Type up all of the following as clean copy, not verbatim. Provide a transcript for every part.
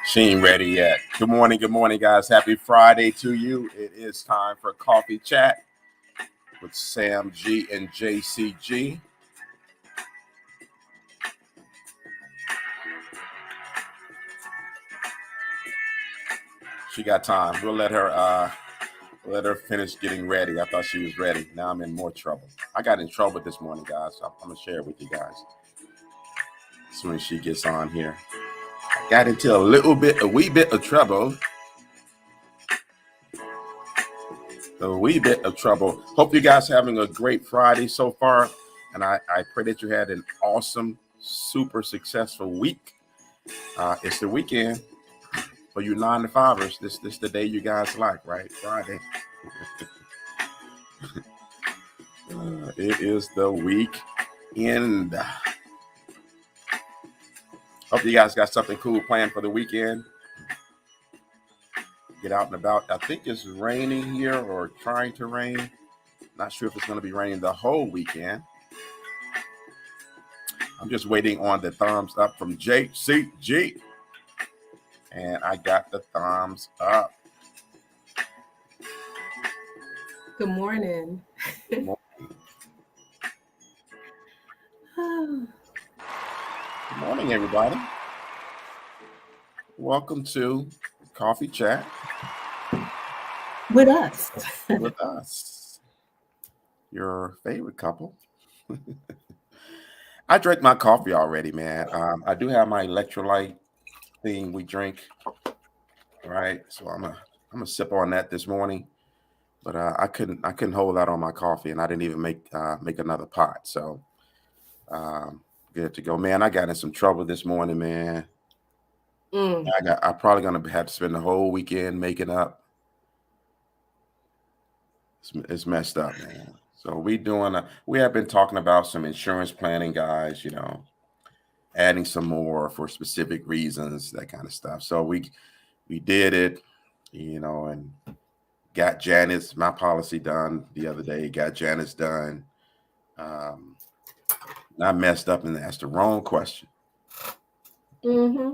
She ain't ready yet. Good morning, guys. Happy Friday to you. It is time for Coffee Chat with Sam G and JCG. She got time. We'll let her finish getting ready. I thought she was ready. Now I'm in more trouble. I got in trouble this morning, guys. So I'm gonna share it with you guys as soon as she gets on here. Got into a wee bit of trouble. Hope you guys having a great Friday so far. And I pray that you had an awesome, super successful week. It's the weekend for you 9-to-5ers. This the day you guys like, right? Friday. It is the weekend. Hope you guys got something cool planned for the weekend. Get out and about. I think it's raining here or trying to rain. Not sure if it's going to be raining the whole weekend. I'm just waiting on the thumbs up from JCG. And I got the thumbs up. Good morning. Good morning. Good morning, everybody. Welcome to Coffee Chat. With us. With us. Your favorite couple. I drank my coffee already, man. I do have my electrolyte thing we drink. All right. So I'm gonna sip on that this morning. But I couldn't hold out on my coffee, and I didn't even make another pot. So good to go, man. I got in some trouble this morning, man. I'm probably gonna have to spend the whole weekend making up. It's messed up, man. So we have been talking about some insurance planning, guys. You know, adding some more for specific reasons, that kind of stuff. So we did it, you know, and got my policy done the other day. Got Janice done. I messed up and asked the wrong question. I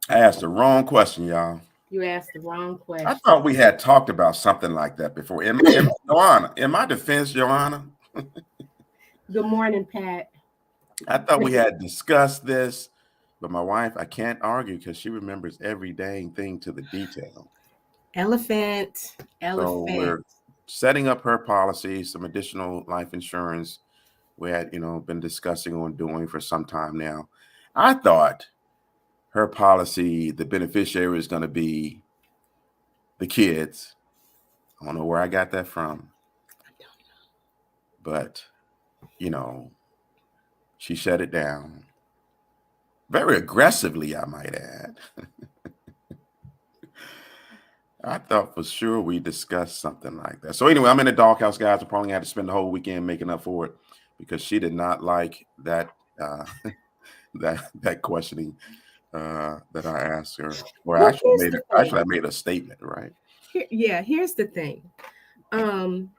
asked the wrong question, y'all. You asked the wrong question. I thought we had talked about something like that before. In my defense, Joanna. Good morning, Pat. I thought we had discussed this, but my wife, I can't argue because she remembers every dang thing to the detail. Elephant. So we're setting up her policy, some additional life insurance we had, been discussing on doing for some time now. I thought her policy, the beneficiary is going to be the kids. I don't know where I got that from. I don't know. But, she shut it down. Very aggressively, I might add. I thought for sure we discussed something like that. So anyway, I'm in the doghouse, guys. I probably had to spend the whole weekend making up for it because she did not like that that questioning that I asked her. Or Well, actually, here's the thing. I made a statement, right? Here's the thing. Um,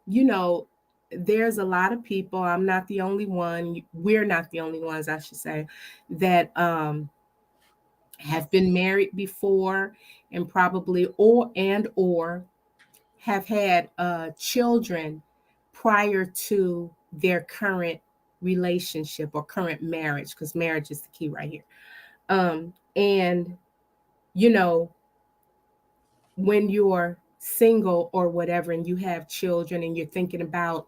you know, there's a lot of people, I'm not the only one, we're not the only ones, I should say, that have been married before and probably or have had children prior to their current relationship or current marriage, because marriage is the key right here. And you know, when you're single or whatever and you have children and you're thinking about,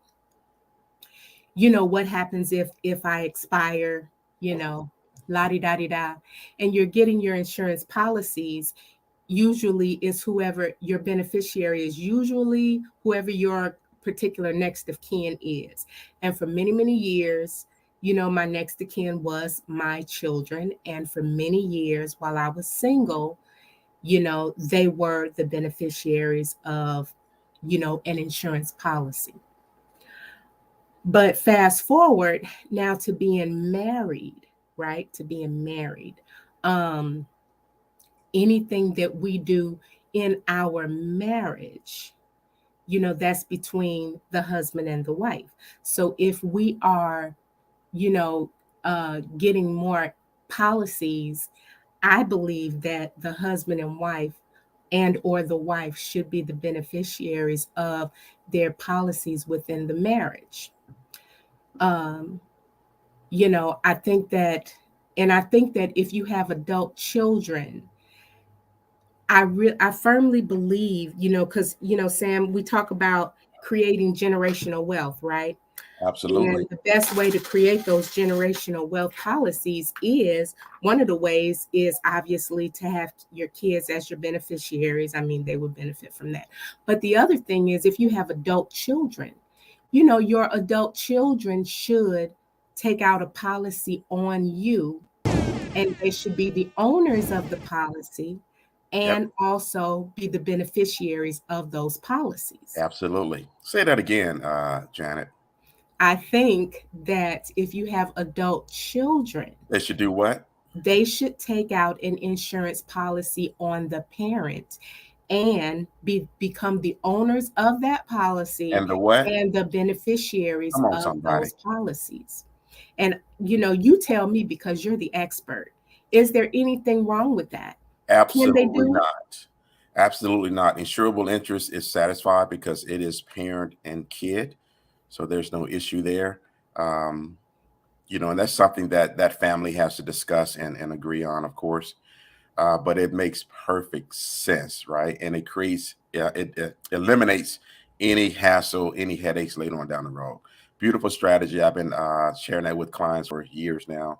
what happens if I expire, you know, la di da di da, and you're getting your insurance policies, usually is whoever your beneficiary is, usually whoever your particular next of kin is. And for many, many years, my next of kin was my children. And for many years while I was single, they were the beneficiaries of, an insurance policy. But fast forward now to being married, right? To being married. Um, Anything that we do in our marriage, that's between the husband and the wife. So if we are, getting more policies, I believe that the husband and wife and or the wife should be the beneficiaries of their policies within the marriage. Um, I think that, and I think that if you have adult children, I firmly believe, because Sam, we talk about creating generational wealth, right? Absolutely. And the best way to create those generational wealth policies is, one of the ways is obviously to have your kids as your beneficiaries. I mean, they would benefit from that. But the other thing is, if you have adult children, your adult children should take out a policy on you, and they should be the owners of the policy Yep. and also be the beneficiaries of those policies. Absolutely. Say that again, Janet. I think that if you have adult children, They should do what? they should take out an insurance policy on the parent and become the owners of that policy And the what? and the beneficiaries Come on, of somebody. those policies. And you tell me, because you're the expert, is there anything wrong with that? Can they Absolutely do it? not. Absolutely not. Insurable interest is satisfied because it is parent and kid. So there's no issue there. Um, and that's something that that family has to discuss and agree on, of course. But it makes perfect sense, right? And it creates, it eliminates any hassle, any headaches later on down the road. Beautiful strategy. I've been sharing that with clients for years now.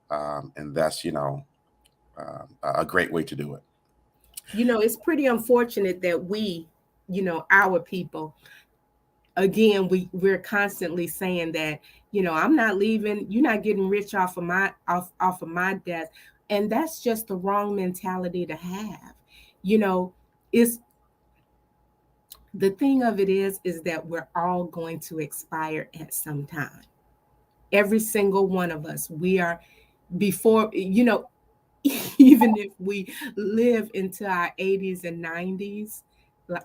And that's, a great way to do it. It's pretty unfortunate that our people, again, we're constantly saying that, I'm not leaving, you're not getting rich off of my death. And that's just the wrong mentality to have. You know, it's the thing of it is that we're all going to expire at some time. Every single one of us, we are, before, even if we live into our 80s and 90s,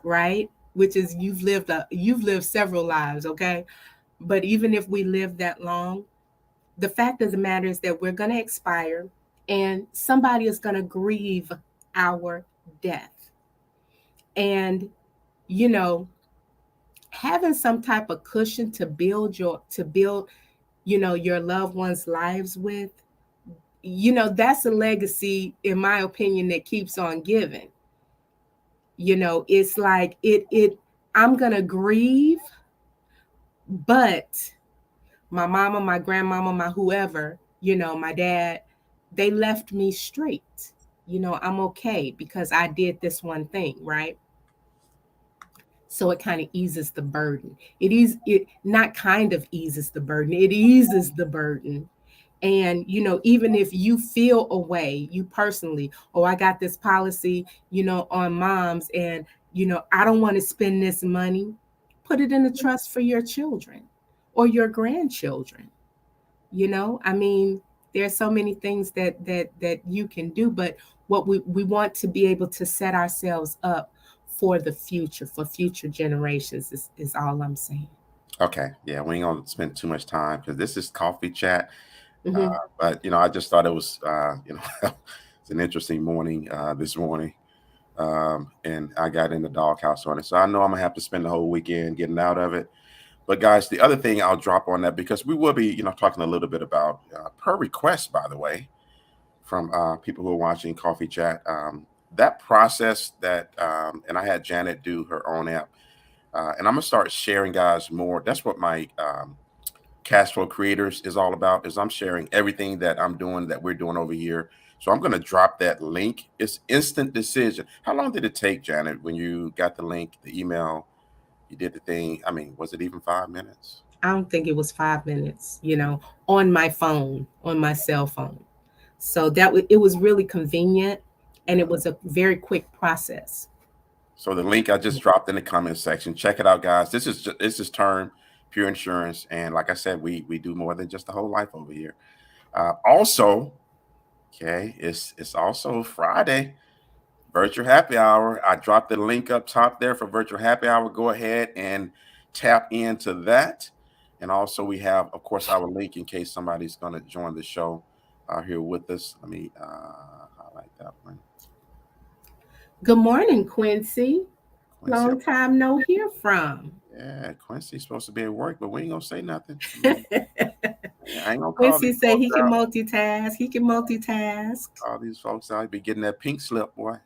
right? Which is, you've lived several lives, okay? But even if we live that long, the fact of the matter is that we're going to expire, and somebody is going to grieve our death. And you know, having some type of cushion to build your loved ones' lives with, that's a legacy, in my opinion, that keeps on giving. It's like it I'm gonna grieve, but my mama, my grandmama, my whoever, my dad, they left me straight. I'm okay because I did this one thing, right? So it kind of eases the burden. It not kind of eases the burden, it eases the burden. And even if you feel a way, you personally, oh, I got this policy, on moms, and I don't want to spend this money, put it in a trust for your children or your grandchildren. I mean, There's so many things that you can do, but what we want to be able to set ourselves up for the future, for future generations is all I'm saying. Okay, yeah, we ain't gonna spend too much time because this is coffee chat. Uh, Mm-hmm. but I just thought it was it's an interesting morning this morning, and I got in the doghouse on it, so I know I'm gonna have to spend the whole weekend getting out of it. But guys, the other thing I'll drop on that because we will be talking a little bit about per request, by the way, from people who are watching Coffee Chat. That process that, and I had Janet do her own app, and I'm gonna start sharing guys more. That's what my cash flow creators is all about. Is I'm sharing everything that I'm doing that we're doing over here. So I'm gonna drop that link. It's instant decision. How long did it take, Janet, when you got the link, the email, you did the thing? I mean, was it even 5 minutes? I don't think it was 5 minutes, on my phone, on my cell phone. So it was really convenient, and it was a very quick process. So the link I just dropped in the comment section. Check it out, guys. This is term pure insurance, and like I said, we do more than just the whole life over here. Also, okay, it's also Friday, virtual happy hour. I dropped the link up top there for virtual happy hour. Go ahead and tap into that. And also we have, of course, our link in case somebody's going to join the show here with us. Let me highlight that one. Good morning, Quincy. Quincy. Long time no hear from. Yeah, Quincy's supposed to be at work, but we ain't gonna say nothing. I ain't gonna call Quincy these say folks he can out. multitask. He can multitask. All these folks out be getting that pink slip, boy.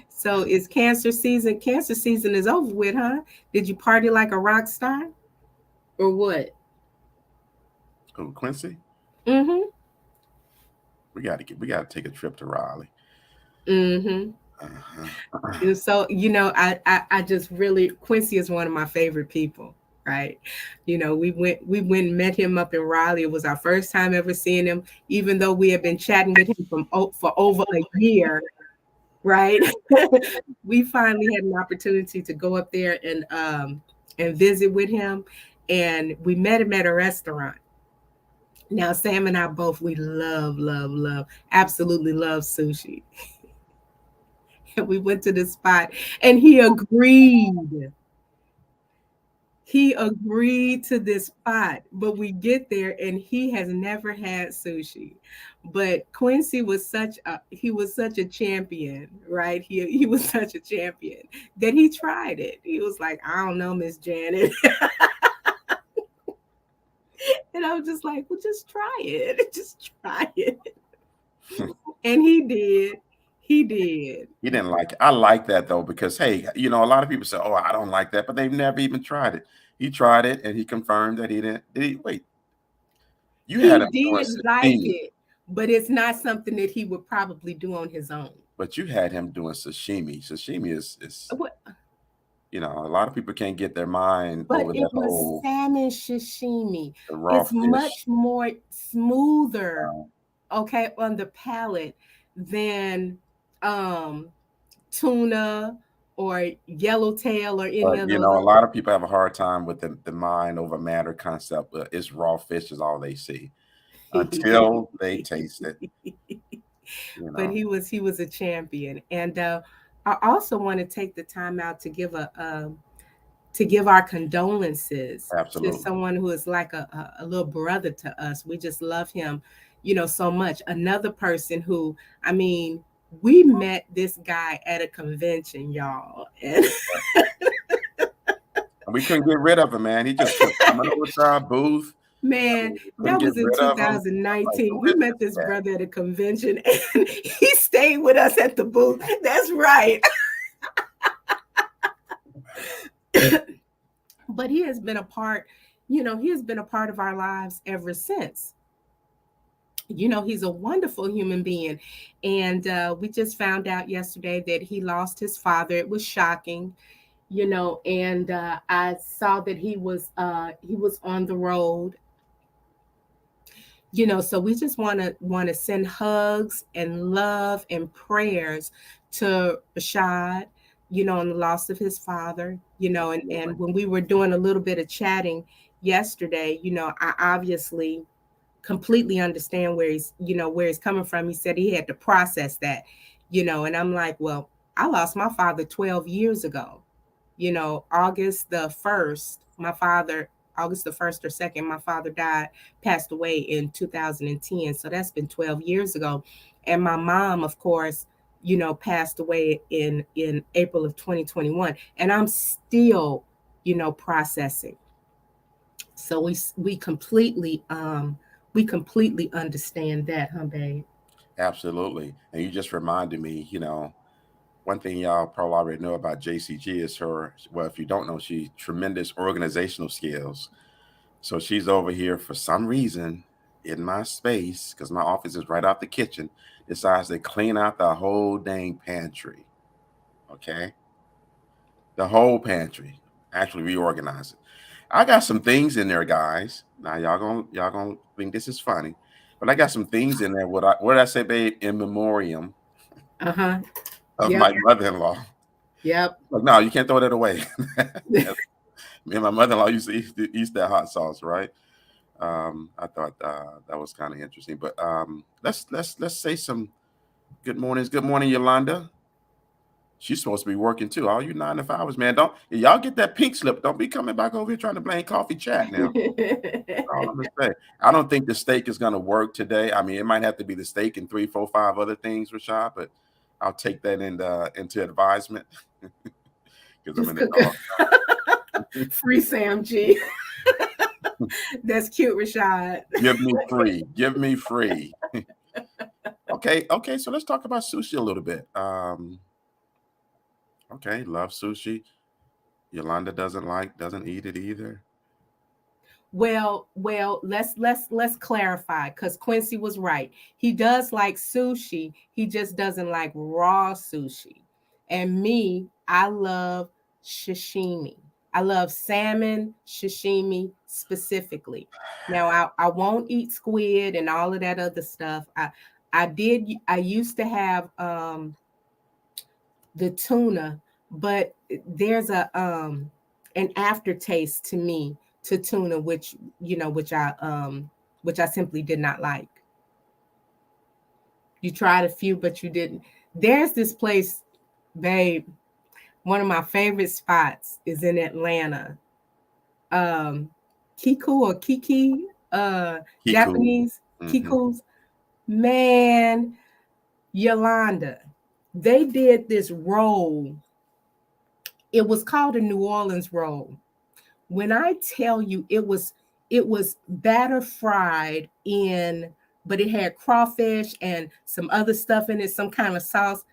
So it's cancer season. Cancer season is over with, huh? Did you party like a rock star? Or what? Oh, Quincy, Mm-hmm. we gotta take a trip to Raleigh. Mm-hmm. And so, I just really, Quincy is one of my favorite people, right? We went and met him up in Raleigh. It was our first time ever seeing him, even though we had been chatting with him for over a year, right? We finally had an opportunity to go up there and visit with him, and we met him at a restaurant. Now, Sam and I both, we love, absolutely love sushi. And we went to the spot, and he agreed. He agreed to this spot, but we get there and he has never had sushi. But Quincy was such a champion, right? He was such a champion that he tried it. He was like, I don't know, Miss Janet. And I was just like, well, just try it. Just try it. And he did. He did. He didn't like it. I like that though, because hey, a lot of people say, "Oh, I don't like that," but they've never even tried it. He tried it and he confirmed that he didn't. Did he? Wait, you He had him doing did like sashimi, it, but it's not something that he would probably do on his own. but you had him doing sashimi. Sashimi is What? a lot of people can't get their mind But over that it was whole salmon sashimi. the raw It's fish. much more smoother, Uh, okay, on the palate than um tuna or yellowtail or any but of a those other. lot of people have a hard time with the mind over matter concept. It's raw fish is all they see until they taste it. But he was a champion, and I also want to take the time out to give our condolences to Absolutely. someone who is like a little brother to us. We just love him, so much. Another person who, I mean, we met this guy at a convention, y'all. And And we couldn't get rid of him, man. He just kept coming over to our booth. I man, mean, we couldn't that get was in rid of him. Like, 2019. who We is met this this guy? brother at a convention, and he stayed with us at the booth. That's right. But he has been a part, he has been a part of our lives ever since. He's a wonderful human being. And we just found out yesterday that he lost his father. It was shocking, and I saw that he was on the road. So we just want to send hugs and love and prayers to Rashad, on the loss of his father, and when we were doing a little bit of chatting yesterday, I obviously completely understand where he's coming from. He said he had to process that, and I'm like, well, I lost my father 12 years ago. August the 1st, August the 1st or 2nd, my father passed away in 2010. So that's been 12 years ago. And my mom, of course, passed away in April of 2021. And I'm still, processing. So we completely understand that, huh, babe? Absolutely. And you just reminded me, one thing y'all probably already know about JCG is her, well, if you don't know, she tremendous organizational skills. So she's over here for some reason in my space, because my office is right out the kitchen, decides to clean out the whole dang pantry. Okay. The whole pantry. Actually reorganize it. I got some things in there, guys. Now y'all gonna think this is funny. But I got some things in there. What did I say, babe? In memoriam Uh-huh. of Yep. my mother-in-law. Yep. Like, no, you can't throw that away. Me and my mother-in-law used to eat that hot sauce, right? I thought that was kind of interesting. But let's say some good mornings. Good morning, Yolanda. She's supposed to be working too. All you 9 to 5s, man. Don't y'all get that pink slip. Don't be coming back over here trying to blame Coffee Chat now. All I'm gonna say. I don't think the steak is gonna work today. I mean, it might have to be the steak and 3, 4, 5 other things, Rashad, but I'll take that into advisement because I'm Just in the cook dog. free Sam G. That's cute, Rashad. Give me free. Give me free. Okay. So let's talk about sushi a little bit. Okay, love sushi. Yolanda doesn't eat it either. Well, let's clarify, because Quincy was right. He does like sushi. He just doesn't like raw sushi. And me, I love sashimi. I love salmon sashimi specifically. Now, I won't eat squid and all of that other stuff. I used to have the tuna, but there's an aftertaste to me to tuna, which I simply did not like. You tried a few, but you didn't. There's this place, babe. One of my favorite spots is in Atlanta. Um, Kiku or Kiki, Kiku. Japanese Kiku's. Man, Yolanda, they did this roll. It was called a New Orleans roll. When I tell you it was batter fried in, but it had crawfish and some other stuff in it, some kind of sauce.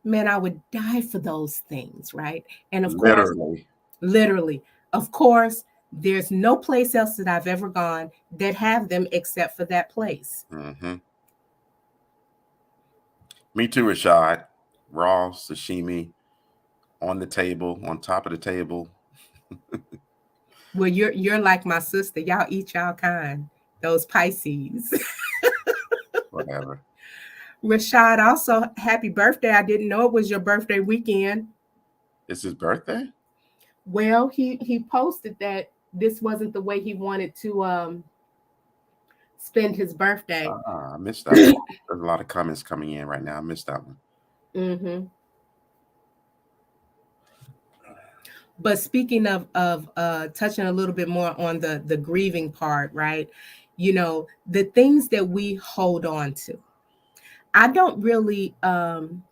Man, I would die for those things, right? And of course, literally, of course, there's no place else that I've ever gone that have them except for that place. Mm-hmm. Me too, Rashad. Raw sashimi on the table, on top of the table. Well, you're like my sister. Y'all eat y'all kind. Those Pisces. Whatever. Rashad, also happy birthday. I didn't know it was your birthday weekend. It's his birthday? Well, he posted that this wasn't the way he wanted to spend his birthday. I missed that one. There's a lot of comments coming in right now. I missed that one. Mm-hmm. But speaking of touching a little bit more on the grieving part, right? The things that we hold on to. I don't really I'm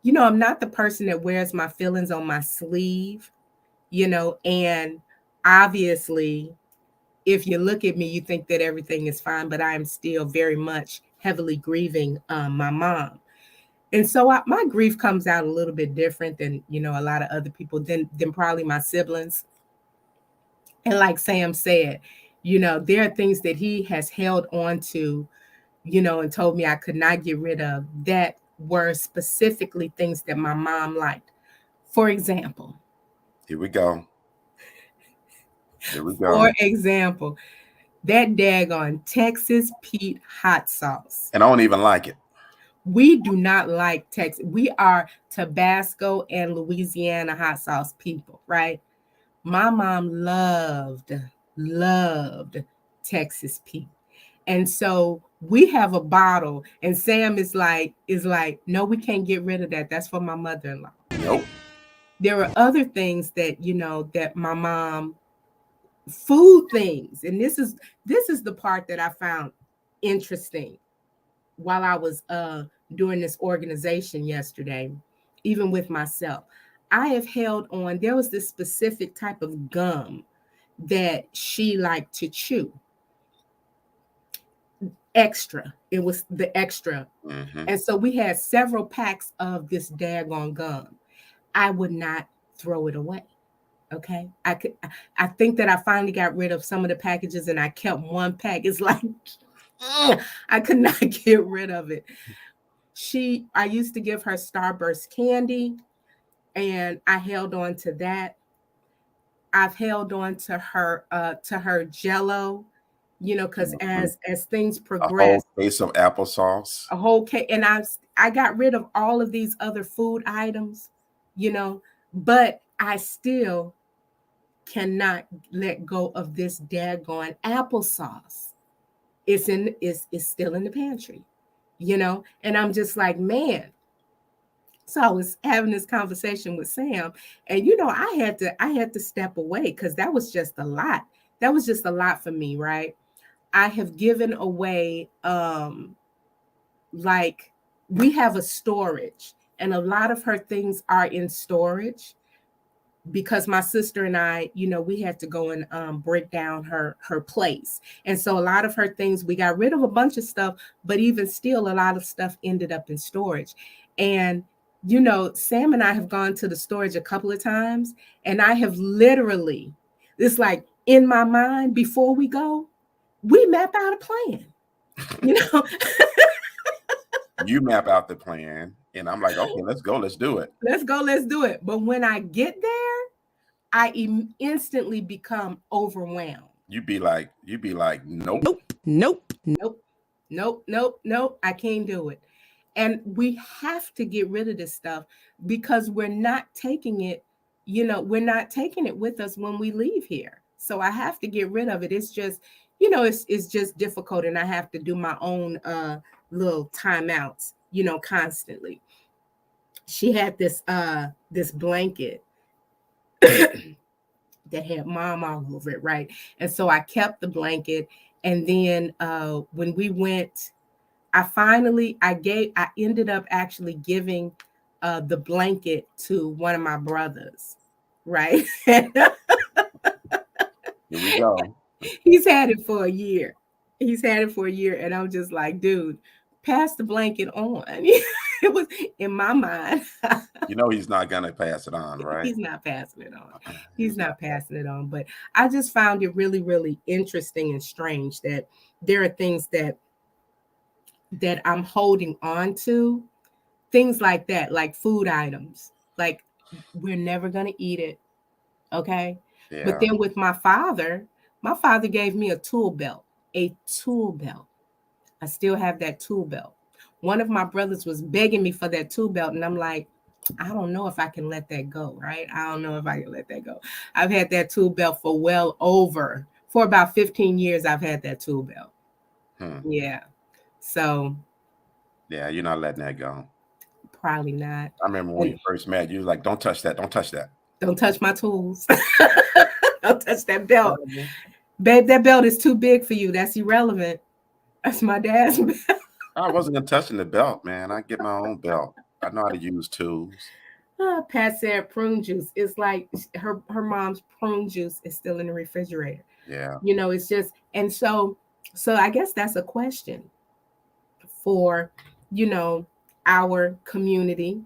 not the person that wears my feelings on my sleeve, and obviously if you look at me, you think that everything is fine, but I am still very much heavily grieving my mom. And so my grief comes out a little bit different than, a lot of other people, than probably my siblings. And like Sam said, there are things that he has held on to, and told me I could not get rid of, that were specifically things that my mom liked. For example. Here we go. For example, that daggone Texas Pete hot sauce. And I don't even like it. We do not like Texas. We are Tabasco and Louisiana hot sauce people, right? My mom loved loved Texas Pete. And so we have a bottle, and Sam is like, no, we can't get rid of that. That's for my mother-in-law. Nope. There are other things that, that my mom, food things. And this is the part that I found interesting while I was doing this organization yesterday, even with myself. I have held on. There was this specific type of gum that she liked to chew. Extra. It was the extra. Mm-hmm. And so we had several packs of this daggone gum. I would not throw it away. Okay. I think that I finally got rid of some of the packages and I kept one pack. It's like, I could not get rid of it. I used to give her Starburst candy, and I held on to that. I've held on to her Jello, because as things progress, a whole case of applesauce, a whole case, and I got rid of all of these other food items, but I still cannot let go of this daggone applesauce. It's still in the pantry, and I'm just like, man. So I was having this conversation with Sam, and I had to step away because that was just a lot. That was just a lot for me, right? I have given away, like, we have a storage, and a lot of her things are in storage because my sister and I, we had to go and break down her place. And so a lot of her things, we got rid of a bunch of stuff, but even still, a lot of stuff ended up in storage. And Sam and I have gone to the storage a couple of times, and I have literally, it's like in my mind, before we go, we map out a plan. You map out the plan, and I'm like, okay, let's go, let's do it. Let's go, let's do it. But when I get there, I instantly become overwhelmed. You'd be like, nope. I can't do it. And we have to get rid of this stuff because we're not taking it, we're not taking it with us when we leave here. So I have to get rid of it. It's just, it's just difficult. And I have to do my own little timeouts, constantly. She had this blanket that had mom all over it, right? And so I kept the blanket. And then when we went, I ended up actually giving the blanket to one of my brothers, right? Here we go. He's had it for a year. And I'm just like, dude, pass the blanket on. It was in my mind. He's not gonna pass it on, right? He's not passing it on. He's not passing it on. But I just found it really, really interesting and strange that there are things that I'm holding on to, things like that, like food items. Like, we're never gonna eat it. Okay. Yeah. But then with my father gave me a tool belt. I still have that tool belt. One of my brothers was begging me for that tool belt, and I'm like, I don't know if I can let that go, right? I don't know if I can let that go. I've had that tool belt for about 15 years. I've had that tool belt. Yeah. So. Yeah, you're not letting that go. Probably not. I remember when you first met, you was like, don't touch that. Don't touch that. Don't touch my tools. Don't touch that belt. Babe, that belt is too big for you. That's irrelevant. That's my dad's belt. I wasn't touching the belt, man. I get my own belt. I know how to use tools. Pat said prune juice. It's like her mom's prune juice is still in the refrigerator. Yeah. It's just, and so I guess that's a question for, our community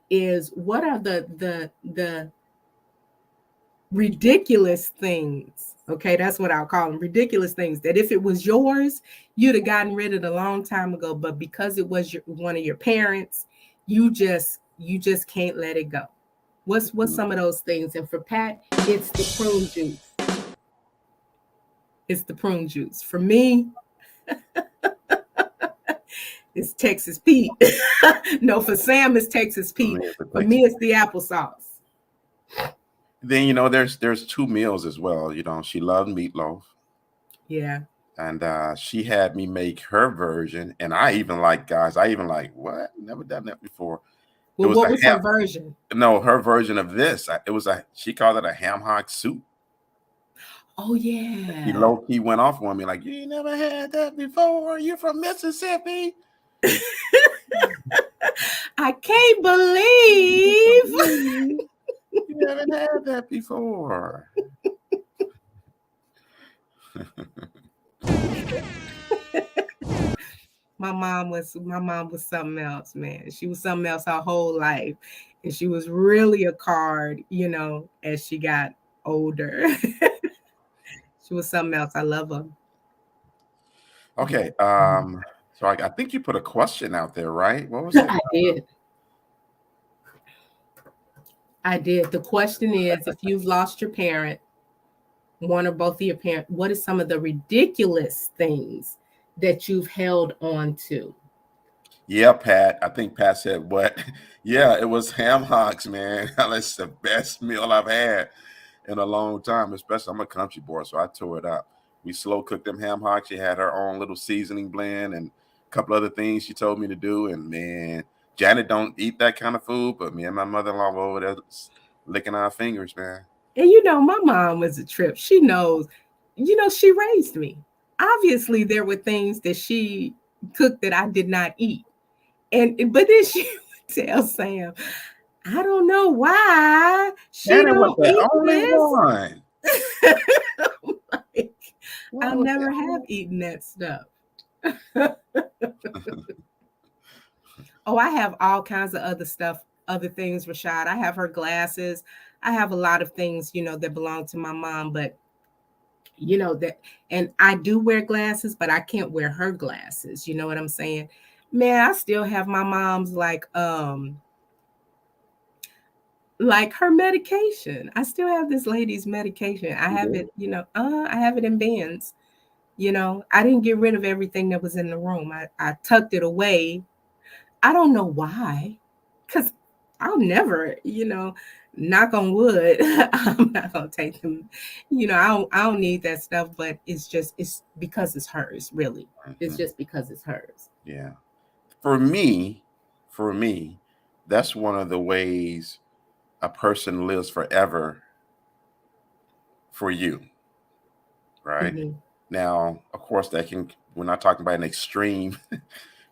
is, what are the ridiculous things? Okay, that's what I'll call them, ridiculous things that if it was yours, you'd have gotten rid of it a long time ago, but because it was one of your parents, you just can't let it go. What's some of those things? And for Pat, it's the prune juice. It's the prune juice. For me, it's Texas Pete. No, for Sam, it's Texas Pete. For me, it's the applesauce. Then there's two meals as well. She loved meatloaf. Yeah. And she had me make her version, and I even like what? Never done that before. It Well, was what a was her version? no, her version of this. She called it a ham hock soup. Oh She yeah. low key went off on me like, you ain't never had that before. You from Mississippi? I can't believe. You haven't had that before. My mom was something else, man. She was something else her whole life. And she was really a card, as she got older. She was something else. I love her. Okay. So I think you put a question out there, right? What was it? I did. I did. The question is, if you've lost your parent, one or both of your parents, what is some of the ridiculous things that you've held on to? Yeah, Pat. I think Pat said what? Yeah, it was ham hocks, man. That's the best meal I've had in a long time. Especially, I'm a country boy, so I tore it up. We slow cooked them ham hocks. She had her own little seasoning blend and a couple other things she told me to do. And man, Janet don't eat that kind of food, but me and my mother-in-law were over there licking our fingers, man. And my mom was a trip. She knows, she raised me. Obviously, there were things that she cooked that I did not eat. But then she would tell Sam, I don't know why she Janet was don't the eat only one. this. I Was never the have eaten that stuff. Oh, I have all kinds of other stuff, other things, Rashad. I have her glasses. I have a lot of things, that belong to my mom, but that, and I do wear glasses, but I can't wear her glasses. You know what I'm saying? Man, I still have my mom's like her medication. I still have this lady's medication. I have it, I have it in bins. I didn't get rid of everything that was in the room. I tucked it away. I don't know why, because I'll never, knock on wood. I'm not gonna take them. I don't need that stuff, but it's because it's hers, really. It's just because it's hers. Yeah. For me, that's one of the ways a person lives forever for you, right? Mm-hmm. Now, of course, we're not talking about an extreme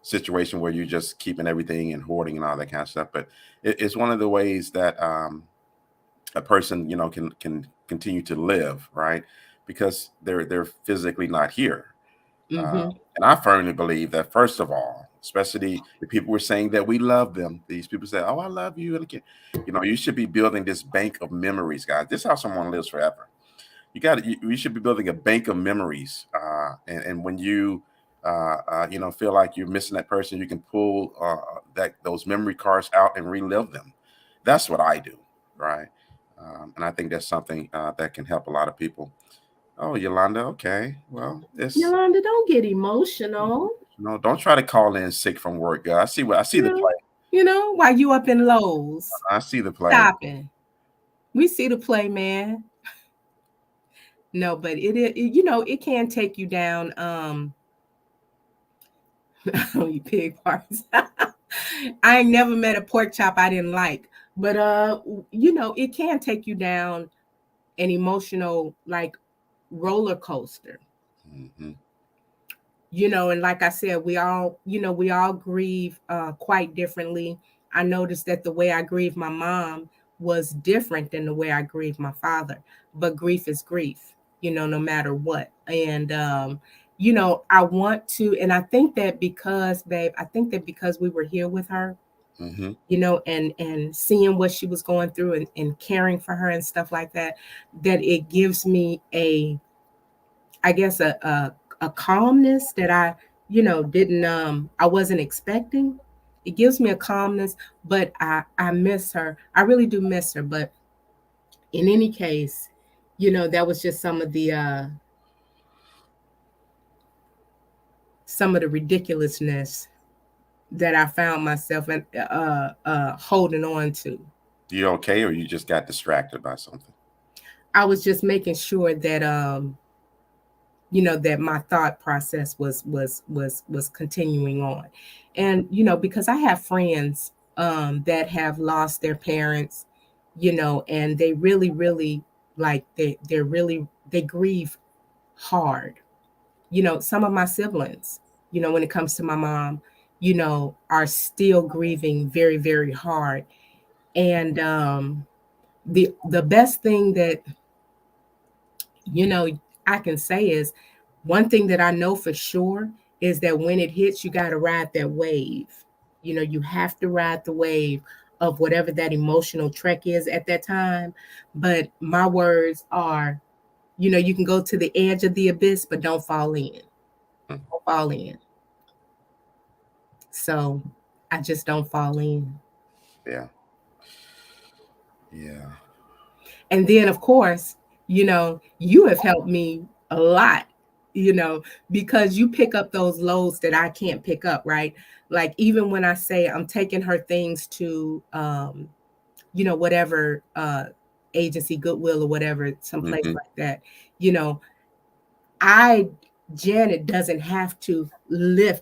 situation where you're just keeping everything and hoarding and all that kind of stuff, but it's one of the ways that a person, can continue to live, right? Because they're physically not here. Mm-hmm. And I firmly believe that, first of all, especially the people were saying that we love them. These people say, "Oh, I love you," and again, you should be building this bank of memories, guys. This is how someone lives forever. You should be building a bank of memories, and when you feel like you're missing that person, you can pull those memory cards out and relive them. That's what I do, right? And I think that's something that can help a lot of people. Oh, Yolanda, okay. Well, Yolanda, don't get emotional. don't try to call in sick from work, girl. I see the play. While you up in Lowe's. I see the play. Stopping. We see the play, man. No, but it can take you down. I don't eat pig parts. I ain't never met a pork chop I didn't like. But it can take you down an emotional roller coaster. Mm-hmm. And like I said, we all grieve quite differently. I noticed that the way I grieve my mom was different than the way I grieve my father. But grief is grief, no matter what. And I want to, and I think that because, babe, we were here with her, Mm-hmm. And seeing what she was going through and caring for her and stuff like that, that it gives me a calmness that I didn't I wasn't expecting. It gives me a calmness, but I miss her. I really do miss her. But in any case, that was just some of the ridiculousness that I found myself holding on to. You okay, or you just got distracted by something? I was just making sure that that my thought process was continuing on. And because I have friends that have lost their parents, and they really really like they grieve hard. Some of my siblings, when it comes to my mom, are still grieving very very hard. And the best thing that you know I can say is, one thing that I know for sure is that when it hits, you got to ride that wave. You have to ride the wave of whatever that emotional trek is at that time. But my words are, you can go to the edge of the abyss, but don't fall in. Don't fall in. So I just don't fall in. Yeah. Yeah. And then, of course, you have helped me a lot, because you pick up those loads that I can't pick up, right? Like, even when I say I'm taking her things to, whatever agency, Goodwill or whatever, someplace Mm-hmm. like that, you know, I, Janet, doesn't have to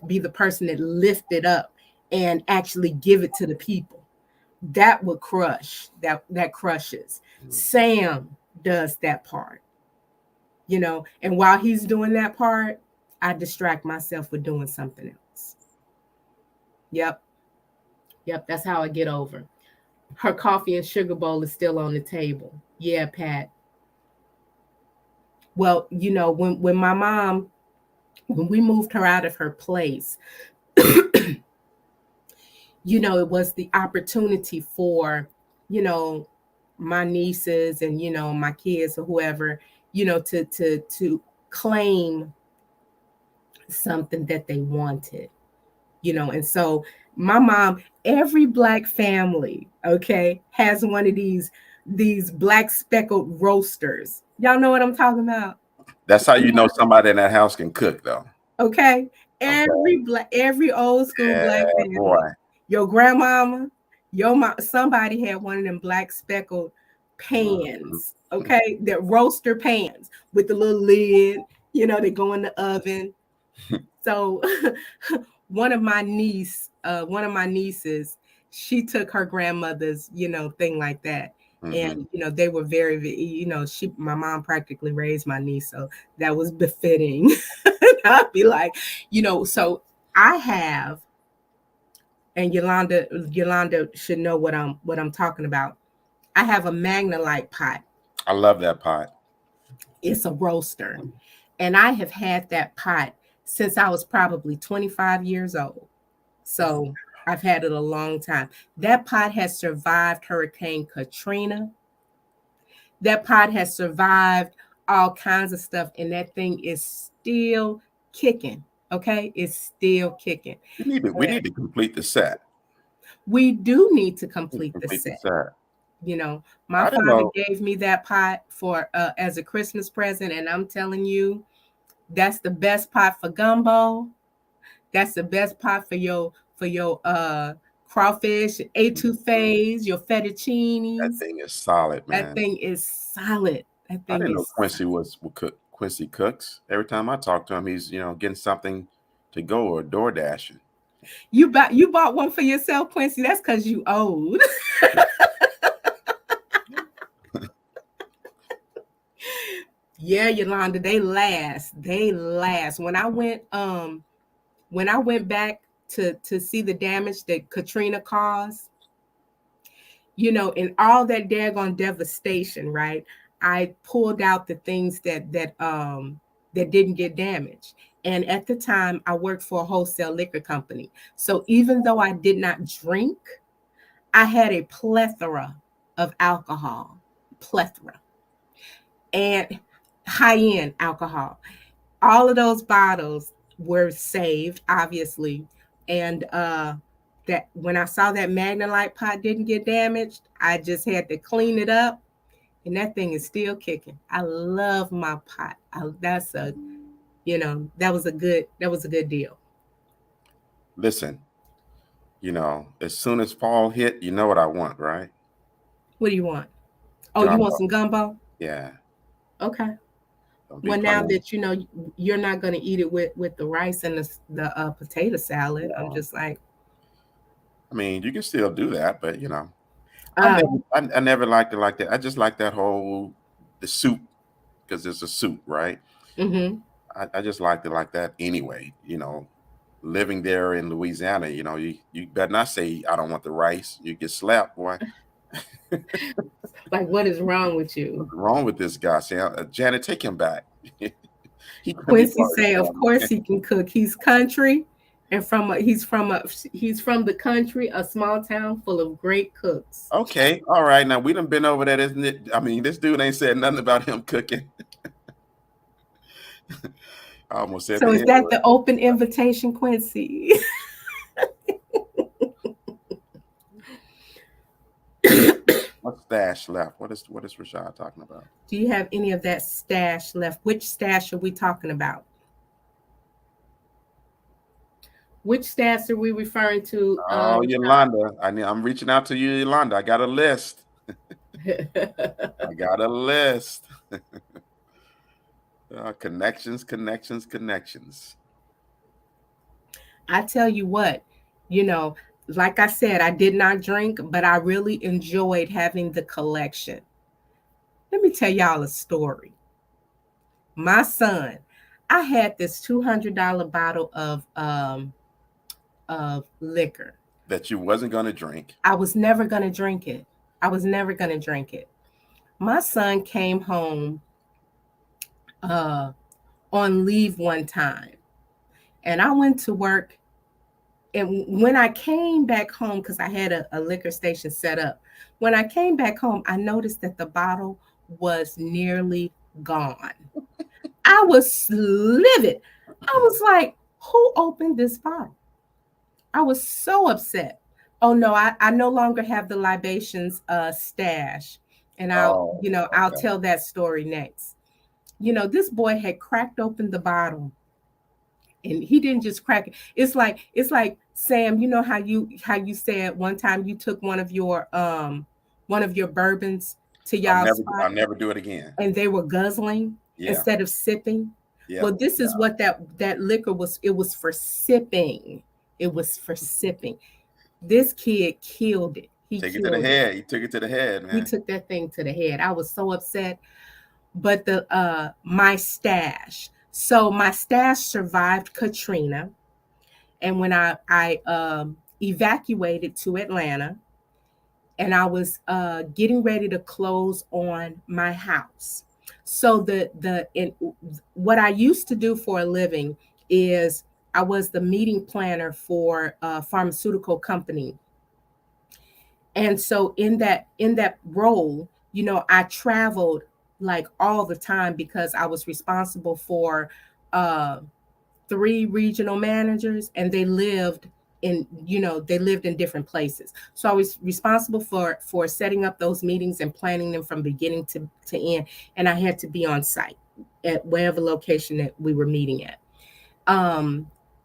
be the person that lift it up and actually give it to the people. That would crush. That crushes. Sam does that part, and while he's doing that part, I distract myself with doing something else. Yep. Yep, that's how I get over. Her coffee and sugar bowl is still on the table. Yeah, Pat. Well, when my mom, when we moved her out of her place, it was the opportunity for, you know, my nieces and, my kids or whoever, to claim something that they wanted, and so my mom, every black family, okay, has one of these black speckled roasters. Y'all know what I'm talking about? That's how you know somebody in that house can cook, though. Okay. Okay. Every old school Yeah, black boy. family, your grandmama, your mom, somebody had one of them black speckled Mhm. pans, okay? That roaster pans with the little lid, they go in the oven. So one of my nieces, she took her grandmother's, thing like that. Mhm. And they were very, my mom practically raised my niece, so that was befitting. I'd be like, so I have, and Yolanda should know what I'm talking about. I have a Magnalite pot. I love that pot. It's a roaster. And I have had that pot since I was probably 25 years old. So I've had it a long time. That pot has survived Hurricane Katrina. That pot has survived all kinds of stuff. And that thing is still kicking. Okay. It's still kicking. We need to complete the set. We do need to We need to complete the complete the set. set. My I didn't father know. gave me that pot for as a Christmas present, and I'm telling you, that's the best pot for gumbo. That's the best pot for your crawfish, etouffees, your That fettuccines. thing is solid, That man. thing is solid. That I thing didn't know is Quincy was would cook. Quincy cooks. Every time I talk to him, he's getting something to go or door dashing. you bought one for yourself, Quincy. That's because you old. Yeah, Yolanda, they last. They last. When I went back to see the damage that Katrina caused, and all that daggone devastation, right? I pulled out the things that didn't get damaged. And at the time, I worked for a wholesale liquor company. So even though I did not drink, I had a plethora of alcohol, plethora, and high-end alcohol. All of those bottles were saved, obviously. And that when I saw that Magnalite pot didn't get damaged, I just had to clean it up, and that thing is still kicking. I love my pot. That was a good deal. Listen, as soon as fall hit, you know what I want, right? What do you want? Oh, you want Gumbo. some gumbo? Yeah. Okay. Don't be Well, now playing. that you're not going to eat it with the rice and the potato salad, I'm Yeah. just like, I mean, you can still do that, but uh, I never liked it like that. I just like that whole the soup because it's a soup, right? mm-hmm. I just liked it like that anyway. Living there in Louisiana, you better not say I don't want the rice. You get slapped, boy. Like, what is wrong with you? What's wrong with this guy? Say, Janet, take him back. He can be Quincy part of say, the of course he can cook. He's country, and he's from the country, a small town full of great cooks. Okay, all right. Now we done been over that, isn't it? I mean, this dude ain't said nothing about him cooking. I almost said So the is N that word. the open invitation, Quincy? What stash left? What is Rashad talking about? Do you have any of that stash left? Which stash are we talking about? Which stash are we referring to? Oh, Yolanda, I'm reaching out to you, Yolanda. I got a list. I got a list. Connections, connections, connections. I tell you what, like I said, I did not drink, but I really enjoyed having the collection. Let me tell y'all a story. My son, I had this $200 bottle of liquor. That you wasn't gonna drink. I was never gonna drink it. I was never gonna drink it. My son came home uh, on leave one time, and I went to work. And when I came back home, because I had a liquor station set up, when I came back home, I noticed that the bottle was nearly gone. I was livid. I was like, who opened this bottle? I was so upset. Oh no, I no longer have the libations stash. And Oh, I'll okay. tell that story next. This boy had cracked open the bottle, and he didn't just crack it. It's like Sam, you know how you said one time you took one of your bourbons to y'all I'll spot never do it again. and they were guzzling Yeah, instead of sipping. yeah. Well, this is what that liquor was. It was for sipping. It was for sipping. This kid killed it. He Take it to the killed it. head. He took it to the head, He man. took that thing to the head. I was so upset. But my stash. So my stash survived Katrina. And when I evacuated to Atlanta, and I was getting ready to close on my house. So what I used to do for a living is I was the meeting planner for a pharmaceutical company. And so in that role, I traveled like all the time because I was responsible for uh 3 regional managers, and they lived in different places. So I was responsible for setting up those meetings and planning them from beginning to end, and I had to be on site at whatever location that we were meeting at.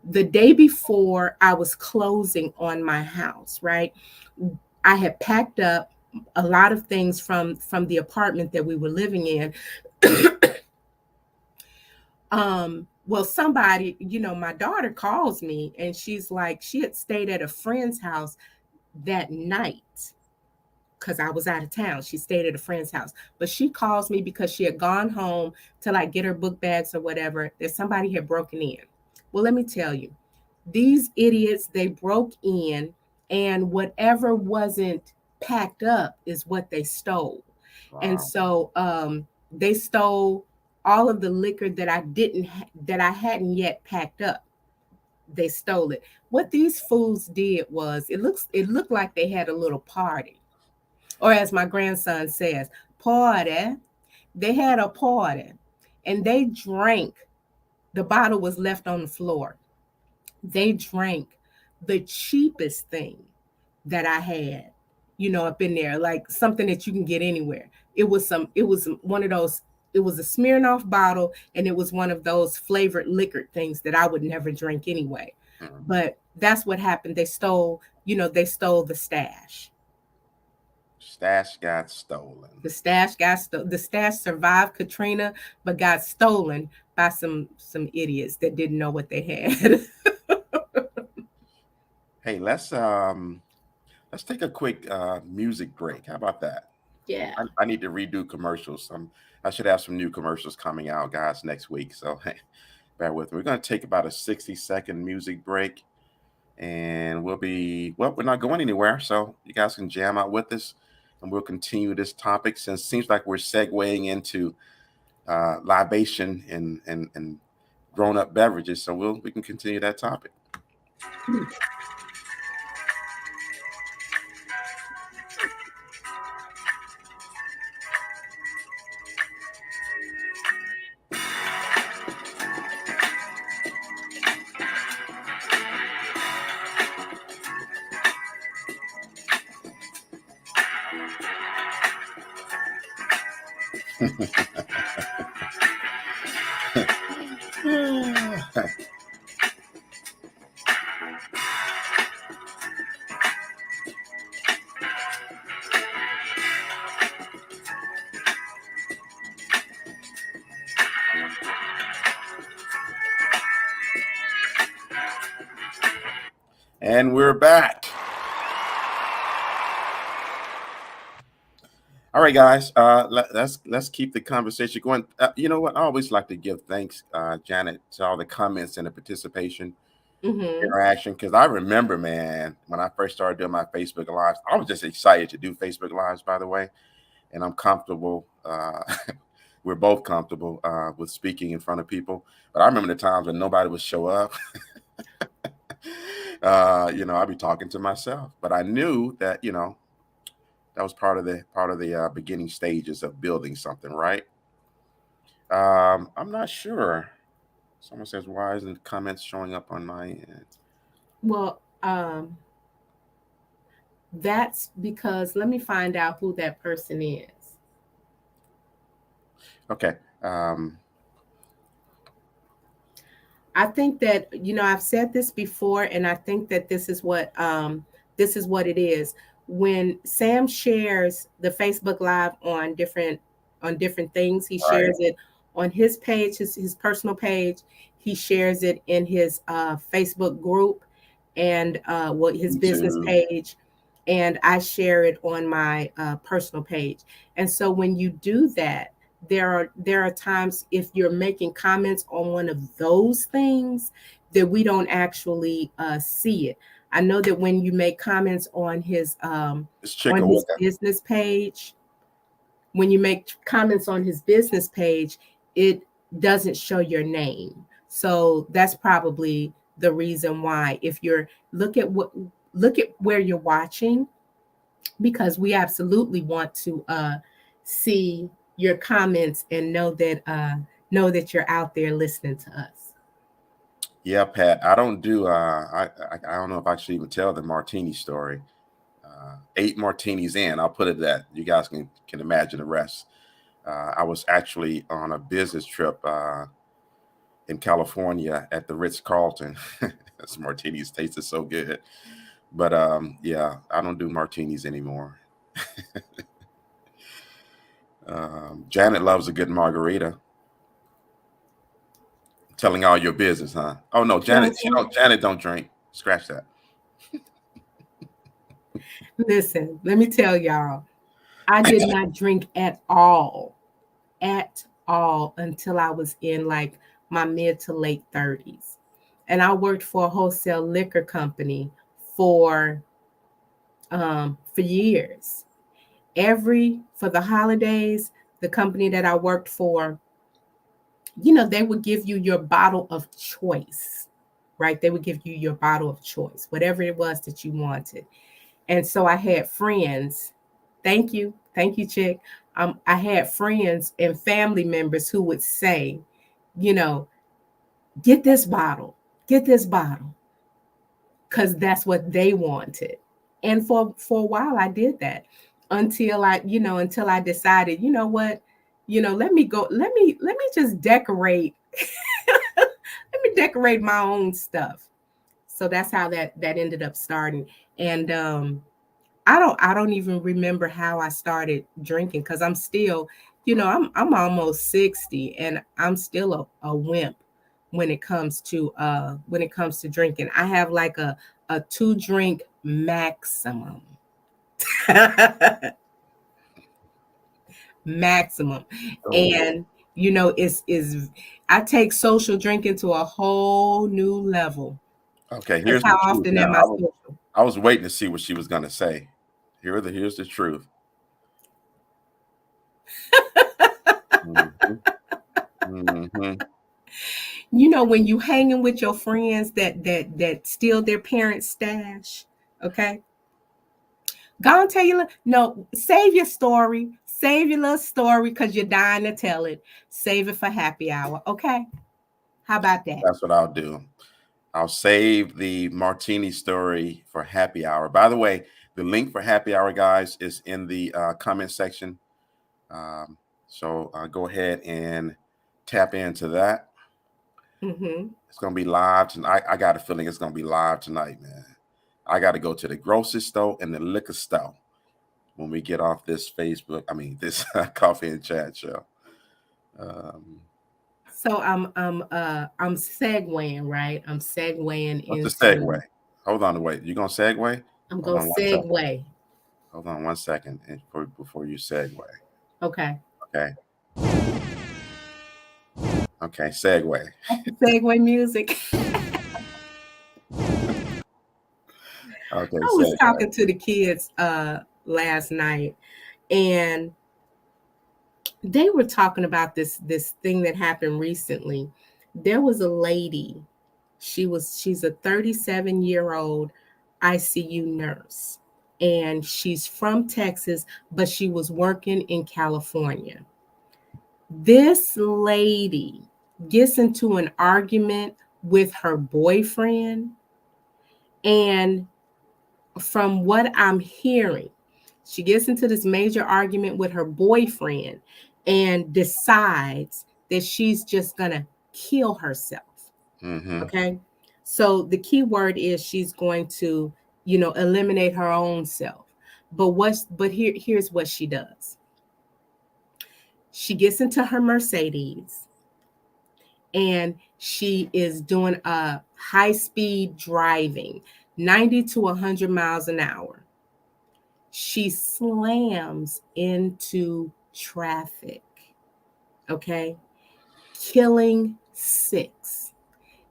The day before I was closing on my house, right, I had packed up a lot of things from the apartment that we were living in. Well, somebody, my daughter calls me, and she's like, she had stayed at a friend's house that night because I was out of town. She stayed at a friend's house, but she calls me because she had gone home to like get her book bags or whatever, that somebody had broken in. Well, let me tell you, these idiots, they broke in, and whatever wasn't packed up is what they stole. And Wow. so they stole all of the liquor that I hadn't yet packed up. They stole it. What these fools did was, it looked like they had a little party, or as my grandson says, party. They had a party, and they drank. The bottle was left on the floor. They drank the cheapest thing that I had, up in there, like something that you can get anywhere. It was one of those, it was a Smirnoff bottle, and it was one of those flavored liquor things that I would never drink anyway. Mhm. But that's what happened. They stole the stash. Stash got stolen. The stash survived Katrina, but got stolen by some idiots that didn't know what they had. Hey, let's take a quick music break. How about that? Yeah. I need to redo commercials. I should have some new commercials coming out, guys, next week. So bear with me. We're going to take about a 60-second music break, and we're not going anywhere. So you guys can jam out with us, and we'll continue this topic since it seems like we're segueing into libation and grown up beverages. So we can continue that topic. And we're back. All right, guys. Let's keep the conversation going. You know what? I always like to give thanks, Janet, to all the comments and the participation interaction. Because I remember, man, when I first started doing my Facebook Lives, I was just excited to do Facebook Lives. By the way, and I'm comfortable. We're both comfortable with speaking in front of people. But I remember the times when nobody would show up. I'd be talking to myself. But I knew that that was part of the beginning stages of building something, right? I'm not sure. Someone says, "Why isn't the comments showing up on my end?" Well, that's because let me find out who that person is. Okay. I think that I've said this before, and I think that this is what it is. When Sam shares the Facebook Live on different things, he shares it on his page, his personal page. He shares it in his Facebook group and his business page, and I share it on my personal page. And so when you do that, there are times if you're making comments on one of those things that we don't actually see it. I know that when you make comments on his business page, when you make comments on his business page, it doesn't show your name. So that's probably the reason why. If you're look at where you're watching, because we absolutely want to see your comments and know that you're out there listening to us. Yeah, Pat. I don't do. I don't know if I should even tell the martini story. 8 martinis in, I'll put it that you guys can imagine the rest. I was actually on a business trip in California at the Ritz-Carlton. Those martinis tasted so good, but yeah, I don't do martinis anymore. Janet loves a good margarita. Telling all your business, huh? Oh no, Janet. Janet don't drink. Scratch that. Listen, let me tell y'all, I did not drink at all until I was in like my mid to late 30s. And I worked for a wholesale liquor company for years. For the holidays, the company that I worked for, they would give you your bottle of choice, right? They would give you your bottle of choice, whatever it was that you wanted. And so I had friends. Thank you, Chick. I had friends and family members who would say, get this bottle, because that's what they wanted. And for a while, I did that until I decided, what, let me just decorate. Let me decorate my own stuff. So that's how that ended up starting. And I don't even remember how I started drinking, because I'm still, I'm almost 60 and I'm still a wimp when it comes to drinking. I have like a 2-drink maximum. Maximum. Oh, And is I take social drinking to a whole new level. okay. Because Here's how the truth. often Now, am I social? I was waiting to see what she was gonna say. Here's the truth. Mhm, mhm. When you hanging with your friends that steal their parents' stash, okay? Go and tell you. No, save your story. Save your little story because you're dying to tell it. Save it for happy hour, okay? How about that? That's what I'll do. I'll save the martini story for happy hour. By the way, the link for happy hour, guys, is in the comment section. Um, so go ahead and tap into that. Mm-hmm. It's gonna be live tonight. I got a feeling it's gonna be live tonight, man. I got to go to the grocery store and the liquor store when we get off this Facebook. I mean, this coffee and chat show. Um, So I'm segueing, right? I'm segueing what's the into. segue? Hold on, wait. You gonna segue? I'm Hold gonna on one second. segue. Hold on one second before you segue. Okay. Okay. Okay. Segue. That's the segue music. Okay. I was Segue. talking to the kids last night, and they were talking about this thing that happened recently. There was a lady. She's a 37-year-old ICU nurse, and she's from Texas, but she was working in California. This lady gets into an argument with her boyfriend, and from what I'm hearing, she gets into this major argument with her boyfriend and decides that she's just gonna kill herself. Mm-hmm. Okay. So the key word is she's going to, eliminate her own self. Here's what she does. She gets into her Mercedes and she is doing a high speed driving, 90 to 100 miles an hour. She slams into traffic, okay, killing 6.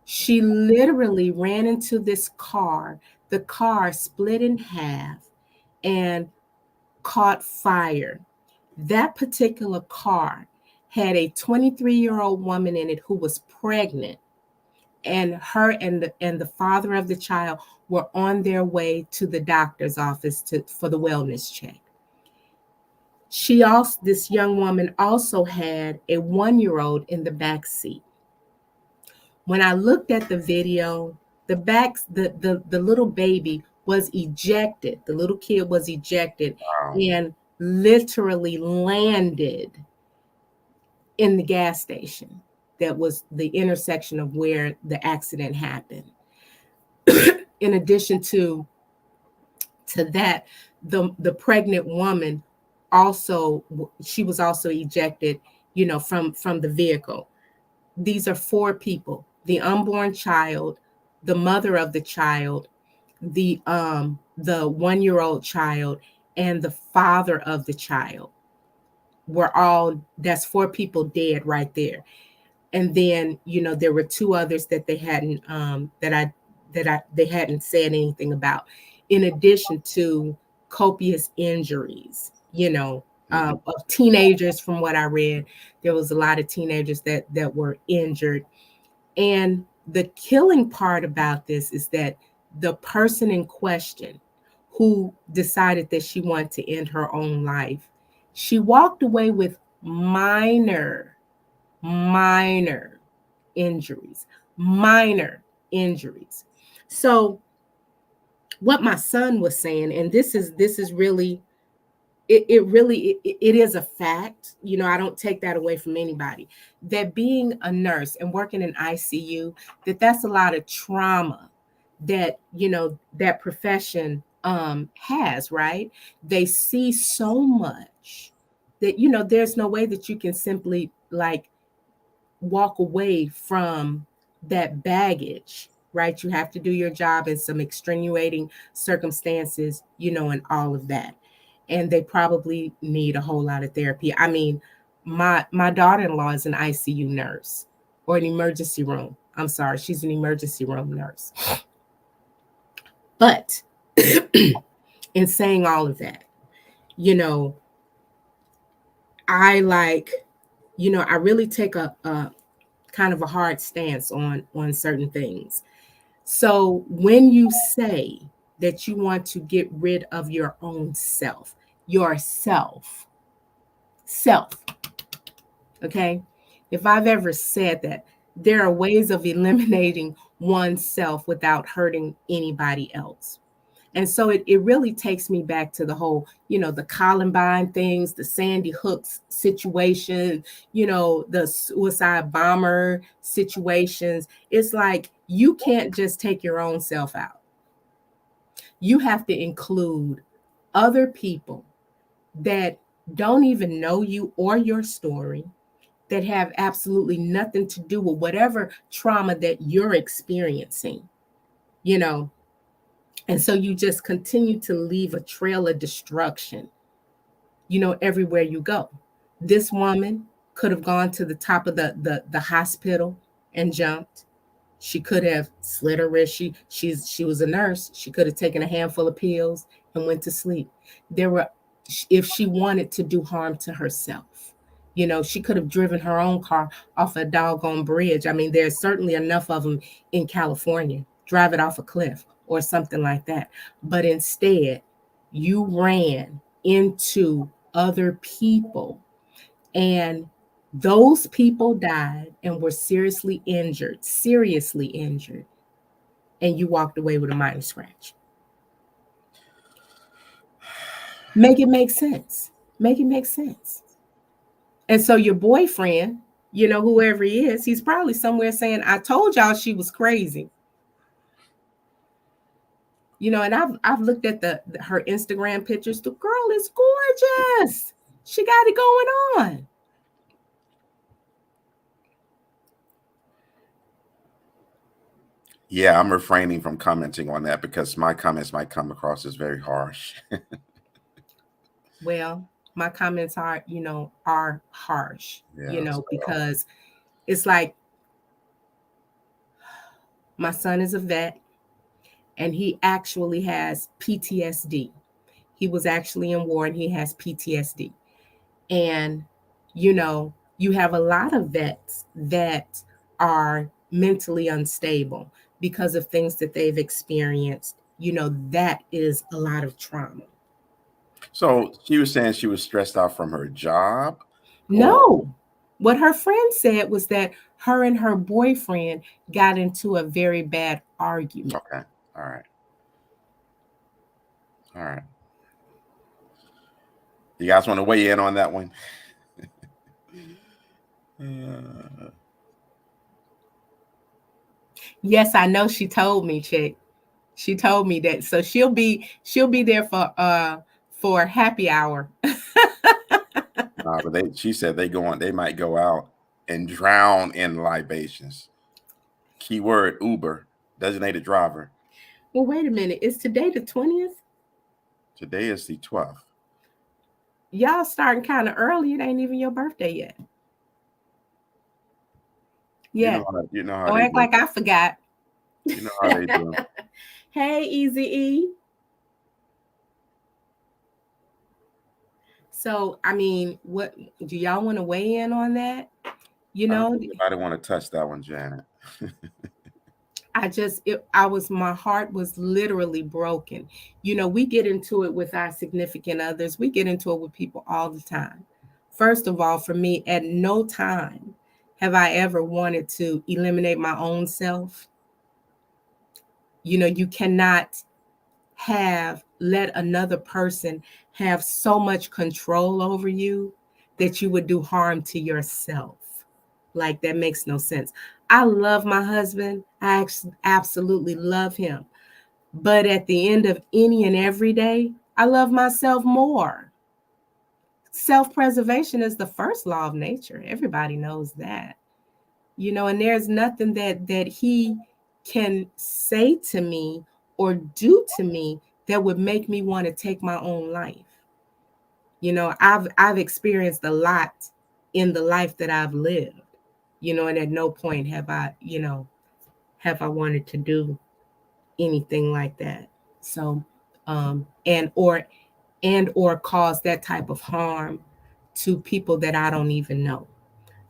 She literally ran into this car. The car split in half and caught fire. That particular car had a 23-year-old woman in it who was pregnant, and her and the father of the child were on their way to the doctor's office for the wellness check. This young woman also had a 1-year-old in the back seat. When I looked at the video, the little baby was ejected. The little kid was ejected Wow. and literally landed in the gas station. That was the intersection of where the accident happened. In addition to that, the pregnant woman also, she was also ejected, from the vehicle. These are 4 people: the unborn child, the mother of the child, the 1-year-old child, and the father of the child. That's 4 people dead right there. And then, there were 2 others that they hadn't they hadn't said anything about, in addition to copious injuries, Mm-hmm. of teenagers. From what I read, there was a lot of teenagers that were injured. And the killing part about this is that the person in question, who decided that she wanted to end her own life, she walked away with minor injuries, minor injuries. So what my son was saying, and this is really, it is a fact. I don't take that away from anybody, that being a nurse and working in ICU, that's a lot of trauma that that profession has, right? They see so much that, there's no way that you can simply like walk away from that baggage, right? You have to do your job in some extenuating circumstances, and all of that. And they probably need a whole lot of therapy. I mean, my daughter-in-law is an ICU nurse, or an emergency room. I'm sorry, she's an emergency room nurse. But in saying all of that, I I really take a kind of a hard stance on certain things. So when you say that you want to get rid of your own self, yourself, self, okay? If I've ever said that, there are ways of eliminating oneself without hurting anybody else. And so it really takes me back to the whole, the Columbine things, the Sandy Hooks situation, the suicide bomber situations. It's like you can't just take your own self out. You have to include other people that don't even know you or your story, that have absolutely nothing to do with whatever trauma that you're experiencing, you know. And so you just continue to leave a trail of destruction, everywhere you go. This woman could have gone to the top of the hospital and jumped. She could have slit her wrist. She was a nurse. She could have taken a handful of pills and went to sleep. If she wanted to do harm to herself, she could have driven her own car off a doggone bridge. I mean, there's certainly enough of them in California. Drive it off a cliff or something like that. But instead, you ran into other people, and those people died and were seriously injured, and you walked away with a minor scratch. Make it make sense. Make it make sense. And so your boyfriend, whoever he is, he's probably somewhere saying, I told y'all she was crazy. And I've looked at her Instagram pictures. The girl is gorgeous. She got it going on. Yeah, I'm refraining from commenting on that because my comments might come across as very harsh. Well, my comments are harsh, because it's like, my son is a vet and he actually has PTSD. He was actually in war and he has PTSD. And, you have a lot of vets that are mentally unstable because of things that they've experienced. That is a lot of trauma. So she was saying she was stressed out from her job? No. What her friend said was that her and her boyfriend got into a very bad argument. Okay. All right. All right. You guys want to weigh in on that one? Yes, I know. She told me, Chick. She told me that. So she'll be there for happy hour. But she said they might go out and drown in libations. Keyword Uber, designated driver. Well, wait a minute. Is today the 20th? Today is the 12th. Y'all starting kind of early. It ain't even your birthday yet. Yeah. You know how don't act like I forgot. You know how they do. Hey, Easy E. So, I mean, what do y'all want to weigh in on that? Anybody want to touch that one, Janet? My heart was literally broken. We get into it with our significant others. We get into it with people all the time. First of all, for me, at no time have I ever wanted to eliminate my own self. You cannot let another person have so much control over you that you would do harm to yourself. Like, that makes no sense. I love my husband. I absolutely love him. But at the end of any and every day, I love myself more. Self-preservation is the first law of nature. Everybody knows that. And there's nothing that he can say to me or do to me that would make me want to take my own life. I've experienced a lot in the life that I've lived, and at no point have I wanted to do anything like that. So, and or cause that type of harm to people that I don't even know.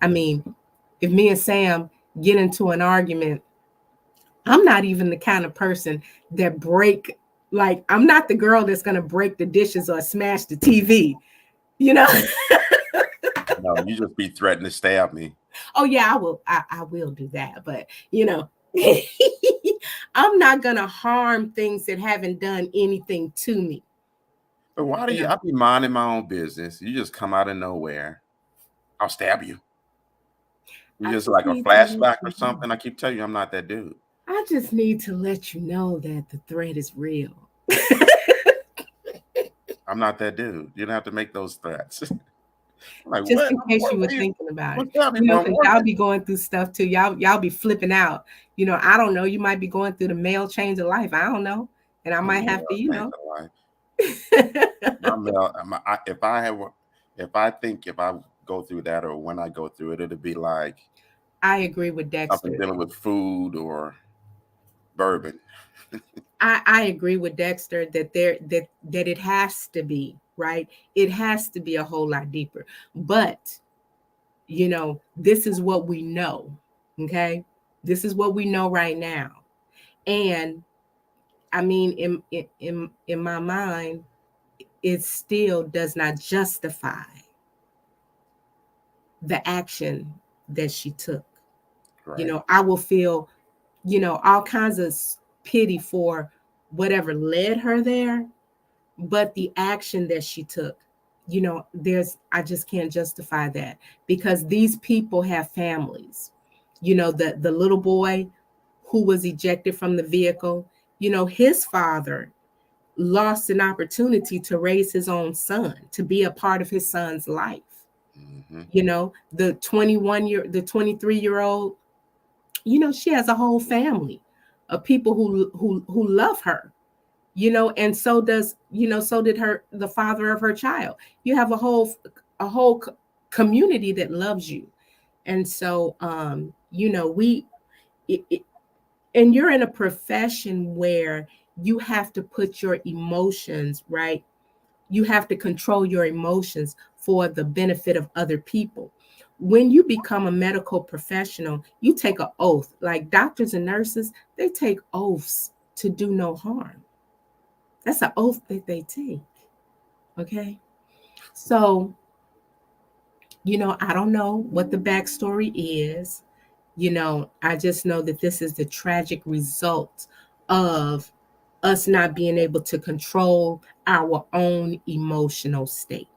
I mean, if me and Sam get into an argument, I'm not even the kind of person that I'm not the girl that's going to break the dishes or smash the TV, you know? No, you just be threatening to stab me. Oh yeah, I will do that, but I'm not going to harm things that haven't done anything to me. But why do I be minding my own business? You just come out of nowhere. I'll stab you. You just like a flashback or something. I keep telling you, I'm not that dude. I just need to let you know that the threat is real. I'm not that dude. You don't have to make those threats. Like, just in case you were thinking about it. Because y'all be going through stuff too. Y'all be flipping out. I don't know. You might be going through the male change of life. I don't know. And I might have to, if I go through that, or when I go through it, it'll be like, I agree with Dexter. Something dealing with food or bourbon. I agree with Dexter that it has to be, right? It has to be a whole lot deeper. But this is what we know. Okay? This is what we know right now. And I mean, in my mind, it still does not justify the action that she took. Right. I will feel, all kinds of pity for whatever led her there, but the action that she took, I just can't justify that, because these people have families. The little boy who was ejected from the vehicle, his father lost an opportunity to raise his own son, to be a part of his son's life. Mm-hmm. The 23-year-old, she has a whole family of people who love her, and so did the father of her child. You have a whole community that loves you. And so, and you're in a profession where you have to put your emotions, right? You have to control your emotions for the benefit of other people. When you become a medical professional, you take an oath. Like doctors and nurses, they take oaths to do no harm. That's an oath that they take. Okay. So, I don't know what the backstory is. I just know that this is the tragic result of us not being able to control our own emotional state.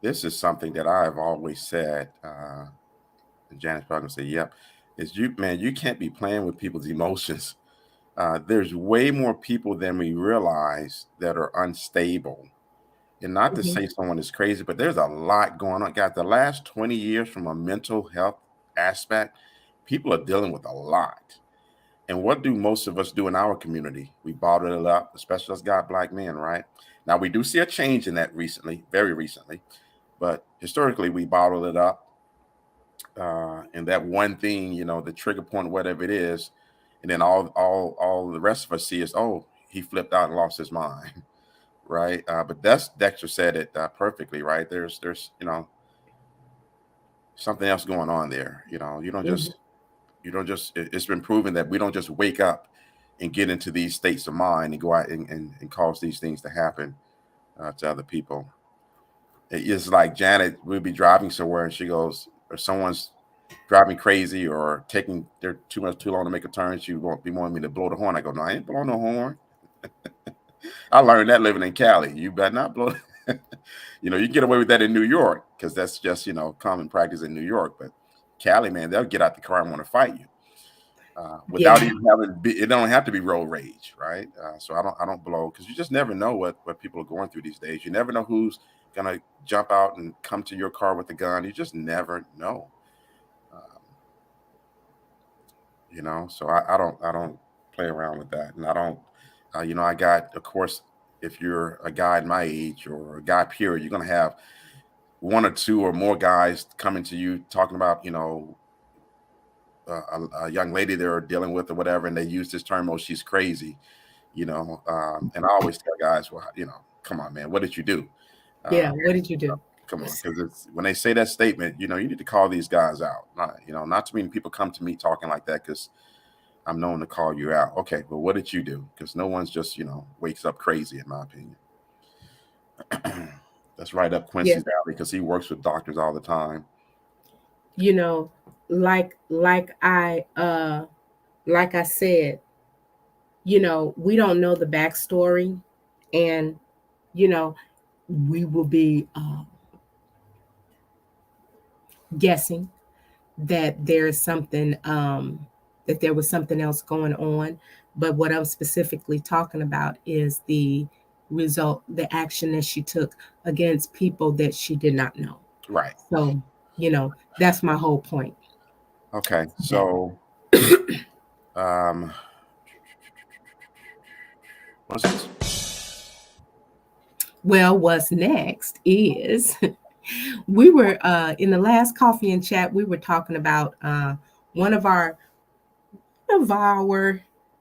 This is something that I've always said. Janet's probably gonna say, "Yep." You can't be playing with people's emotions. There's way more people than we realize that are unstable. And not to say someone is crazy, but there's a lot going on. Guys, the last 20 years from a mental health aspect, people are dealing with a lot. And what do most of us do in our community? We bottle it up, especially as Black men, right? Now, we do see a change in that recently, very recently. But historically, we bottle it up. And that one thing, the trigger point, whatever it is, and then all the rest of us see is, oh, he flipped out and lost his mind, right? But Dexter said it perfectly, right? There's something else going on there. You don't just it's been proven that we don't just wake up and get into these states of mind and go out and cause these things to happen to other people. It's like Janet will be driving somewhere and she goes, or someone's driving crazy or they're too long to make a turn. She won't be wanting me to blow the horn. I go, no, I ain't blowing no horn. I learned that living in Cali. You better not blow. You get away with that in New York because that's just, common practice in New York. But Cali, man, they'll get out the car and want to fight you. without even it don't have to be road rage, right? So I don't blow, because you just never know what people are going through these days. You never know who's gonna jump out and come to your car with a gun. You just never know. Um, so I don't play around with that, and I don't. I got, of course, if you're a guy my age or a guy period, you're gonna have one or two or more guys coming to you talking about, a young lady they're dealing with or whatever, and they use this term, "Oh, she's crazy," and I always tell guys, well, come on, man, what did you do? Yeah, what did you do? Come on, because it's when they say that statement, you need to call these guys out. Not too many people come to me talking like that, because I'm known to call you out. Okay, but what did you do? Because no one's just wakes up crazy, in my opinion. That's right up Quincy's alley, because he works with doctors all the time. Like I said, we don't know the backstory, and we will be guessing that there's something that there was something else going on. But what I'm specifically talking about is the result, the action that she took against people that she did not know. Right. So, that's my whole point. Okay. So, what's this? Well, what's next is we were in the last coffee and chat, we were talking about one of our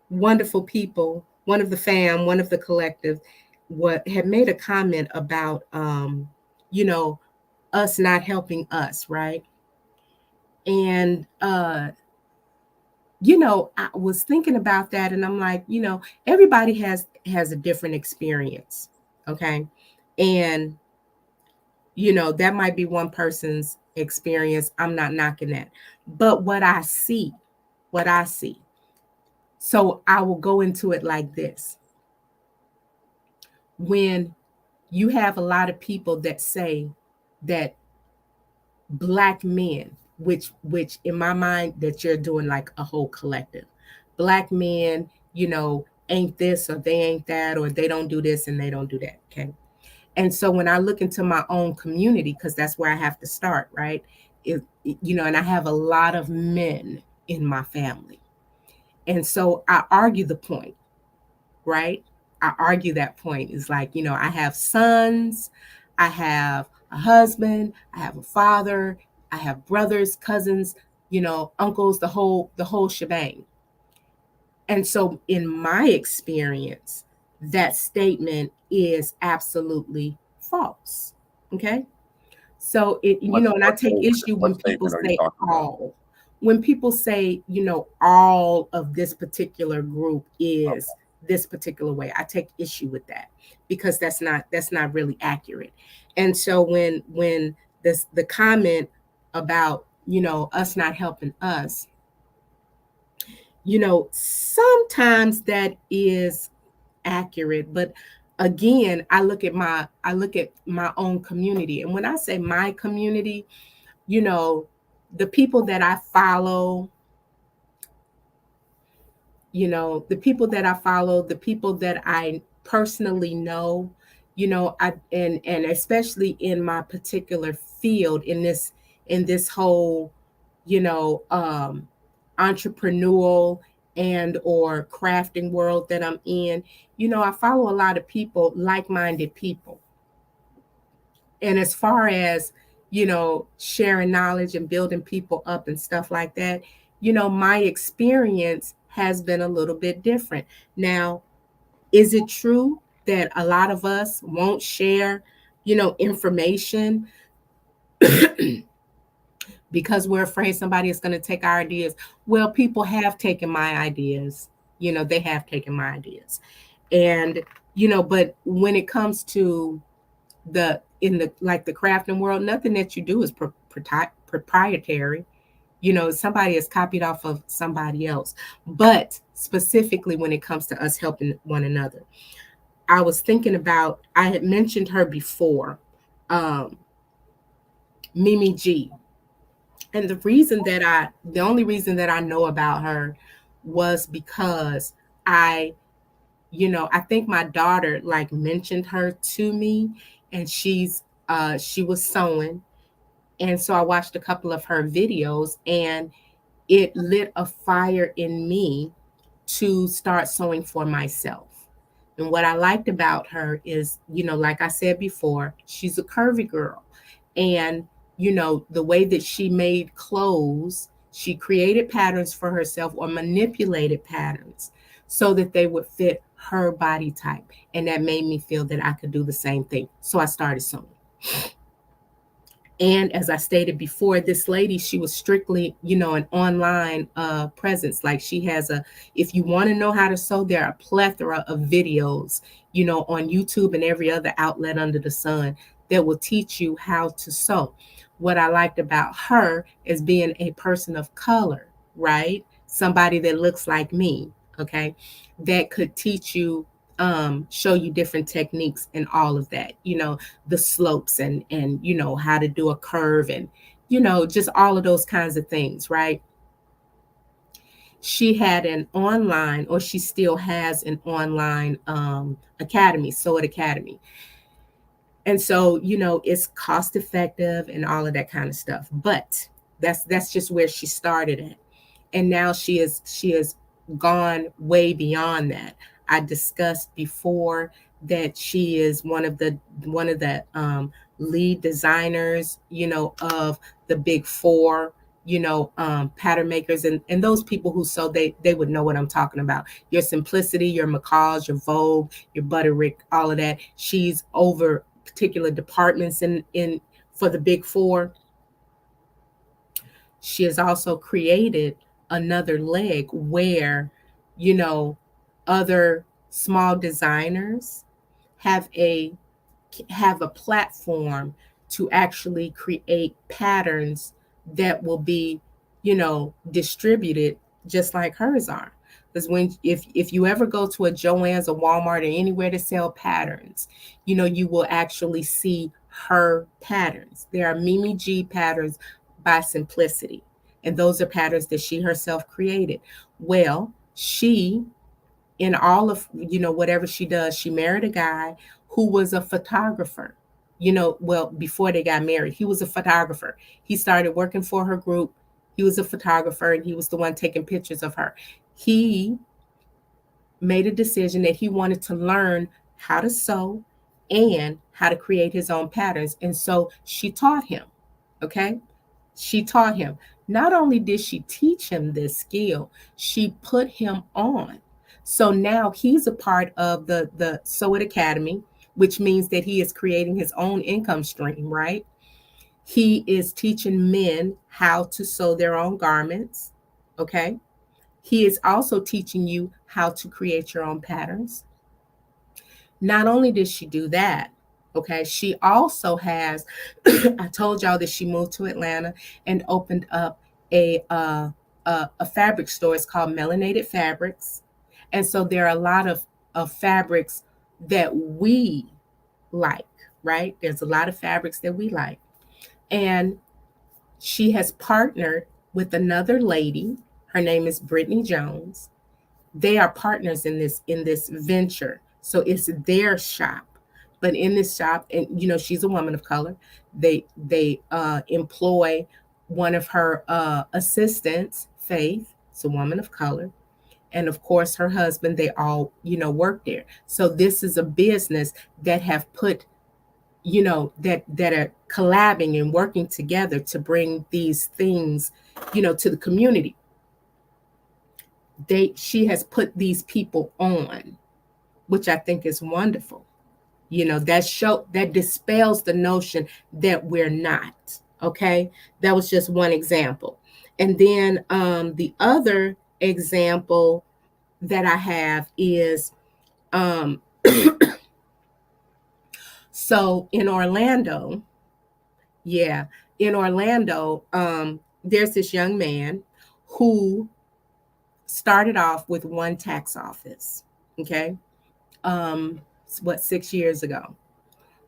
wonderful people, one of the fam, one of the collective, what had made a comment about us not helping us, right? And I was thinking about that, and I'm like, everybody has a different experience, okay? And that might be one person's experience. I'm not knocking that. But what I see. So I will go into it like this. When you have a lot of people that say that Black men, which in my mind, that you're doing like a whole collective, Black men, ain't this or they ain't that, or they don't do this and they don't do that. Okay. And so when I look into my own community, because that's where I have to start, right? And I have a lot of men in my family. And so I argue the point, right? I argue that point is like, I have sons, I have a husband, I have a father, I have brothers, cousins, uncles, the whole shebang. And so in my experience, that statement is absolutely false. Okay. So and I take issue when people say all. When people say, all of this particular group is this particular way, I take issue with that, because that's not really accurate. And so when the comment about, us not helping us, sometimes that is accurate, but again, I look at my own community. And when I say my community, the people that I follow, the people that I personally know, and especially in my particular field, in this whole, entrepreneurial and or crafting world that I'm in, I follow a lot of people, like-minded people. And as far as, sharing knowledge and building people up and stuff like that, my experience has been a little bit different. Now, is it true that a lot of us won't share, information because we're afraid somebody is going to take our ideas? Well, people have taken my ideas. They have taken my ideas. And, but when it comes to the crafting world, nothing that you do is proprietary. Somebody is copied off of somebody else. But specifically when it comes to us helping one another, I was thinking about, I had mentioned her before, Mimi G. And the only reason that I know about her was because I, I think my daughter like mentioned her to me, and she was sewing. And so I watched a couple of her videos, and it lit a fire in me to start sewing for myself. And what I liked about her is, like I said before, she's a curvy girl. And, the way that she made clothes, she created patterns for herself or manipulated patterns so that they would fit her body type. And that made me feel that I could do the same thing. So I started sewing. And as I stated before, this lady, she was strictly, an online presence. Like she has if you want to know how to sew, there are a plethora of videos, on YouTube and every other outlet under the sun that will teach you how to sew. What I liked about her is being a person of color, right? Somebody that looks like me, okay, that could teach you, show you different techniques and all of that, the slopes and how to do a curve and just all of those kinds of things, right? She had an online, or she still has an online academy, Sew It Academy. And so it's cost effective and all of that kind of stuff, but that's just where she started at. And now she is gone way beyond that. I discussed before that she is one of the lead designers, of the big four, pattern makers, and those people who sew, they would know what I'm talking about. Your Simplicity, your McCall's, your Vogue, your Butterick, all of that. She's over particular departments in for the big four. She has also created another leg where, other small designers have a platform to actually create patterns that will be, distributed just like hers are. Because if you ever go to a Joann's or Walmart or anywhere to sell patterns, you will actually see her patterns. There are Mimi G patterns by Simplicity, and those are patterns that she herself created. Well, she, in all of whatever she does, she married a guy who was a photographer. Well, before they got married, he was a photographer. He started working for her group. He was a photographer, and he was the one taking pictures of her. He made a decision that he wanted to learn how to sew and how to create his own patterns. And so she taught him. Okay. She taught him. Not only did she teach him this skill, she put him on. So now he's a part of the Sew It Academy, which means that he is creating his own income stream, right? He is teaching men how to sew their own garments. Okay. He is also teaching you how to create your own patterns. Not only did she do that, okay, she also has, I told y'all that she moved to Atlanta and opened up a fabric store. It's called Melanated Fabrics. And so there are a lot of fabrics that we like, right? There's a lot of fabrics that we like. And she has partnered with another lady. Her name is Brittany Jones. They are partners in this venture. So it's their shop. But in this shop, and she's a woman of color, they employ one of her assistants, Faith. It's a woman of color. And of course, her husband, they all, work there. So this is a business that have put, that are collabing and working together to bring these things, to the community. She has put these people on, which I think is wonderful. That dispels the notion that we're not. Okay. That was just one example. And then the other example that I have is so in Orlando, there's this young man who started off with one tax office. Okay. 6 years ago.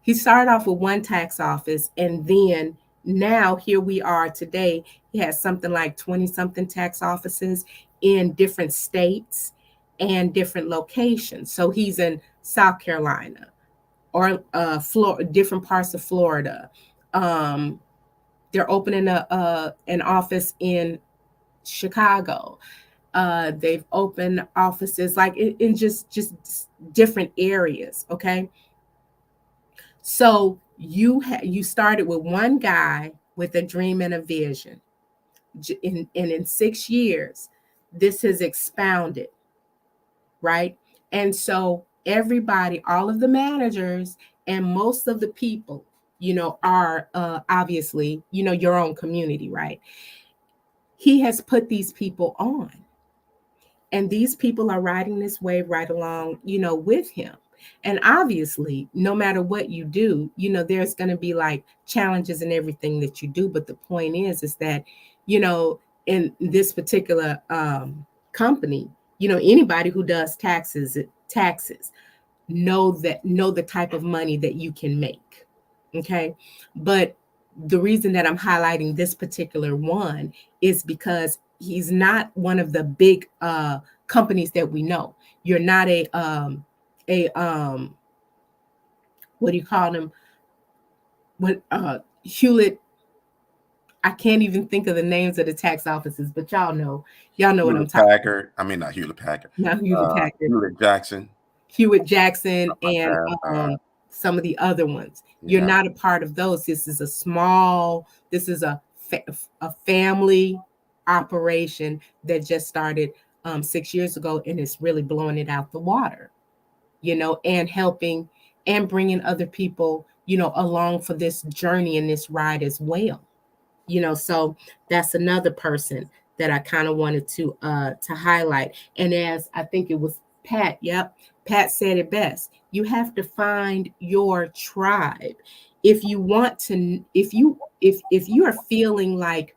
He started off with one tax office, and then now here we are today. He has something like 20 something tax offices in different states and different locations. So he's in South Carolina or different parts of Florida. They're opening an office in Chicago. They've opened offices like in just different areas. Okay, so you started with one guy with a dream and a vision, and in 6 years, this has expounded, right? And so everybody, all of the managers and most of the people, are obviously, your own community, right? He has put these people on, and these people are riding this wave right along, with him. And obviously, no matter what you do, there's going to be like challenges in everything that you do. But the point is that, in this particular company, anybody who does taxes know the type of money that you can make. Okay. But the reason that I'm highlighting this particular one is because he's not one of the big companies that we know. You're not a what do you call them? What Hewlett? I can't even think of the names of the tax offices, but y'all know what I'm talking Packard. I mean, not Hewlett Packard. Not Hewlett Packard. Hewlett Jackson. Hewitt Jackson Like and some of the other ones. You're not a part of those. This is a family operation that just started 6 years ago, and it's really blowing it out the water, and helping and bringing other people, along for this journey and this ride as well. So that's another person that I kind of wanted to highlight. And as I think it was Pat, Pat said it best. You have to find your tribe. If you want to, if you are feeling like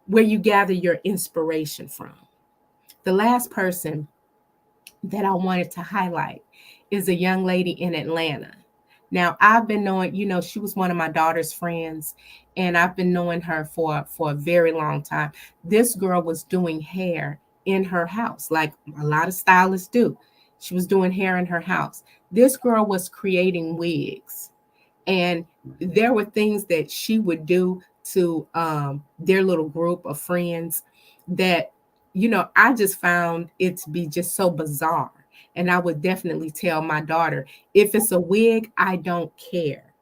where you gather your inspiration from. The last person that I wanted to highlight is a young lady in Atlanta. Now, I've been knowing, she was one of my daughter's friends, and I've been knowing her for a very long time. This girl was doing hair in her house, like a lot of stylists do. She was doing hair in her house. This girl was creating wigs, and there were things that she would do to their little group of friends that, I just found it to be just so bizarre. And I would definitely tell my daughter, if it's a wig, I don't care.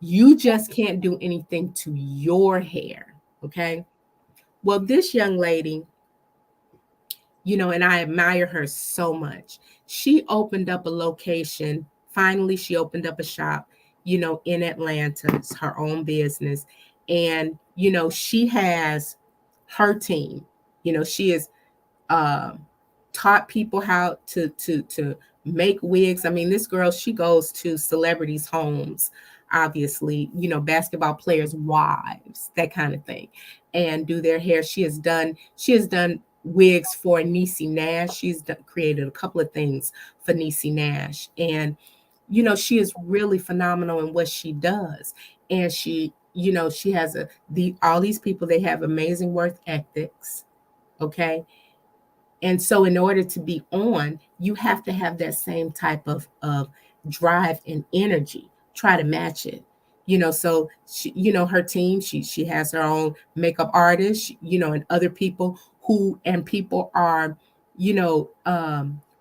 You just can't do anything to your hair. Okay. Well, this young lady, and I admire her so much. She opened up a location. Finally, she opened up a shop, in Atlanta. It's her own business. And, she has her team. She is taught people how to make wigs. I mean, this girl, she goes to celebrities' homes, obviously, basketball players' wives, that kind of thing, and do their hair. She has done wigs for Niecy Nash. She's created a couple of things for Niecy Nash, and she is really phenomenal in what she does. And she has all these people. They have amazing work ethics. Okay. And so in order to be on, you have to have that same type of drive and energy. Try to match it. So she, her team, she has her own makeup artist, and other people people are,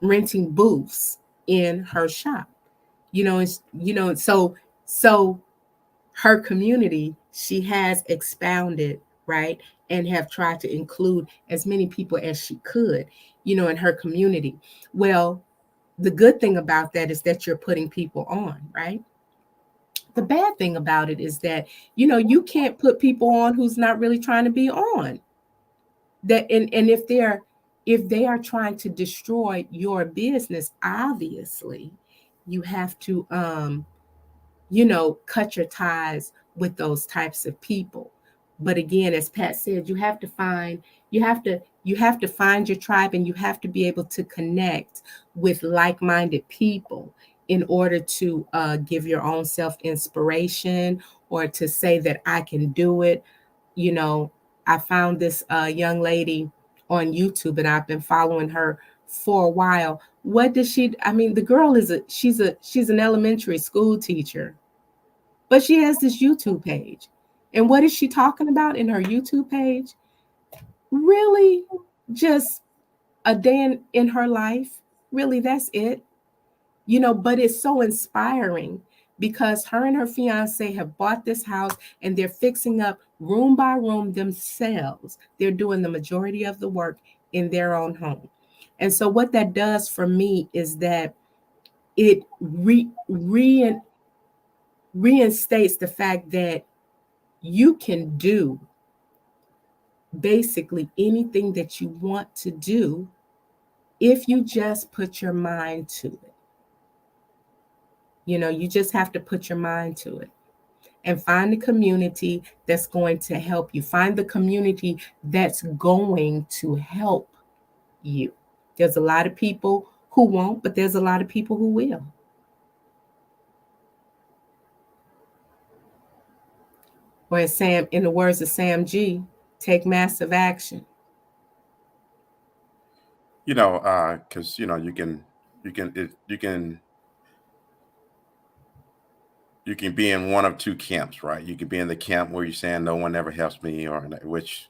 renting booths in her shop. So her community, she has expounded, right? And have tried to include as many people as she could, in her community. Well, the good thing about that is that you're putting people on, right? The bad thing about it is that, you can't put people on who's not really trying to be on. That and if they are trying to destroy your business, obviously, you have to cut your ties with those types of people. But again, as Pat said, you have to find your tribe, and you have to be able to connect with like-minded people in order to give your own self inspiration, or to say that I can do it. I found this young lady on YouTube, and I've been following her for a while. What does she? I mean, the girl is she's an elementary school teacher, but she has this YouTube page. And what is she talking about in her YouTube page? Really, just a day in her life. Really, that's it. But it's so inspiring because her and her fiance have bought this house and they're fixing up room by room themselves. They're doing the majority of the work in their own home. And so what that does for me is that it reinstates the fact that you can do basically anything that you want to do if you just put your mind to it. You just have to put your mind to it and find the community that's going to help you. Find the community that's going to help you. There's a lot of people who won't, but there's a lot of people who will. Or as Sam, in the words of Sam G, take massive action. Because you can be in one of two camps, right? You can be in the camp where you're saying no one ever helps me, which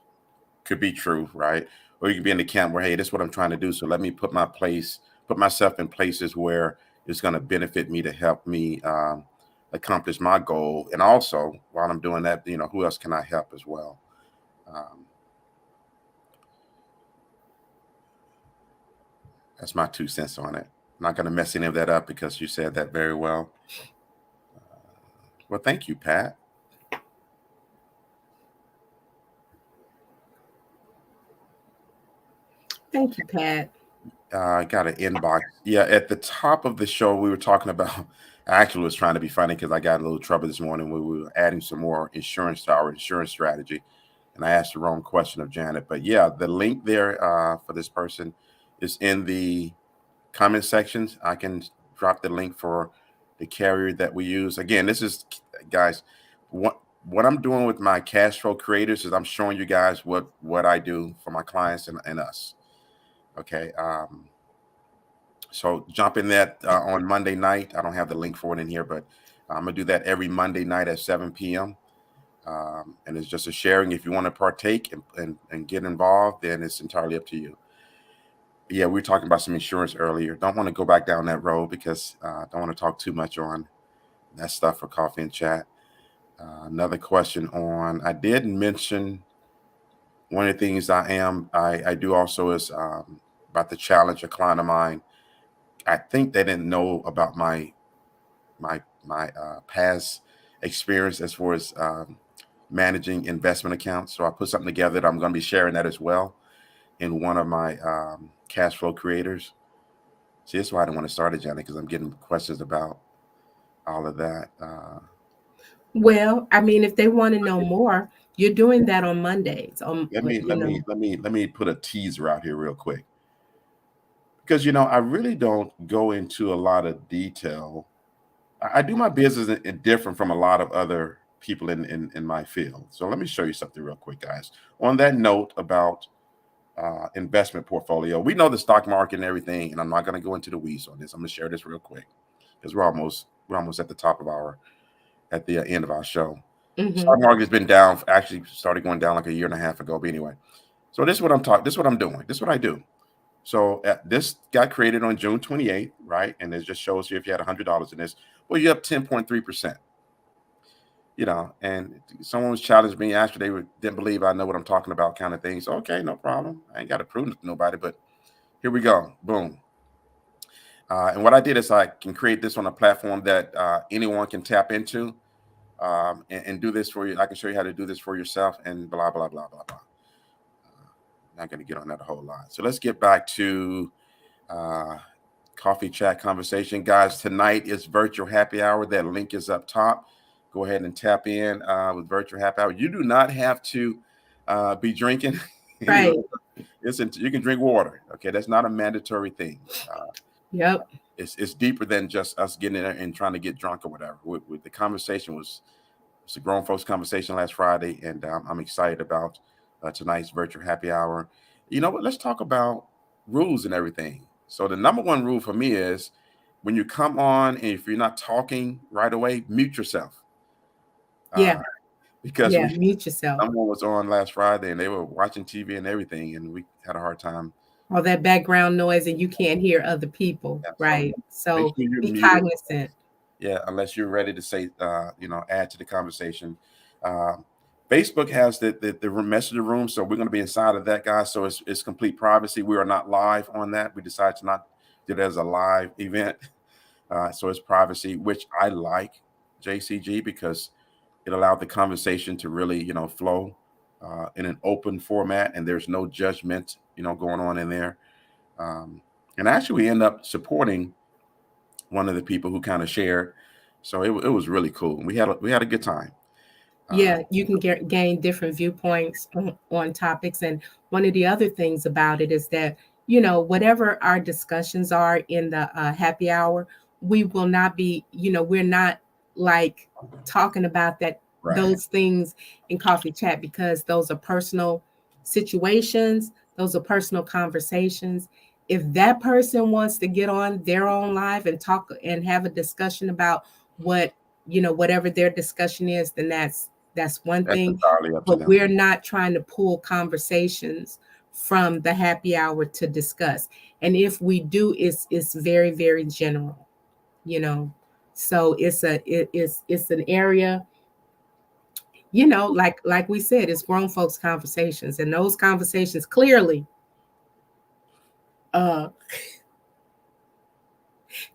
could be true, right? Or you can be in the camp where, hey, this is what I'm trying to do, so let me put myself in places where it's going to benefit me to help me accomplish my goal. And also, while I'm doing that, who else can I help as well? That's my 2 cents on it. I'm not going to mess any of that up because you said that very well. Well, thank you, Pat. Thank you, Pat. I got an inbox. Yeah, at the top of the show, we were talking about. I actually was trying to be funny because I got a little trouble this morning when we were adding some more insurance to our insurance strategy, and I asked the wrong question of Janet. But yeah, the link there for this person is in the comment sections. I can drop the link for the carrier that we use. Again, this is, guys, what I'm doing with my cash flow creators is I'm showing you guys what I do for my clients and us. Okay. So jump in that on Monday night. I don't have the link for it in here, but I'm gonna do that every Monday night at 7 p.m. And it's just a sharing. If you want to partake and get involved, then it's entirely up to you. Yeah, we were talking about some insurance earlier. Don't want to go back down that road because I don't want to talk too much on that stuff for coffee and chat. Another question I did mention one of the things I do also is about the challenge, a client of mine. I think they didn't know about my past experience as far as managing investment accounts. So I put something together that I'm going to be sharing that as well in one of my cash flow creators. See, that's why I don't want to start it, Janet, because I'm getting questions about all of that. Well, I mean, if they want to know more, you're doing that on Mondays. Let me put a teaser out here real quick, because I really don't go into a lot of detail. I do my business different from a lot of other people in my field. So let me show you something real quick, guys. On that note about investment portfolio, we know the stock market and everything, and I'm not going to go into the weeds on this. I'm going to share this real quick because we're almost at the end of our show. Mm-hmm. Stock market has been down. Actually, started going down like a year and a half ago. But anyway, so this is what I'm talking. This is what I'm doing. This is what I do. So this got created on June 28th, right? And it just shows you if you had $100 in this, well, you're up 10.3%. And someone was challenging me after didn't believe I know what I'm talking about, kind of things. So, okay, no problem. I ain't got to prove it to nobody, but here we go. Boom. And what I did is I can create this on a platform that anyone can tap into and do this for you. I can show you how to do this for yourself and blah, blah, blah, blah, blah. Not going to get on that a whole lot. So let's get back to coffee chat conversation. Guys, tonight is virtual happy hour. That link is up top. Go ahead and tap in with virtual happy hour. You do not have to be drinking. Right. You can drink water. Okay, that's not a mandatory thing. Yep. It's deeper than just us getting in there and trying to get drunk or whatever. With the conversation was a grown folks conversation last Friday, and I'm excited about tonight's virtual happy hour. you know what? Let's talk about rules and everything. So the number one rule for me is when you come on and if you're not talking right away, mute yourself. Yeah. Because Yeah. Mute yourself. someone was on last Friday and they were watching TV and everything, and we had a hard time. All that background noise and you can't hear other people, Yeah, right? make So sure you're be muted. cognizant. Yeah, unless you're ready to say, add to the conversation. Uh, Facebook has the messenger room, so we're going to be inside of that, guys. So it's complete privacy. We are not live on that. We decided to not do it as a live event, so it's privacy, which I like, JCG, because it allowed the conversation to really, flow in an open format, and there's no judgment, going on in there. And actually, we end up supporting one of the people who kind of shared, so it was really cool. We had a good time. Yeah, you can gain different viewpoints on topics. And one of the other things about it is that, whatever our discussions are in the happy hour, we will not be, we're not like talking about those things in coffee chat, because those are personal situations. Those are personal conversations. If that person wants to get on their own live and talk and have a discussion about whatever their discussion is, then that's one thing, but we're not trying to pull conversations from the happy hour to discuss. And if we do, it's very, very general, so it's an area, like we said, it's grown folks conversations, and those conversations clearly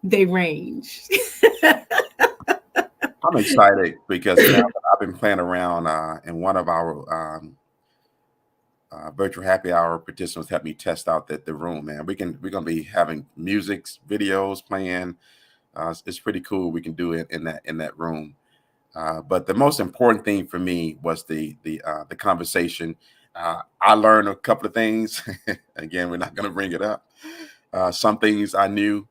they range. I'm excited because I've been playing around, and one of our virtual happy hour participants helped me test out the room. Man, we're gonna be having music, videos playing. It's pretty cool. We can do it in that room. But the most important thing for me was the conversation. I learned a couple of things. Again, we're not going to bring it up. Some things I knew,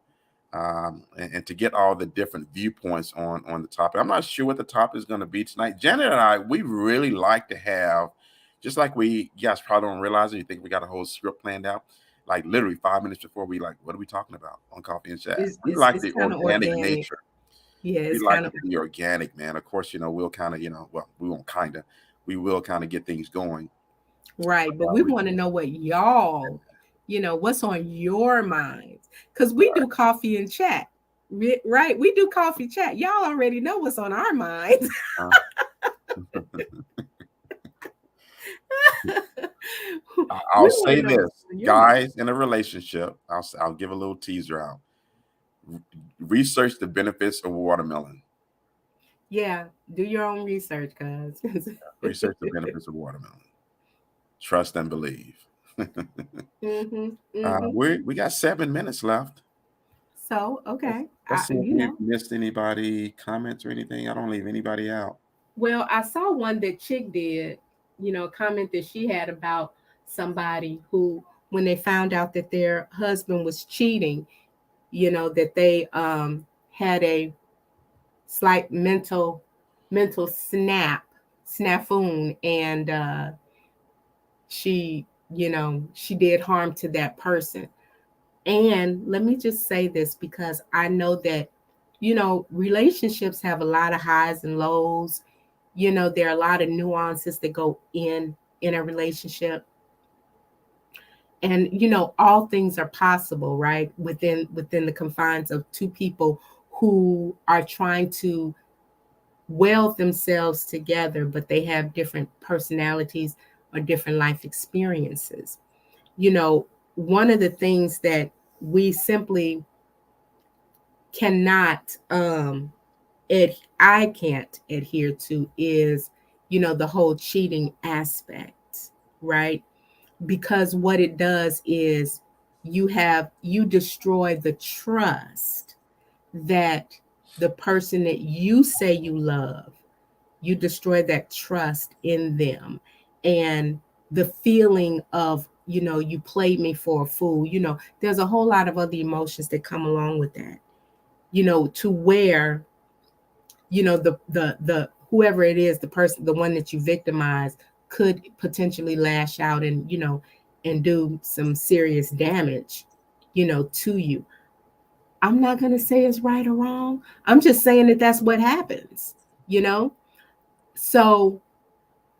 and to get all the different viewpoints on the topic. I'm not sure what the topic is going to be tonight. Janet and I, we really like to have, just like you guys probably don't realize it. You think we got a whole script planned out. Like literally 5 minutes before, we like, what are we talking about on Coffee and Chat? We like the organic nature. Yeah, it's we like to be organic, man. Of course, we'll kind of, we won't kind of, we will kind of get things going. Right, but we want to know what y'all, what's on your minds, because we do coffee and chat, right? We do coffee chat. Y'all already know what's on our minds. I'll say this, guys, in a relationship, I'll give a little teaser out. Research the benefits of watermelon. Yeah, do your own research, guys. Research the benefits of watermelon. Trust and believe. We got 7 minutes left. So, okay. Let's see if we missed anybody, comments or anything. I don't leave anybody out. Well, I saw one that Chick did, comment that she had about somebody who, when they found out that their husband was cheating, that they had a slight mental snafu, and she did harm to that person. And let me just say this, because I know that relationships have a lot of highs and lows. There are a lot of nuances that go in a relationship, and all things are possible, right, within the confines of two people who are trying to weld themselves together, but they have different personalities or different life experiences. One of the things that we simply cannot I can't adhere to is the whole cheating aspect, right? Because what it does is you destroy the trust that the person that you say you love, you destroy that trust in them, and the feeling of you played me for a fool. There's a whole lot of other emotions that come along with that, to where the whoever it is, the person, the one that you victimize, could potentially lash out and and do some serious damage, to you. I'm not going to say it's right or wrong. I'm just saying that that's what happens, you know? So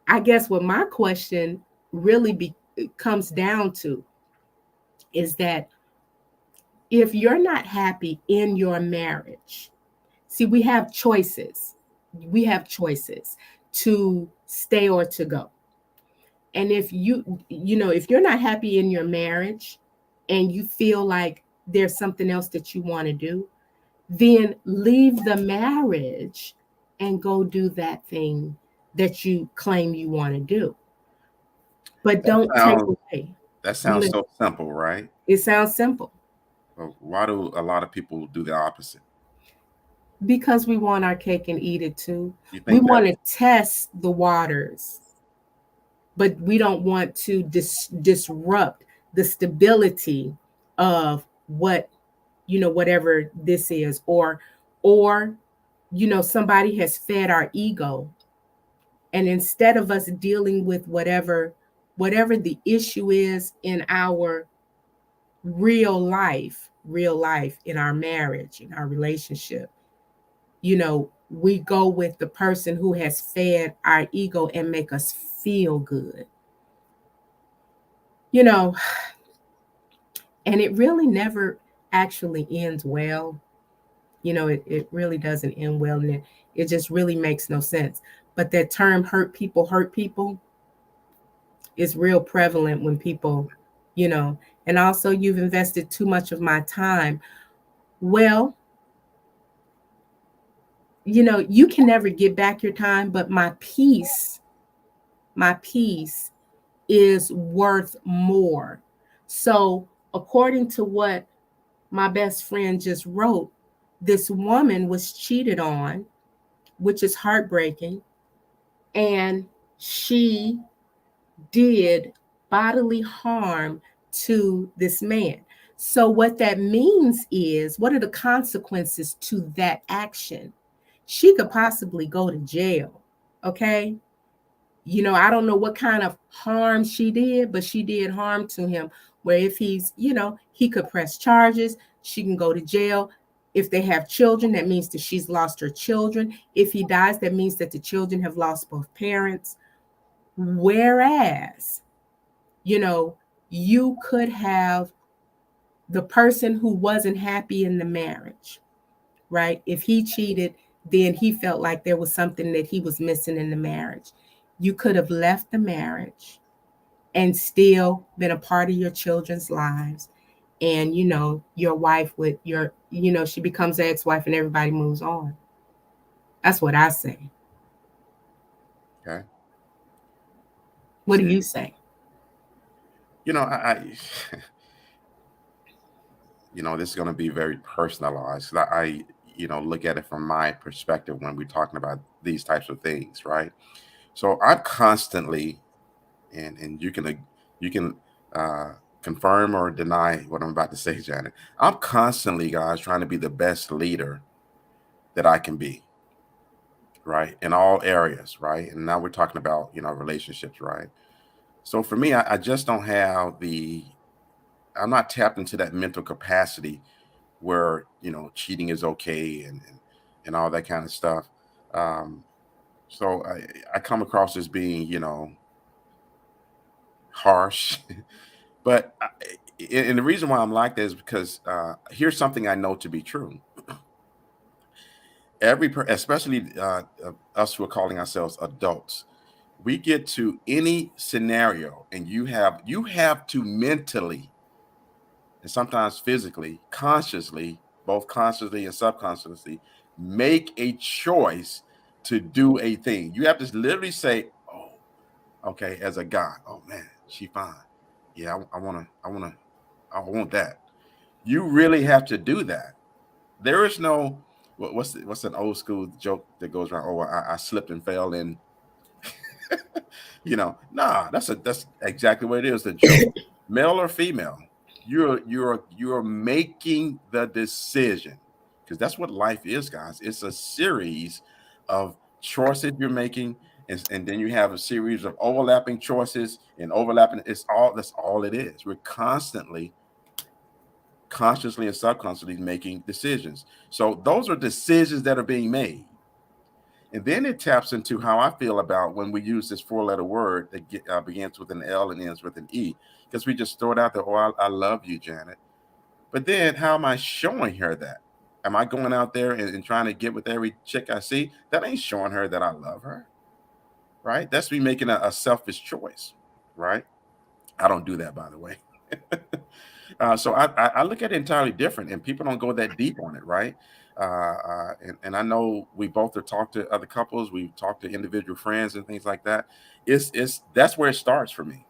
I guess what my question really comes down to is that if you're not happy in your marriage, see, we have choices. We have choices to stay or to go. And if if you're not happy in your marriage and you feel like there's something else that you want to do, then leave the marriage and go do that thing that you claim you want to do. But That don't take sounds away. that sounds so simple, right? It sounds simple. But why do a lot of people do the opposite? Because we want our cake and eat it too. You We think want that to test the waters, but we don't want to disrupt the stability of whatever this is, or somebody has fed our ego, and instead of us dealing with whatever the issue is in our real life in our marriage, in our relationship, we go with the person who has fed our ego and make us feel good, you know and it really never actually ends well. It really doesn't end well, and it just really makes no sense. But that term hurt people is real prevalent when people, you know, and also, you've invested too much of my time. Well, you can never get back your time, but my peace is worth more. So, according to what my best friend just wrote, this woman was cheated on, which is heartbreaking, and she did bodily harm to this man. So, what that means is, what are the consequences to that action? She could possibly go to jail. Okay. I don't know what kind of harm she did, but she did harm to him. Where if he could press charges, she can go to jail. If they have children, that means that she's lost her children. If he dies, that means that the children have lost both parents. Whereas, you could have the person who wasn't happy in the marriage, right? If he cheated, then he felt like there was something that he was missing in the marriage. You could have left the marriage and still been a part of your children's lives. And, your wife she becomes an ex-wife and everybody moves on. That's what I say. okay? What do you say? I this is going to be very personalized. Look at it from my perspective when we're talking about these types of things, right? So I'm constantly, and you can uh, confirm or deny what I'm about to say, Janet. I'm constantly, guys, trying to be the best leader that I can be, right, in all areas, right. And now we're talking about relationships, right. So for me, I just don't have I'm not tapped into that mental capacity where cheating is okay and all that kind of stuff. Um, so I come across as being harsh, but and the reason why I'm like that is because here's something I know to be true. Especially us who are calling ourselves adults, we get to any scenario, and you have to mentally and sometimes physically, consciously, both consciously and subconsciously, make a choice to do a thing. You have to literally say, "Oh, okay," as a guy. "Oh man, she fine. Yeah, I want that." You really have to do that. There is no what's an old school joke that goes around? "Oh, I slipped and fell in." Nah, that's exactly what it is. The joke, male or female, you're making the decision, because that's what life is, guys. It's a series of choices you're making, And then you have a series of overlapping choices and overlapping. That's all it is. We're constantly, consciously and subconsciously making decisions. So those are decisions that are being made. And then it taps into how I feel about when we use this 4-letter word that begins with an L and ends with an E, because we just throw it out there. Oh, I love you, Janet. But then how am I showing her that? Am I going out there and trying to get with every chick I see? That ain't showing her that I love her, right? That's me making a selfish choice, right? I don't do that, by the way. So I look at it entirely different, and people don't go that deep on it, right? And I know we both have talked to other couples, we've talked to individual friends and things like that. It's that's where it starts for me.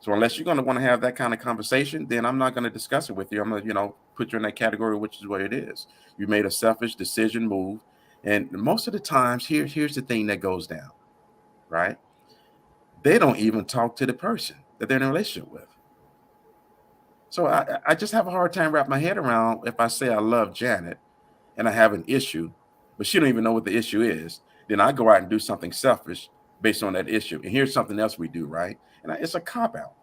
So unless you're going to want to have that kind of conversation, then I'm not going to discuss it with you. I'm going to, put you in that category, which is what it is. You made a selfish decision move, and most of the times, here's the thing that goes down, right? They don't even talk to the person that they're in a relationship with. So I just have a hard time wrapping my head around if I say I love Janet and I have an issue, but she don't even know what the issue is. Then I go out and do something selfish based on that issue. And here's something else we do, right? And it's a cop out.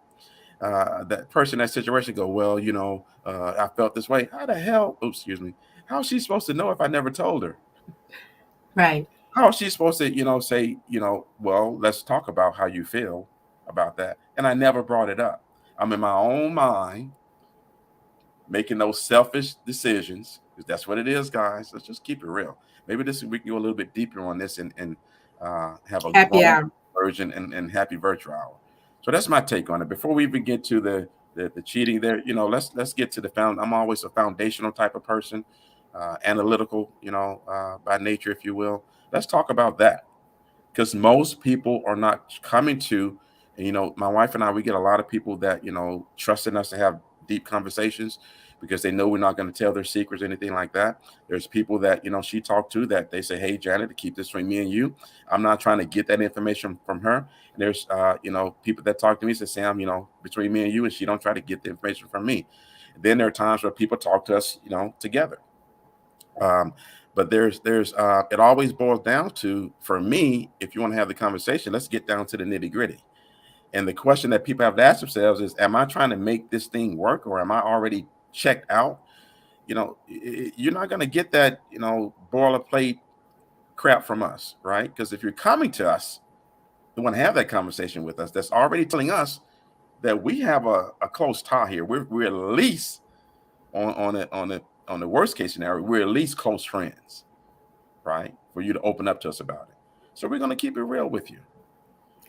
That person, that situation go, well, I felt this way. How the hell, oops, excuse me. How is she supposed to know if I never told her? Right. How is she supposed to, say, well, let's talk about how you feel about that. And I never brought it up. I'm in my own mind making those selfish decisions, because that's what it is, guys. Let's just keep it real. Maybe we can go a little bit deeper on this and have a Happy grown hour. version and happy virtual hour. So that's my take on it. Before we even get to the cheating there, let's get to the I'm always a foundational type of person, analytical, by nature, if you will. Let's talk about that, because most people are not coming to, my wife and I, we get a lot of people that, trusting us to have deep conversations because they know we're not going to tell their secrets or anything like that. There's people that, she talked to that they say, hey, Janet, to keep this between me and you. I'm not trying to get that information from her. And there's, people that talk to me say, Sam, between me and you, and she don't try to get the information from me. And then there are times where people talk to us, together. But there's it always boils down to, for me, if you want to have the conversation, let's get down to the nitty gritty. And the question that people have to ask themselves is, am I trying to make this thing work, or am I already checked out? You're not going to get that, boilerplate crap from us, right? Because if you're coming to us, you want to have that conversation with us, that's already telling us that we have a close tie here. We're at least on the worst case scenario, we're at least close friends, right? For you to open up to us about it. So we're going to keep it real with you.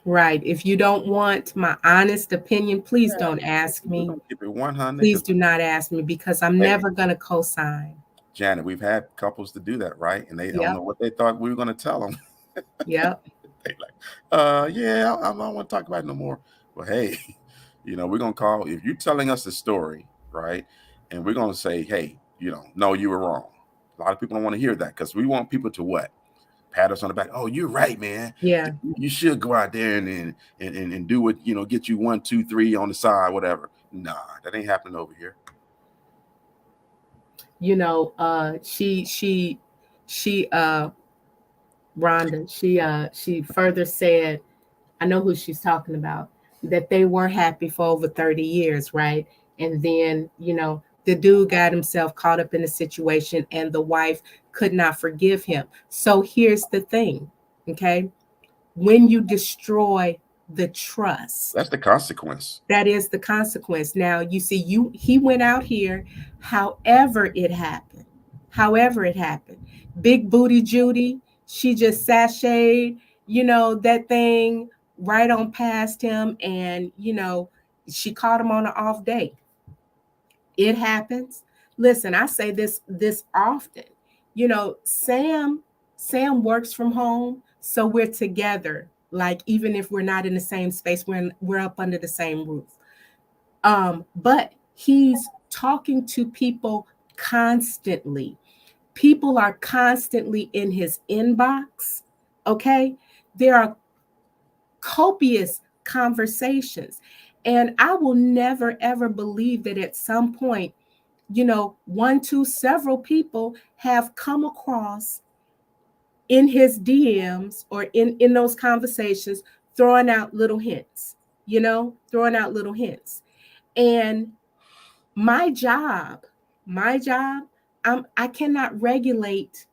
Right. If you don't want my honest opinion, please don't ask me. Keep it 100. Please do not ask me, because I'm never going to co-sign. Janet, we've had couples to do that, right? And they don't know what they thought we were going to tell them. Yep. They like, yeah, I don't want to talk about it no more. Well, hey, we're going to call, if you're telling us the story, right? And we're going to say, hey, no, you were wrong. A lot of people don't want to hear that, because we want people to what? Pat us on the back. Oh, you're right, man. Yeah. You should go out there and do what, get you 1, 2, 3 on the side, whatever. Nah, that ain't happening over here. Rhonda, she further said, I know who she's talking about, that they were happy for over 30 years, right? And then, the dude got himself caught up in a situation and the wife could not forgive him. So here's the thing, okay? When you destroy the trust, that's the consequence. That is the consequence. Now, you see, he went out here, however it happened. Big booty Judy, she just sashayed, that thing right on past him, and she caught him on an off day. It happens. Listen, I say this often. Sam works from home, so we're together. Like, even if we're not in the same space, we're up under the same roof. But he's talking to people constantly. People are constantly in his inbox. Okay, there are copious conversations, and I will never ever believe that at some point, several people have come across in his DMs or in those conversations, throwing out little hints, throwing out little hints. And my job, my job, I cannot regulate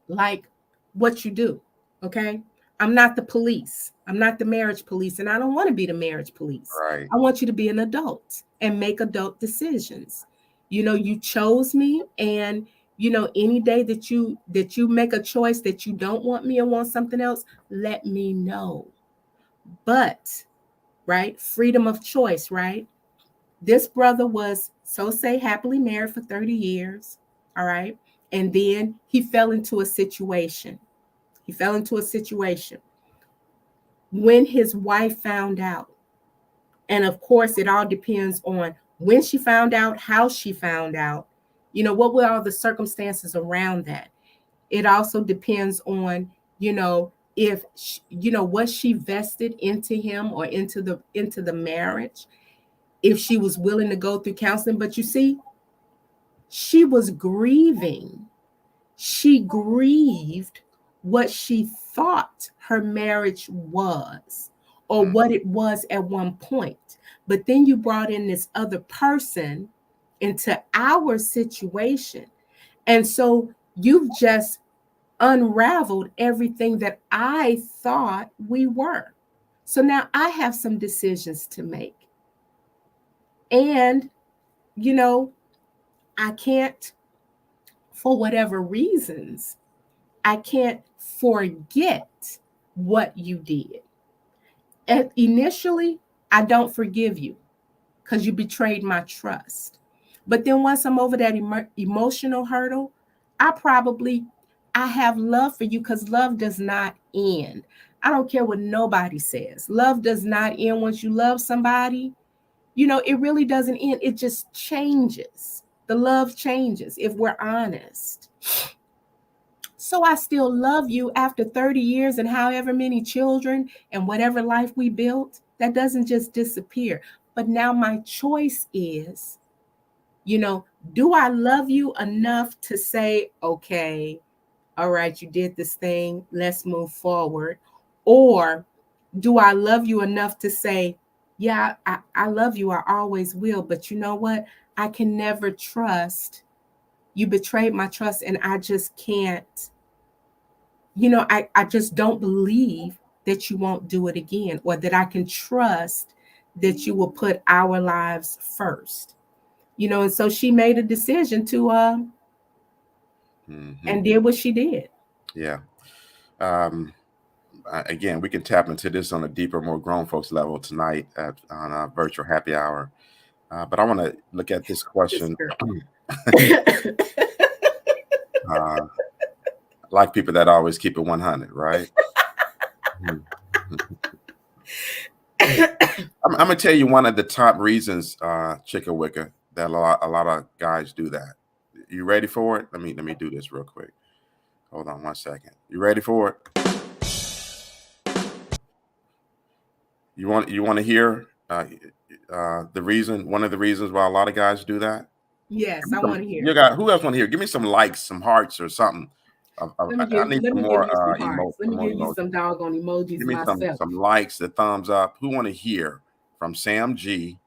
like what you do. Okay. I'm not the police. I'm not the marriage police. And I don't want to be the marriage police. Right. I want you to be an adult and make adult decisions. You chose me, and any day that you make a choice that you don't want me and want something else, let me know. But right, freedom of choice, right? This brother was, so say, happily married for 30 years. All right. And then he fell into a situation. He fell into a situation when his wife found out. And of course, it all depends on when she found out, how she found out, what were all the circumstances around that. It also depends on, if she, was she vested into him or into the marriage, if she was willing to go through counseling. But you see, she was grieving. She grieved what she thought her marriage was, or what it was at one point. But then you brought in this other person into our situation. And so you've just unraveled everything that I thought we were. So now I have some decisions to make. And, I can't, for whatever reasons, I can't forget what you did. And initially, I don't forgive you because you betrayed my trust. But then once I'm over that emotional hurdle, I have love for you, because love does not end. I don't care what nobody says. Love does not end. Once you love somebody, it really doesn't end. It just changes. The love changes, if we're honest. So I still love you after 30 years and however many children and whatever life we built. That doesn't just disappear. But now my choice is, do I love you enough to say, okay, all right, you did this thing, let's move forward? Or do I love you enough to say, yeah, I love you, I always will, but you know what? I can never trust. You betrayed my trust, and I just can't, I just don't believe that you won't do it again, or that I can trust that you will put our lives first. And so she made a decision to and did what she did. Yeah. Again, we can tap into this on a deeper, more grown folks level tonight on a virtual happy hour. But I want to look at this question. Like people that always keep it 100, right? I'm gonna tell you one of the top reasons, Chicka Wicca, that a lot of guys do that. You ready for it? Let me do this real quick. Hold on 1 second. You ready for it? You want to hear the reason? One of the reasons why a lot of guys do that. Yes, I want to hear. You got who else want to hear? Give me some likes, some hearts, or something. I need some more emojis. Let me give you some doggone emojis. Give me myself. some likes, the thumbs up. Who want to hear from Sam G?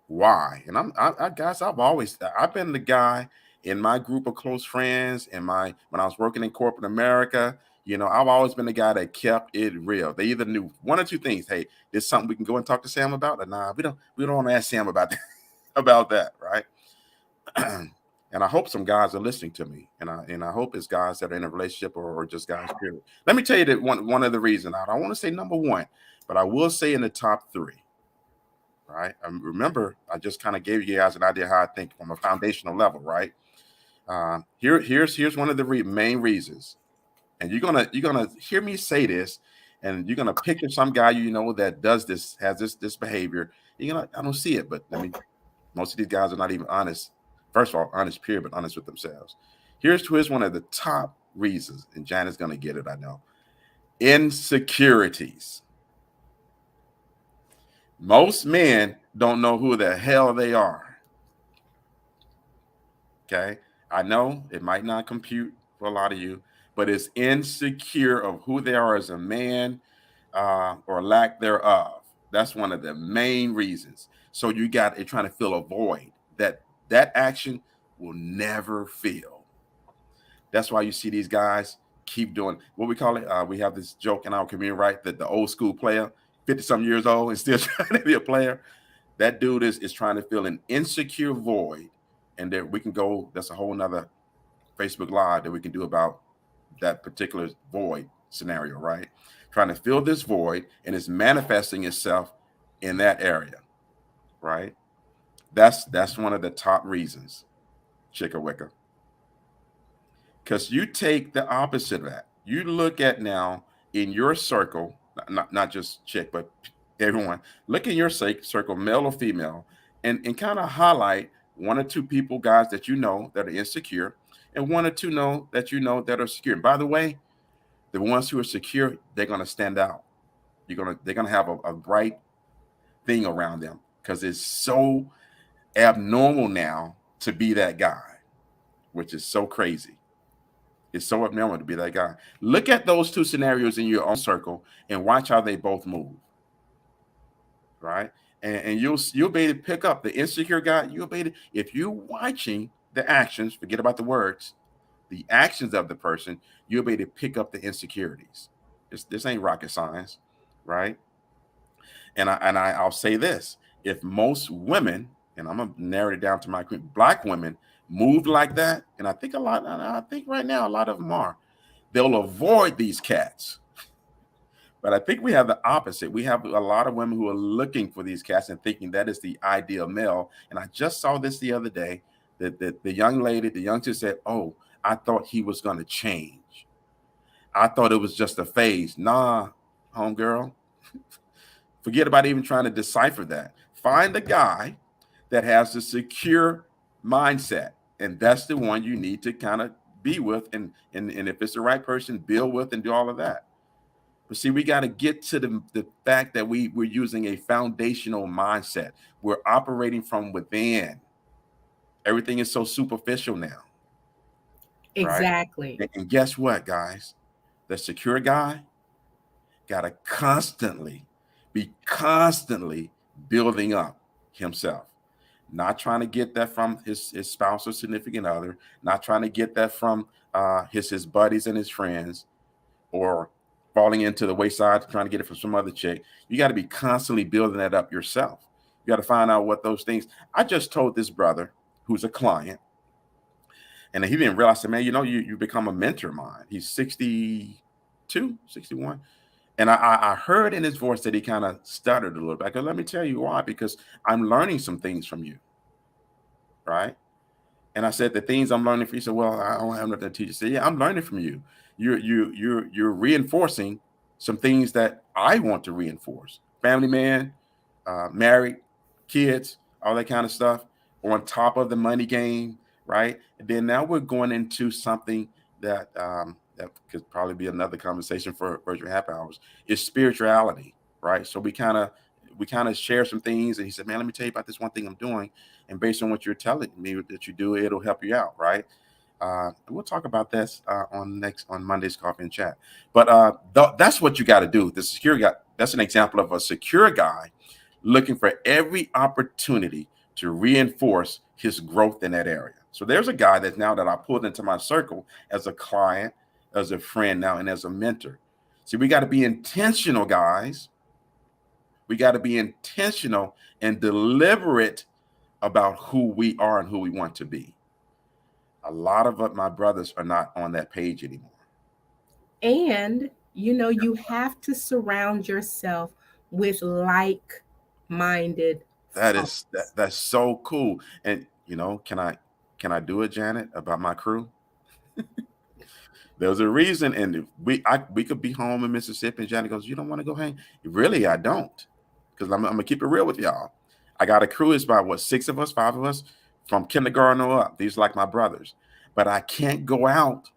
Why? And guys, I've been the guy in my group of close friends, when I was working in corporate America. I've always been the guy that kept it real. They either knew one or two things. Hey, there's something we can go and talk to Sam about. Or nah, we don't want to ask Sam about that, about that, right? And I hope some guys are listening to me, and I hope it's guys that are in a relationship or just guys, period. Let me tell you that one of the reasons. I don't want to say number one, but I will say in the top three. Right. Remember, I just kind of gave you guys an idea how I think from a foundational level, right? Here's one of the main reasons, and you're gonna hear me say this, and you're gonna picture some guy that does this, has this behavior. I don't see it, but most of these guys are not even honest. First of all, honest, period, but honest with themselves. Here's one of the top reasons, and Janet's gonna get it, I know. Insecurities. Most men don't know who the hell they are. Okay. I know it might not compute for a lot of you, but is insecure of who they are as a man, or lack thereof. That's one of the main reasons. So you're trying to fill a void that action will never fill. That's why you see these guys keep doing what we call it. We have this joke in our community, right? That the old school player, 50-some years old and still trying to be a player. That dude is trying to fill an insecure void. And there we can go, that's a whole nother Facebook Live that we can do about that particular void scenario, right? Trying to fill this void, and it's manifesting itself in that area, right? That's one of the top reasons, Chicka. Because you take the opposite of that. You look at now in your circle, not just chick, but everyone. Look in your circle, male or female, and kind of highlight one or two people, guys, that you know that are insecure, and one or two that you know that are secure. And by the way, the ones who are secure, they're gonna stand out. They're gonna have a bright thing around them because it's so abnormal now to be that guy, which is so crazy. It's so abnormal to be that guy. Look at those two scenarios in your own circle and watch how they both move, right? And you'll be able to pick up the insecure guy. You'll be able to, if you're watching the actions, forget about the words, the actions of the person, you'll be able to pick up the insecurities. This ain't rocket science, right? And I'll say this: if most women, and I'm gonna narrow it down to my black women, moved like that, and I think right now a lot of them are, they'll avoid these cats. But I think we have the opposite. We have a lot of women who are looking for these cats and thinking that is the ideal male. And I just saw this the other day that the young lady, the youngster said, "Oh, I thought he was going to change. I thought it was just a phase." Nah, homegirl. Forget about even trying to decipher that. Find a guy that has a secure mindset, and that's the one you need to kind of be with. And if it's the right person, build with and do all of that. But see, we got to get to the fact that we're using a foundational mindset. We're operating from within. Everything is so superficial now. Exactly. Right? And guess what, guys? The secure guy got to be constantly building up himself. Not trying to get that from his spouse or significant other. Not trying to get that from his buddies and his friends, or falling into the wayside trying to get it from some other chick. You got to be constantly building that up yourself. You got to find out what those things. I just told this brother who's a client, and he didn't realize that, man, you become a mentor of mine. He's 62, 61. And I heard in his voice that he kind of stuttered a little bit. I go, let me tell you why, because I'm learning some things from you. Right. And I said, the things I'm learning from you. He said, well, I don't have nothing to teach. I said, yeah, I'm learning from you. You're reinforcing some things that I want to reinforce. Family man, married, kids, all that kind of stuff, on top of the money game, right? And then now we're going into something that could probably be another conversation for virtual happy hours, is spirituality, right? So we kind of share some things, and he said, man, let me tell you about this one thing I'm doing, and based on what you're telling me that you do, it'll help you out, right? We'll talk about this on Monday's Coffee and Chat. But that's what you got to do. The secure guy, that's an example of a secure guy looking for every opportunity to reinforce his growth in that area. So there's a guy that I pulled into my circle as a client, as a friend now, and as a mentor. See, we got to be intentional, guys. We got to be intentional and deliberate about who we are and who we want to be. A lot of my brothers are not on that page anymore. And, you have to surround yourself with like-minded folks. That's so cool. And, can I do it, Janet, about my crew? There's a reason. And we could be home in Mississippi, and Janet goes, you don't want to go hang? Really, I don't. Because I'm going to keep it real with y'all. I got a crew. It's about, 5 of us, from kindergarten up. These are like my brothers. But I can't go out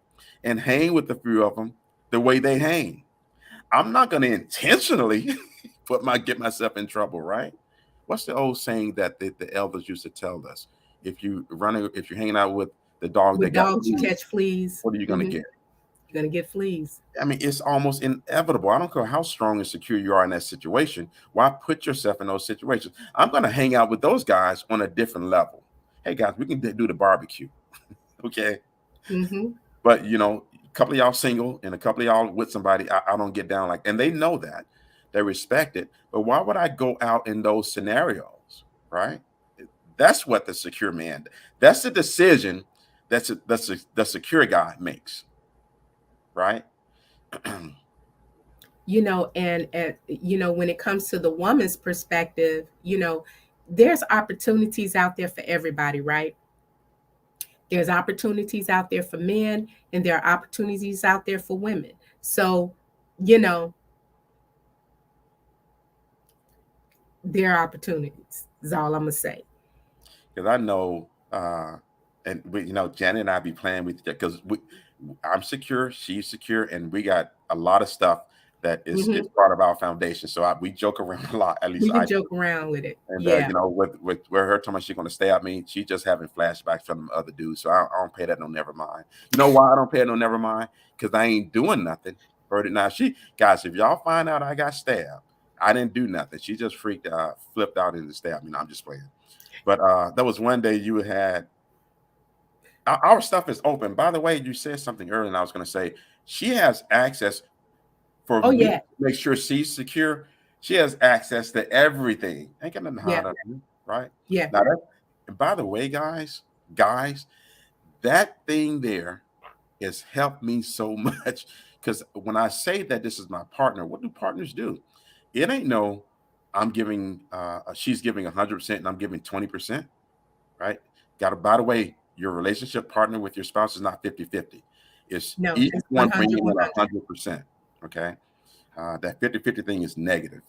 and hang with a few of them the way they hang. I'm not going to intentionally get myself in trouble, right? What's the old saying that the elders used to tell us? If you're hanging out with the dog with dogs, you catch fleas. What are you going to get? You're going to get fleas. I mean, it's almost inevitable. I don't care how strong and secure you are in that situation. Why put yourself in those situations? I'm going to hang out with those guys on a different level. Hey, guys, we can do the barbecue. Okay. Mm-hmm. But, a couple of y'all single and a couple of y'all with somebody, I don't get down like, and they know that. They respect it. But why would I go out in those scenarios? Right. That's what the secure man, that's the decision the secure guy makes. Right. And when it comes to the woman's perspective, there's opportunities out there for everybody, right? There's opportunities out there for men, and there are opportunities out there for women. So, there are opportunities, is all I'm gonna say. Because I know, and Janet and I be playing with because I'm secure, she's secure, and we got a lot of stuff that is part of our foundation. So we joke around a lot. At least We can I joke do. around with it. And Yeah. with her telling me she's going to stay at me, she just having flashbacks from the other dudes. So I don't pay that no never mind. You know why I don't pay it no never mind? Because I ain't doing nothing. Heard it now. Guys, if y'all find out I got stabbed, I didn't do nothing. She just flipped out and stabbed me. No, I'm just playing. But there was one day you had our stuff is open. By the way, you said something earlier, and I was going to say she has access for me to make sure she's secure. She has access to everything. Ain't got nothing to hide, right? Yeah. Now and by the way, guys, that thing there has helped me so much because when I say that this is my partner, what do partners do? It ain't no, I'm giving, she's giving 100% and I'm giving 20%, right? By the way, your relationship partner with your spouse is not 50-50. It's each one bringing in 100%, okay? That 50-50 thing is negative.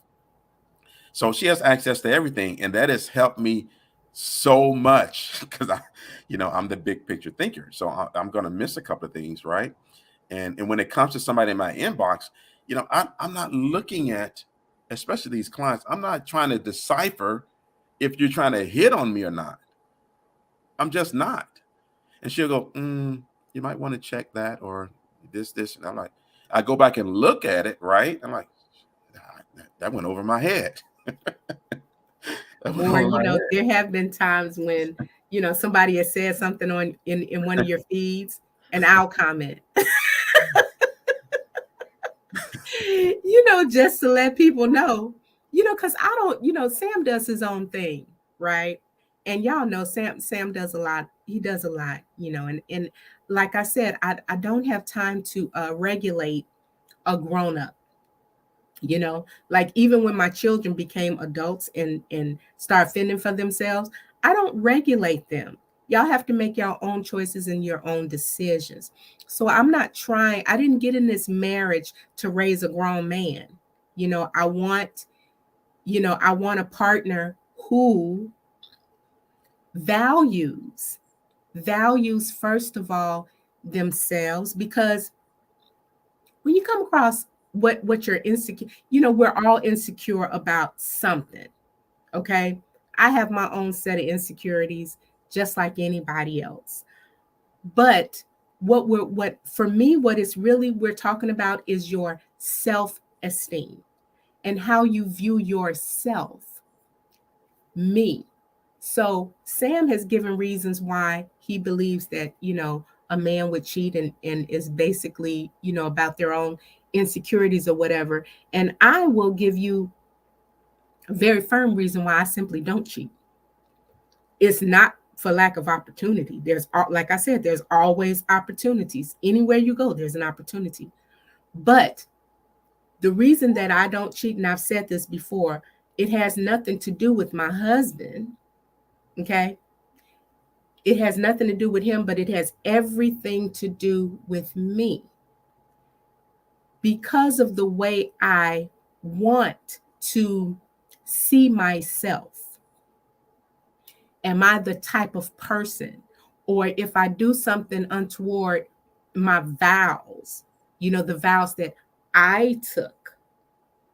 So she has access to everything, and that has helped me so much because I'm the big picture thinker. So I'm going to miss a couple of things, right? And when it comes to somebody in my inbox, I'm not looking at, especially these clients, I'm not trying to decipher if you're trying to hit on me or not. I'm just not. And she'll go, you might want to check that or this. And I'm like, I go back and look at it, right? I'm like, that went over my head. Or, there have been times when, somebody has said something in one of your feeds and I'll comment. Just to let people know, because I don't, Sam does his own thing, right? And y'all know Sam does a lot. He does a lot, and like I said, I don't have time to regulate a grown-up. Like even when my children became adults and start fending for themselves, I don't regulate them. Y'all have to make your own choices and your own decisions. So I didn't get in this marriage to raise a grown man. I want a partner who values first of all themselves, because when you come across what you're insecure, we're all insecure about something. Okay. I have my own set of insecurities just like anybody else. But what for me, what is really we're talking about is your self-esteem and how you view yourself. Me. So Sam has given reasons why he believes that, a man would cheat and is basically, about their own insecurities or whatever. And I will give you a very firm reason why I simply don't cheat. It's not for lack of opportunity. Like I said, there's always opportunities. Anywhere you go, there's an opportunity. But the reason that I don't cheat, and I've said this before, it has nothing to do with my husband. Okay. It has nothing to do with him, but it has everything to do with me. Because of the way I want to see myself. Am I the type of person, or if I do something untoward, my vows, the vows that I took,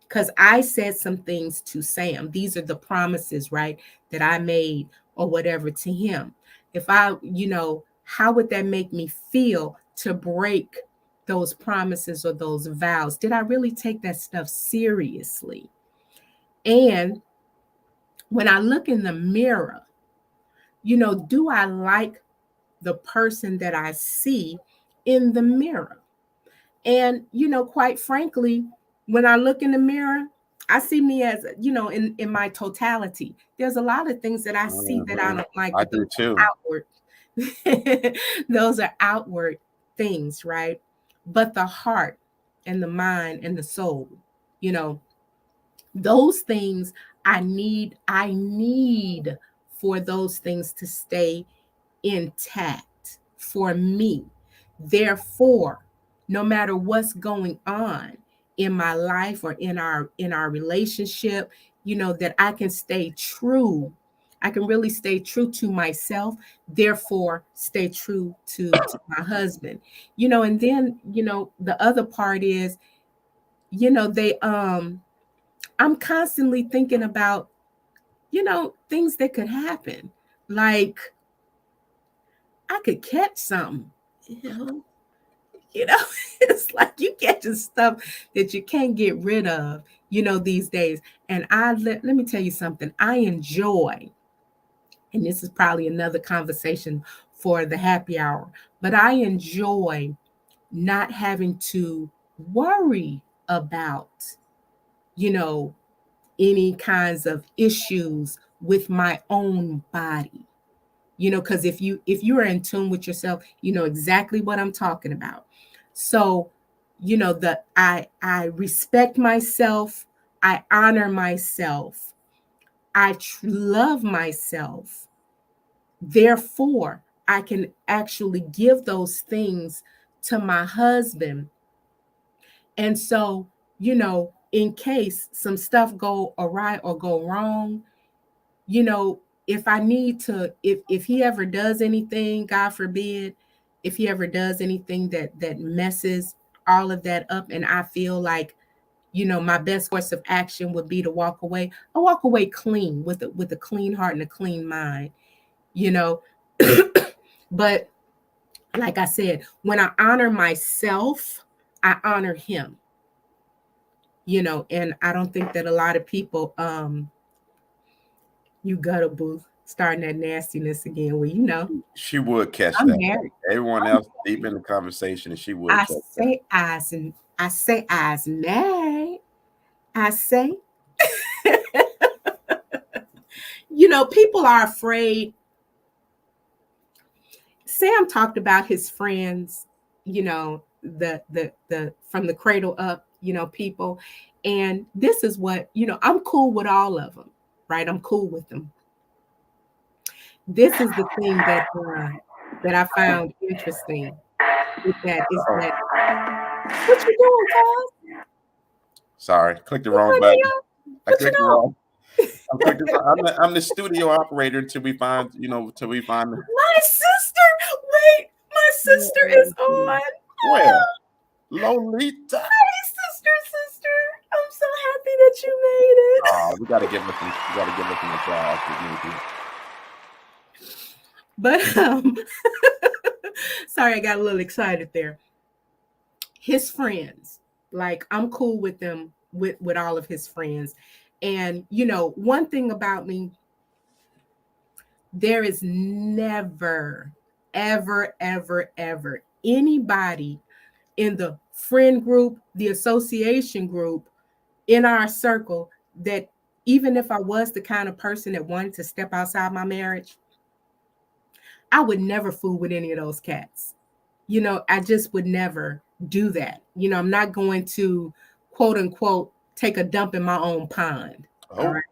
because I said some things to Sam. These are the promises, right, that I made or whatever to him. If I, how would that make me feel to break those promises or those vows? Did I really take that stuff seriously? And when I look in the mirror, do I like the person that I see in the mirror? And, quite frankly, when I look in the mirror, I see me as, in my totality. There's a lot of things that I see that I don't like, I but do those too. are outward. Those are outward things, right? But the heart and the mind and the soul, those things I need for those things to stay intact for me. Therefore, no matter what's going on in my life or in our relationship, that I can stay true. I can really stay true to myself, therefore stay true to my husband. And then, the other part is, they I'm constantly thinking about, things that could happen. Like I could catch something, you know. It's like you catching stuff that you can't get rid of, these days. And let me tell you something. I enjoy, and this is probably another conversation for the happy hour, but I enjoy not having to worry about, any kinds of issues with my own body. Because if you are in tune with yourself, you know exactly what I'm talking about. So, I respect myself, I honor myself, I love myself. Therefore, I can actually give those things to my husband. And so, in case some stuff go awry or go wrong, if I need to, if he ever does anything, God forbid, if he ever does anything that messes all of that up, and I feel like, my best course of action would be to walk away. I walk away clean with a clean heart and a clean mind, you know. But like I said, when I honor myself, I honor him, and I don't think that a lot of people you gutter booth starting that nastiness again. Well, She would catch I'm that. married. Everyone else deep in the conversation, and she would I catch that. say I's married. I say, people are afraid. Sam talked about his friends, the from the cradle up, people. And this is what, I'm cool with all of them, right? I'm cool with them. This is the thing that I found interesting with that is that what you doing, Todd? Sorry, clicked the You wrong putting button. me up? I What you clicked the doing? wrong. I'm the studio operator until we find, till we find. My sister, wait, my sister is on. Where? Lolita. Hey, sister. I'm so happy that you made it. Oh, we gotta give her some. We gotta give her some applause. But sorry, I got a little excited there. His friends, like I'm cool with them, with all of his friends. And one thing about me, there is never, ever anybody in the friend group, the association group, in our circle that, even if I was the kind of person that wanted to step outside my marriage, I would never fool with any of those cats. I just would never do that. I'm not going to, quote unquote, take a dump in my own pond. Oh. All right.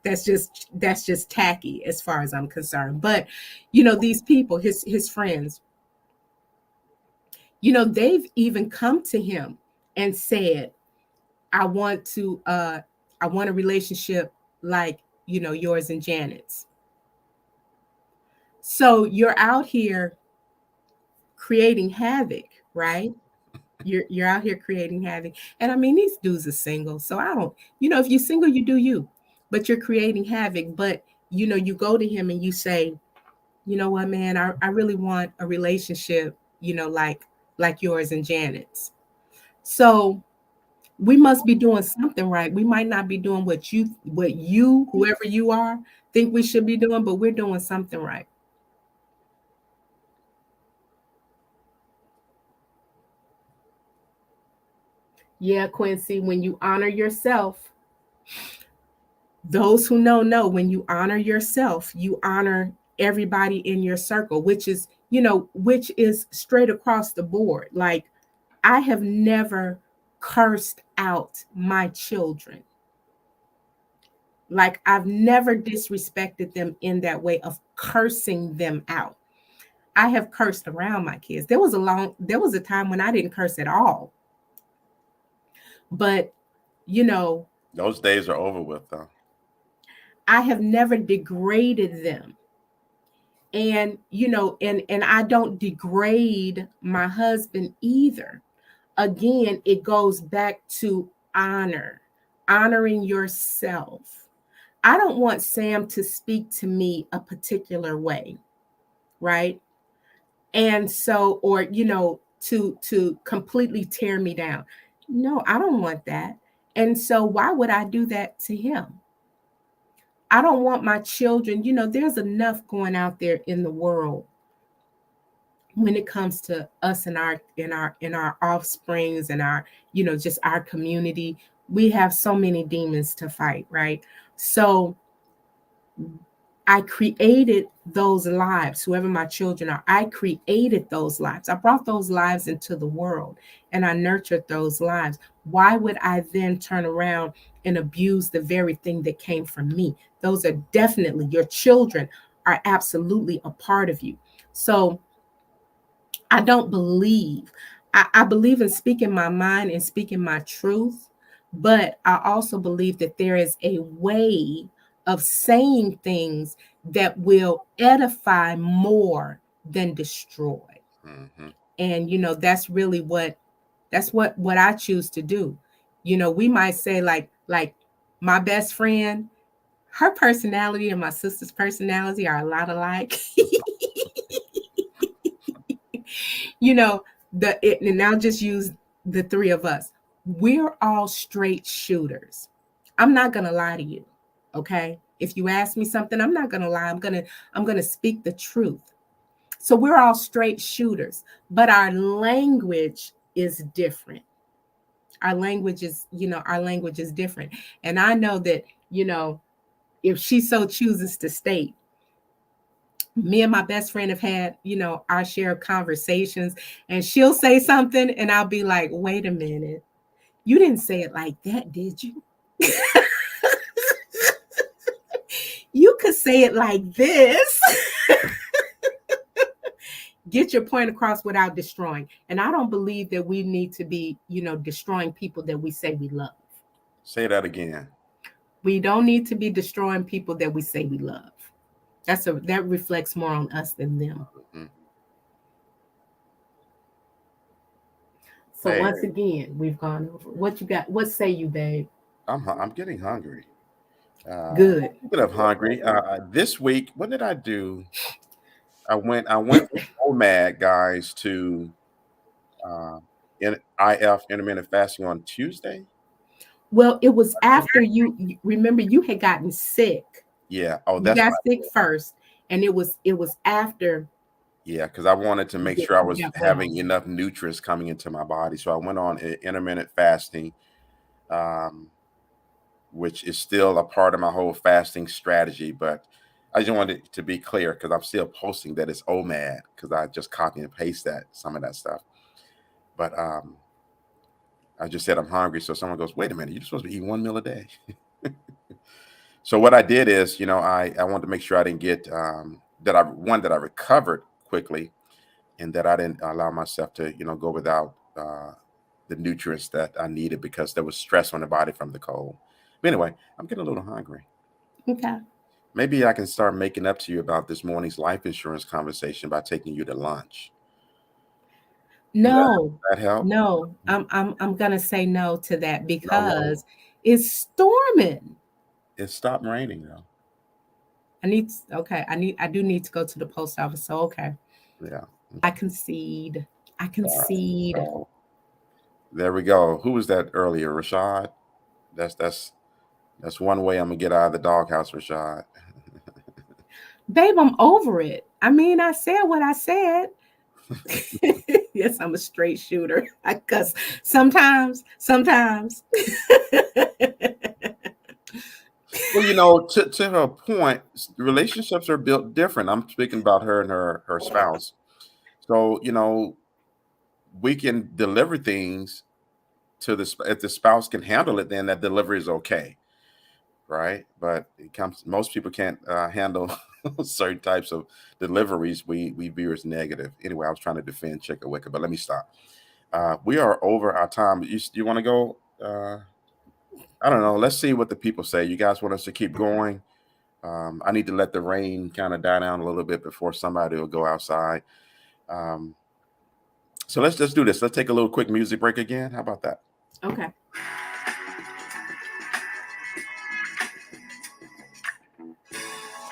That's just tacky as far as I'm concerned. But these people, his friends, they've even come to him and said, I want a relationship like, yours and Janet's. So you're out here creating havoc, right? You're out here creating havoc. And I mean, these dudes are single. So I don't, if you're single, you do you, but you're creating havoc. But you go to him and you say, you know what, man, I really want a relationship, like like yours and Janet's. So we must be doing something right. We might not be doing what you, whoever you are, think we should be doing, but we're doing something right. Yeah, Quincy, when you honor yourself, those who know, when you honor yourself, you honor everybody in your circle, which is, which is straight across the board. Like, I have never cursed out my children. Like, I've never disrespected them in that way of cursing them out. I have cursed around my kids. There was a time when I didn't curse at all. But, those days are over with, though. I have never degraded them. And, and I don't degrade my husband either. Again, it goes back to honoring yourself. I don't want Sam to speak to me a particular way, right? And so, or, to completely tear me down. No, I don't want that. And so why would I do that to him? I don't want my children, there's enough going out there in the world when it comes to us and our offsprings and our, just our community. We have so many demons to fight, right? So I created those lives, whoever my children are. I created those lives. I brought those lives into the world and I nurtured those lives. Why would I then turn around and abuse the very thing that came from me? Those are definitely, your children are absolutely a part of you. So I don't believe, I believe in speaking my mind and speaking my truth, but I also believe that there is a way of saying things that will edify more than destroy. Mm-hmm. And that's what I choose to do. We might say like my best friend, her personality and my sister's personality are a lot alike. you know and I'll just use the three of us. We're all straight shooters. I'm not gonna lie to you. Okay, if you ask me something, I'm not gonna lie. I'm gonna speak the truth. So we're all straight shooters, but our language is different. Our language is different. And I know that, if she so chooses to state, me and my best friend have had, our share of conversations, and she'll say something and I'll be like, wait a minute, you didn't say it like that, did you? You could say it like this. Get your point across without destroying. And I don't believe that we need to be, destroying people that we say we love. Say that again. We don't need to be destroying people that we say we love. That reflects more on us than them. Mm-hmm. So Hey, once again, we've gone over. What you got? What say you, babe? I'm getting hungry. Good. A bit of hungry. This week, what did I do? I went with OMAD guys to IF intermittent fasting on Tuesday. Well, it was after remember you had gotten sick. Yeah. Oh, You that's got right. sick first, and it was after. Yeah, because I wanted to make sure I was Yeah, well. having enough nutrients coming into my body. So I went on intermittent fasting, um, which is still a part of my whole fasting strategy. But I just wanted it to be clear because I'm still posting that it's OMAD because I just copy and paste some of that stuff. But I just said I'm hungry. So someone goes, wait a minute, you're supposed to be eating one meal a day. So what I did is, I wanted to make sure I didn't get that I recovered quickly and that I didn't allow myself to, go without the nutrients that I needed because there was stress on the body from the cold. But anyway, I'm getting a little hungry. Okay. Maybe I can start making up to you about this morning's life insurance conversation by taking you to lunch. No, That help? no, I'm gonna say no to that No, because it's storming. it stopped raining though. I do need to go to the post office. So okay, Yeah. I Okay. concede. I concede. So there we go. Who was that earlier? Rashad? That's one way I'm gonna get out of the doghouse, Rashad. Babe, I'm over it. I mean, I said what I said. Yes, I'm a straight shooter. I cuss sometimes. Well, to her point, relationships are built different. I'm speaking about her and her spouse. So, we can deliver things to if the spouse can handle it, then that delivery is okay, right? But most people can't handle certain types of deliveries we view as negative. Anyway, I was trying to defend Chicka Wicca, but let me stop. We are over our time. You want to go? I don't know. Let's see what the people say. You guys want us to keep going? I need to let the rain kind of die down a little bit before somebody will go outside. So let's just do this. Let's take a little quick music break again. How about that? Okay.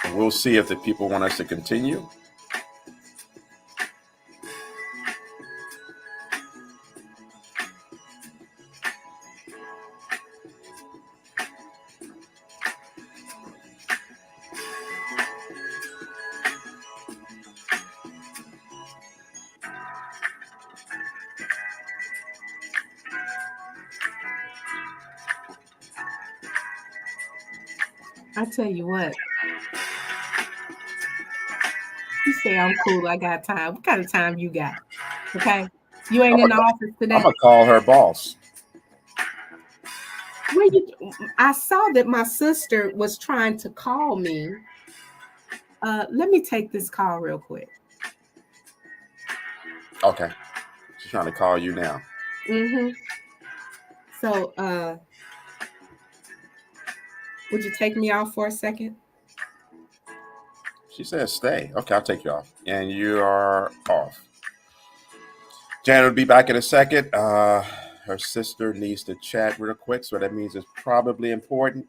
And we'll see if the people want us to continue. I tell you what. You say I'm cool. I got time. What kind of time you got? Okay. You ain't in the office today. I'm gonna call her boss. I saw that my sister was trying to call me. Let me take this call real quick. Okay. She's trying to call you now. Mm-hmm. So, would you take me off for a second? She says stay. Okay, I'll take you off. And you are off. Janet will be back in a second. Her sister needs to chat real quick, so that means it's probably important.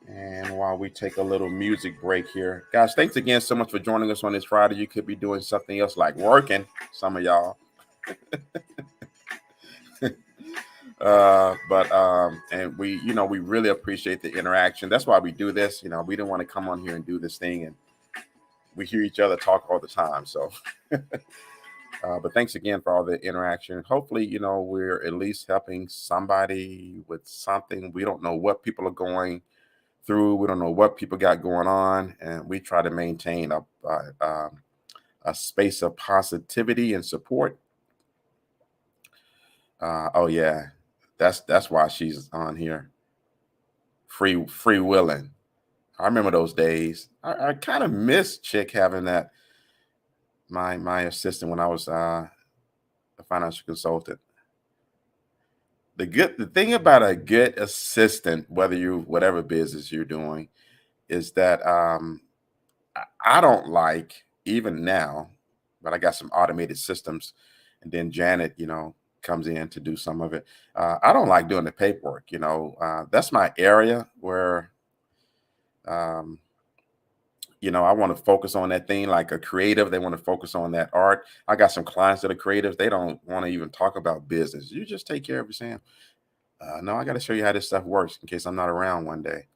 And while we take a little music break here, guys, thanks again so much for joining us on this Friday. You could be doing something else like working, some of y'all. And we really appreciate the interaction. That's why we do this. We don't want to come on here and do this thing, and we hear each other talk all the time. So, but thanks again for all the interaction. Hopefully, we're at least helping somebody with something. We don't know what people are going through. We don't know what people got going on, and we try to maintain a space of positivity and support. Oh yeah, that's why she's on here. Free willing. I remember those days. I kind of miss Chick having that. My assistant when I was a financial consultant. The thing about a good assistant, whatever business you're doing, is that I don't like, even now, but I got some automated systems, and then Janet, comes in to do some of it. I don't like doing the paperwork. That's my area where, I want to focus on that thing. Like a creative, they want to focus on that art. I got some clients that are creatives. They don't want to even talk about business. You just take care of it, Sam. No, I got to show you how this stuff works in case I'm not around one day.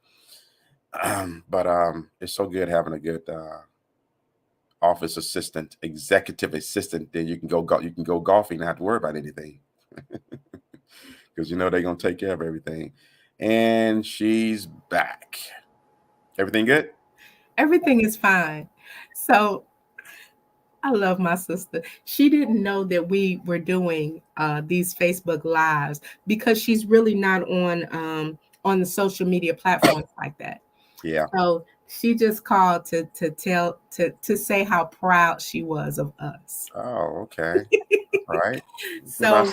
But it's so good having a good office assistant, executive assistant. Then you can go golfing, not have to worry about anything, because they're gonna take care of everything. And she's back. Everything good? Everything is fine. So I love my sister. She didn't know that we were doing these Facebook lives because she's really not on the social media platforms like that. Yeah. So she just called to say how proud she was of us. Oh, okay. All right. So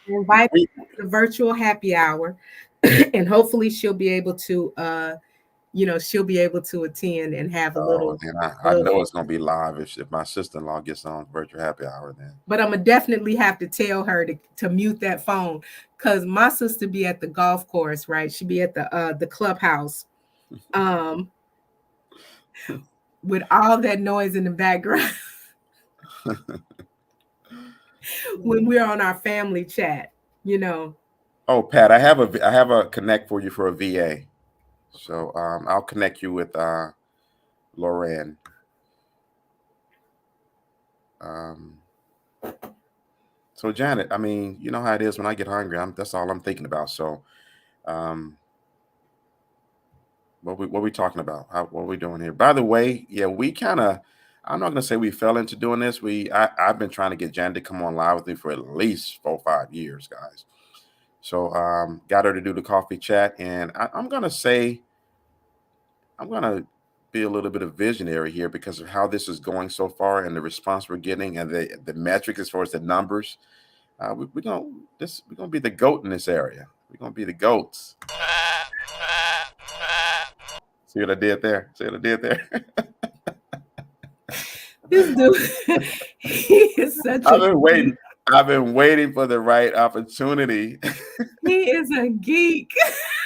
invite her to the virtual happy hour, and hopefully she'll be able to attend and have a little. And I know it's gonna be live if my sister-in-law gets on virtual happy hour then. But I'm gonna definitely have to tell her to mute that phone, because my sister be at the golf course, right? She be at the clubhouse, with all that noise in the background when we're on our family chat, you know. Oh, Pat, I have a connect for you for a VA. So I'll connect you with Lauren. So Janet, I mean, you know how it is when I get hungry. That's all I'm thinking about. So what we talking about? What are we doing here? By the way, yeah, we kind of, I'm not gonna say we fell into doing this. I've been trying to get Janet to come on live with me for at least 4 or 5 years, guys. So got her to do the coffee chat, and I'm gonna say I'm gonna be a little bit of visionary here because of how this is going so far and the response we're getting and the metrics as far as the numbers. We're gonna be the goat in this area. We're gonna be the goats. See what I did there? See what I did there? This dude, he is such I've been waiting. I've been waiting for the right opportunity. He is a geek.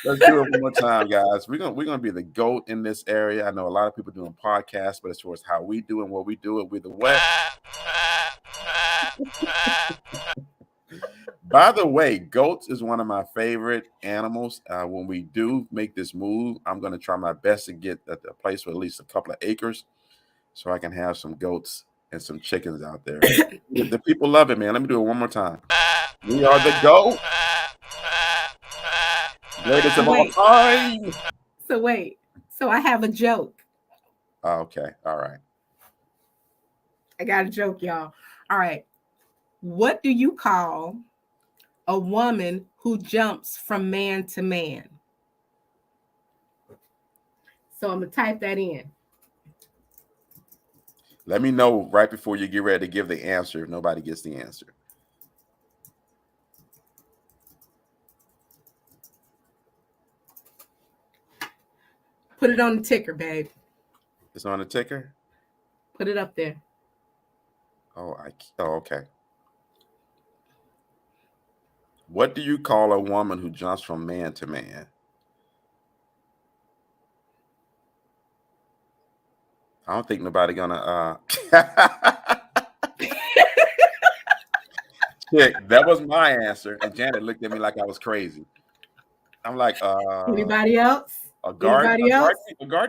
Let's do it one more time, guys. We're gonna be the GOAT in this area. I know a lot of people doing podcasts, but as far as how we do and what we do it, we're the what? By the way, goats is one of my favorite animals. When we do make this move, I'm gonna try my best to get at a place with at least a couple of acres, so I can have some goats and some chickens out there. The people love it, man. Let me do it one more time. We are the GOAT. Greatest of all time. So wait. So I have a joke. Okay. All right. I got a joke, y'all. All right. What do you call a woman who jumps from man to man? So I'm going to type that in. Let me know right before you get ready to give the answer if nobody gets the answer. Put it on the ticker, babe. It's on the ticker? Put it up there. Oh, okay. What do you call a woman who jumps from man to man? I don't think nobody gonna Chick, that was my answer. And Janet looked at me like I was crazy. I'm like, anybody else? A guard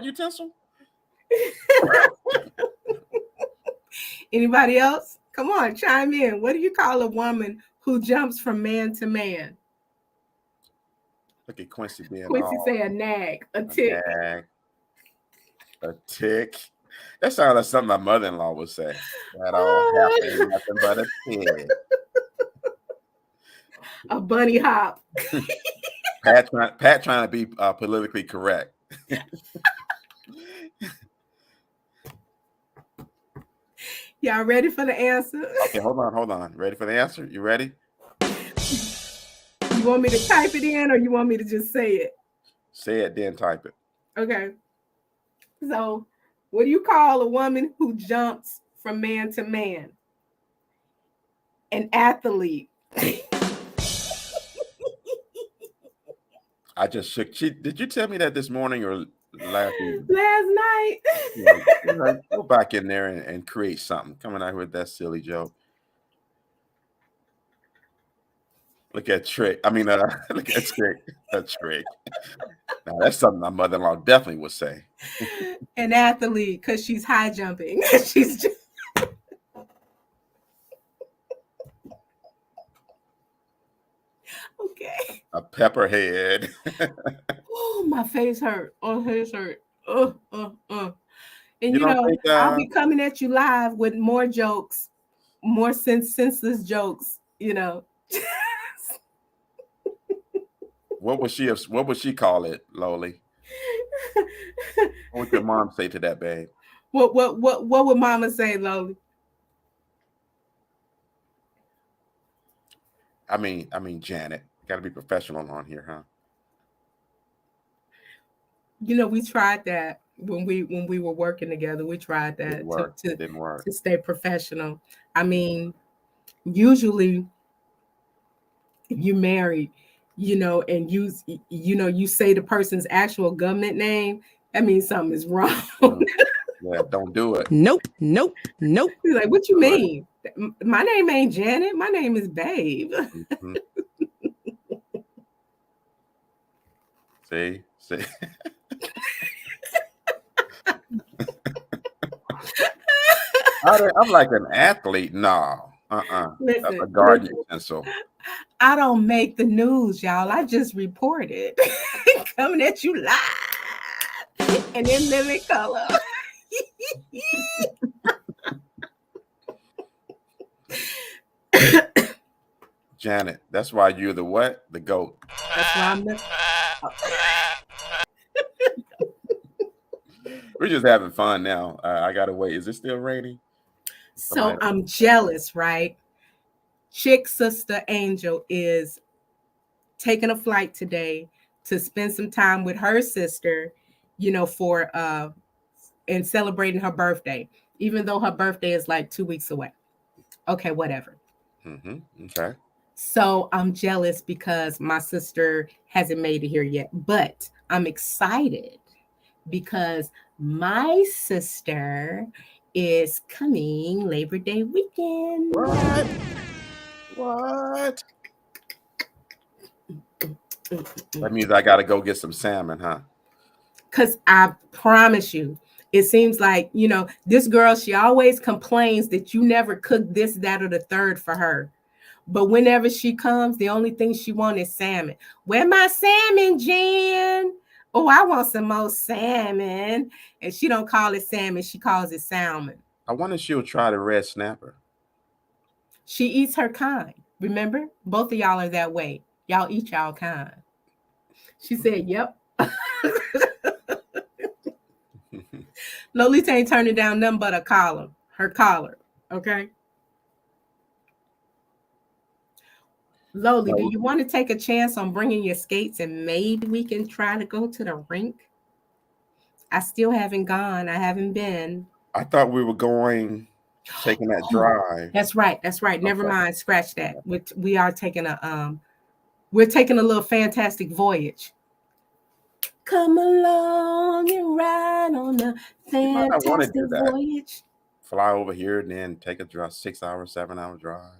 utensil? Anybody else? Come on, chime in. What do you call a woman who jumps from man to man? Look at Quincy being Quincy say a nag, a tick. A tick. That sounds like something my mother-in-law would say. That all happened nothing but a tick. A bunny hop. Pat trying to be politically correct. Y'all ready for the answer? Okay, hold on. Ready for the answer? You ready? You want me to type it in or you want me to just say it? Say it, then type it. Okay. So, what do you call a woman who jumps from man to man? An athlete. I just shook. Did you tell me that this morning or last evening? Last night. Yeah, go back in there and create something. Coming out with that silly joke. Look at Trick. I mean, look at Trick. A trick. Now, that's something my mother-in-law definitely would say. An athlete, because she's high jumping. She's just... Okay. A pepperhead. Oh, my face hurt. Oh, face hurt. And you know, think, I'll be coming at you live with more jokes, more senseless jokes, you know. What would she call it, Loli? What would your mom say to that, babe? What would mama say, Loli? I mean, Janet, got to be professional on here, huh? You know, we tried that when we were working together. We tried that it didn't work. To stay professional. I mean, usually if you're married, you know, and you say the person's actual government name, that means something is wrong. Yeah, Yeah, don't do it. Nope. He's like, what you mean? My name ain't Janet. My name is Babe. Mm-hmm. See. I'm like an athlete. No. Listen, that's a garden utensil. I don't make the news, y'all. I just report it. Coming at you live and in living color. Janet, that's why you're the what? The goat. That's why I'm the... We're just having fun now. I gotta wait. Is it still raining? So I'm jealous, right? Chick Sister Angel is taking a flight today to spend some time with her sister, for and celebrating her birthday, even though her birthday is like 2 weeks away. Okay, whatever. Mm-hmm. Okay. So I'm jealous because my sister hasn't made it here yet, but I'm excited because my sister is coming Labor Day weekend. What? That means I got to go get some salmon, huh? Because I promise you, it seems like, this girl, she always complains that you never cook this, that, or the third for her. But whenever she comes, the only thing she wants is salmon. Where my salmon, Jan? Oh, I want some more salmon. And she don't call it salmon. She calls it salmon. I wonder if she'll try the red snapper. She eats her kind. Remember? Both of y'all are that way. Y'all eat y'all kind. She said, yep. Lolita ain't turning down nothing but her collar. Okay? Loli, do you want to take a chance on bringing your skates and maybe we can try to go to the rink? I still haven't gone. I haven't been. I thought we were taking that drive. That's right. Never mind. Scratch that. We are taking we're taking a little fantastic voyage. Come along and ride on a fantastic voyage. Fly over here and then take a 6-hour, 7-hour drive.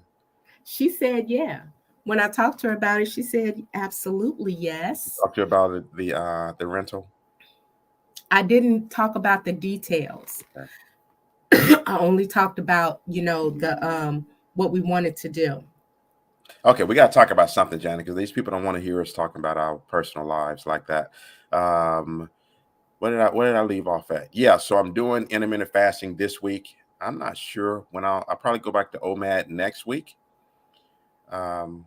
She said, yeah. When I talked to her about it, she said, absolutely, yes. Talked to you about the rental? I didn't talk about the details. Okay. I only talked about, the what we wanted to do. Okay, we got to talk about something, Janet, because these people don't want to hear us talking about our personal lives like that. Where did I leave off at? Yeah, so I'm doing intermittent fasting this week. I'm not sure when I'll probably go back to OMAD next week. Or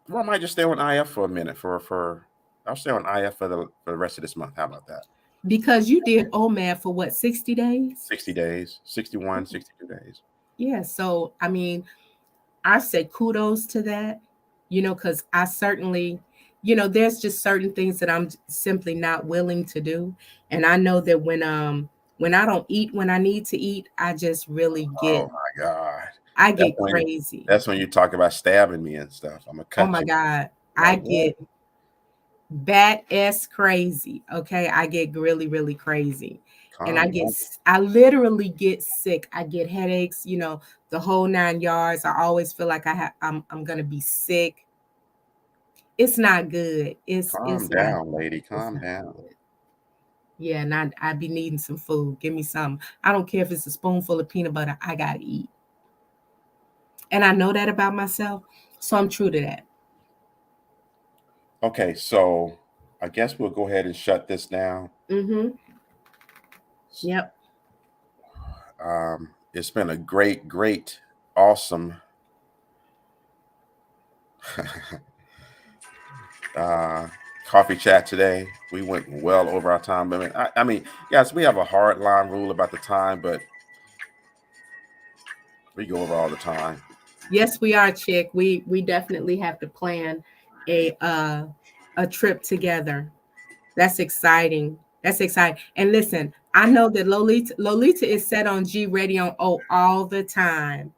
I might just stay on IF for a minute. I'll stay on IF for the rest of this month. How about that? Because you did OMAD for what, 60 days? 60 days, 61, 62 days. Yeah, so I mean, I say kudos to that, because I certainly, there's just certain things that I'm simply not willing to do. And I know that when I don't eat when I need to eat, I just really get, oh my God. I get crazy. That's when you talk about stabbing me and stuff. I'm gonna cut you. Oh my God. I get bat-ass crazy. Okay. I get really, really crazy. And I literally get sick. I get headaches, the whole 9 yards. I always feel like I'm going to be sick. It's not good. Calm down, lady. Calm down. Yeah, and I'd be needing some food. Give me some. I don't care if it's a spoonful of peanut butter. I got to eat. And I know that about myself. So I'm true to that. Okay, so I guess we'll go ahead and shut this down. Mm-hmm. Yep. It's been a great, awesome coffee chat today. We went well over our time limit. I mean, yes, we have a hard line rule about the time, but we go over all the time. Yes, we are, Chick. We definitely have to plan a trip together. That's exciting. And listen, I know that Lolita is set on G ready on O all the time.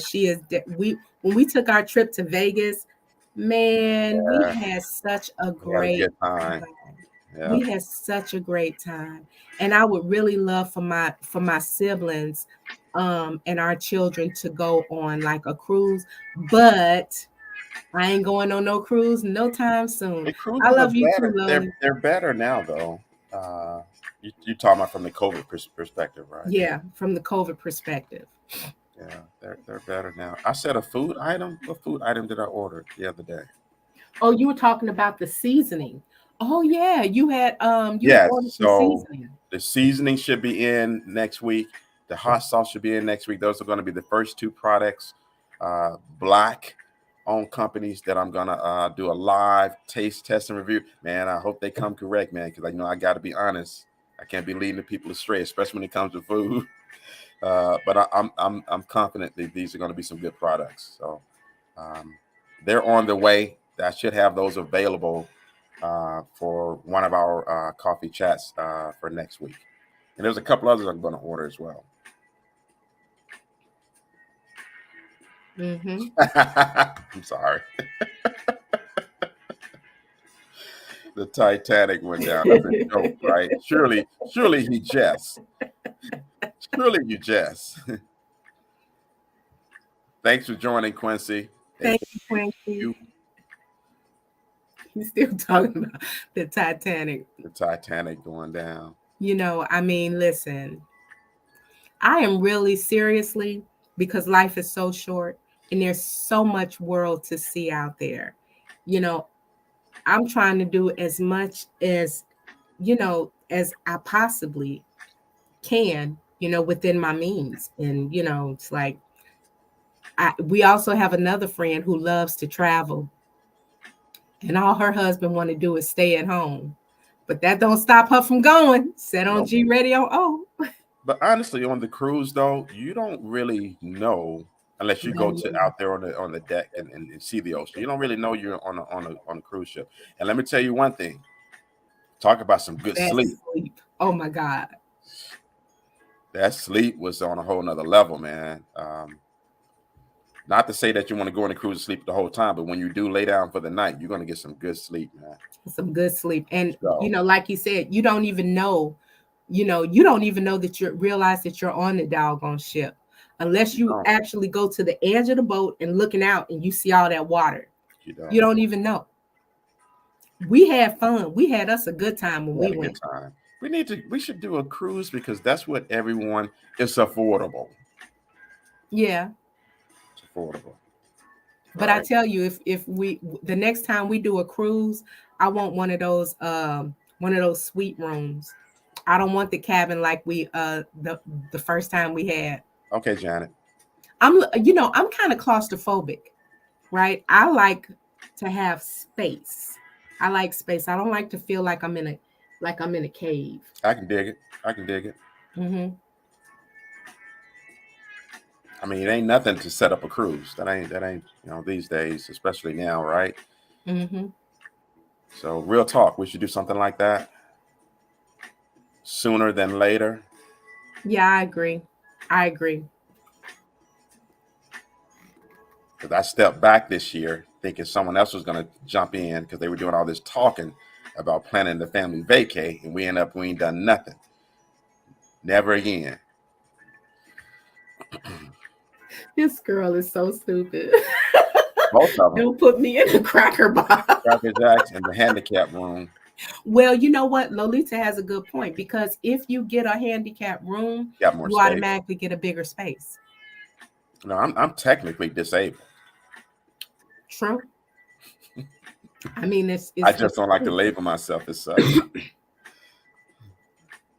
She is. When we took our trip to Vegas, man, we had such a great time. Yeah. We had such a great time, and I would really love for my siblings, and our children to go on like a cruise, but I ain't going on no cruise no time soon. The I cruises are love you too, better. Loli. They're better now, though. You talking about from the COVID perspective, right? Yeah, from the COVID perspective. Yeah, they're better now. I said a food item. What food item did I order the other day? Oh, you were talking about the seasoning. Oh yeah, you had Yes. ordered some So seasoning. the seasoning should be in next week. The hot sauce should be in next week. Those are going to be the first two products, black owned companies that I'm gonna do a live taste test and review. Man, I hope they come correct, man, because I got to be honest. I can't be leading the people astray, especially when it comes to food. But I'm confident that these are going to be some good products. So they're on the way. I should have those available for one of our coffee chats for next week. And there's a couple others I'm going to order as well. Mm-hmm. I'm sorry. The Titanic went down. That's a joke, right? Surely he jests. Surely you jest. Thanks for joining, Quincy. Thank you, Quincy. He's still talking about the Titanic. The Titanic going down. I mean, listen, I am really seriously, because life is so short and there's so much world to see out there. I'm trying to do as much as I possibly can, within my means. And it's like we also have another friend who loves to travel, and all her husband want to do is stay at home, but that don't stop her from going. Set on G Radio. Oh, but honestly, on the cruise though, you don't really know unless you go to out there on the deck and see the ocean. You don't really know you're on a cruise ship. And let me tell you one thing. Talk about some good sleep. Oh my God. That sleep was on a whole nother level, man. Not to say that you want to go on a cruise and sleep the whole time, but when you do lay down for the night, you're going to get some good sleep, man. Some good sleep. And, like you said, you don't even know that you realize that you're on the doggone ship unless you actually go to the edge of the boat and looking out and you see all that water. You don't even know. We had fun. We had us a good time when we went. We should do a cruise because that's what everyone is affordable. Yeah. It's affordable. But right. I tell you, if the next time we do a cruise, I want one of those suite rooms. I don't want the cabin like we the first time we had. Okay, Janet. I'm kind of claustrophobic, right? I like to have space. I like space. I don't like to feel like I'm in a cave. I can dig it. Mm-hmm. I mean, it ain't nothing to set up a cruise. That ain't these days, especially now, right? Mm-hmm. So real talk, we should do something like that sooner than later. Yeah, I agree. Because I stepped back this year thinking someone else was going to jump in because they were doing all this talking about planning the family vacay, and we ain't done nothing. Never again. This girl is so stupid. Both of them. Don't put me in the cracker box. Cracker Jacks in the handicap room. Well, you know what? Lolita has a good point, because if you get a handicap room, you automatically get a bigger space. No, I'm technically disabled. True. I mean, I just don't like to label myself as such.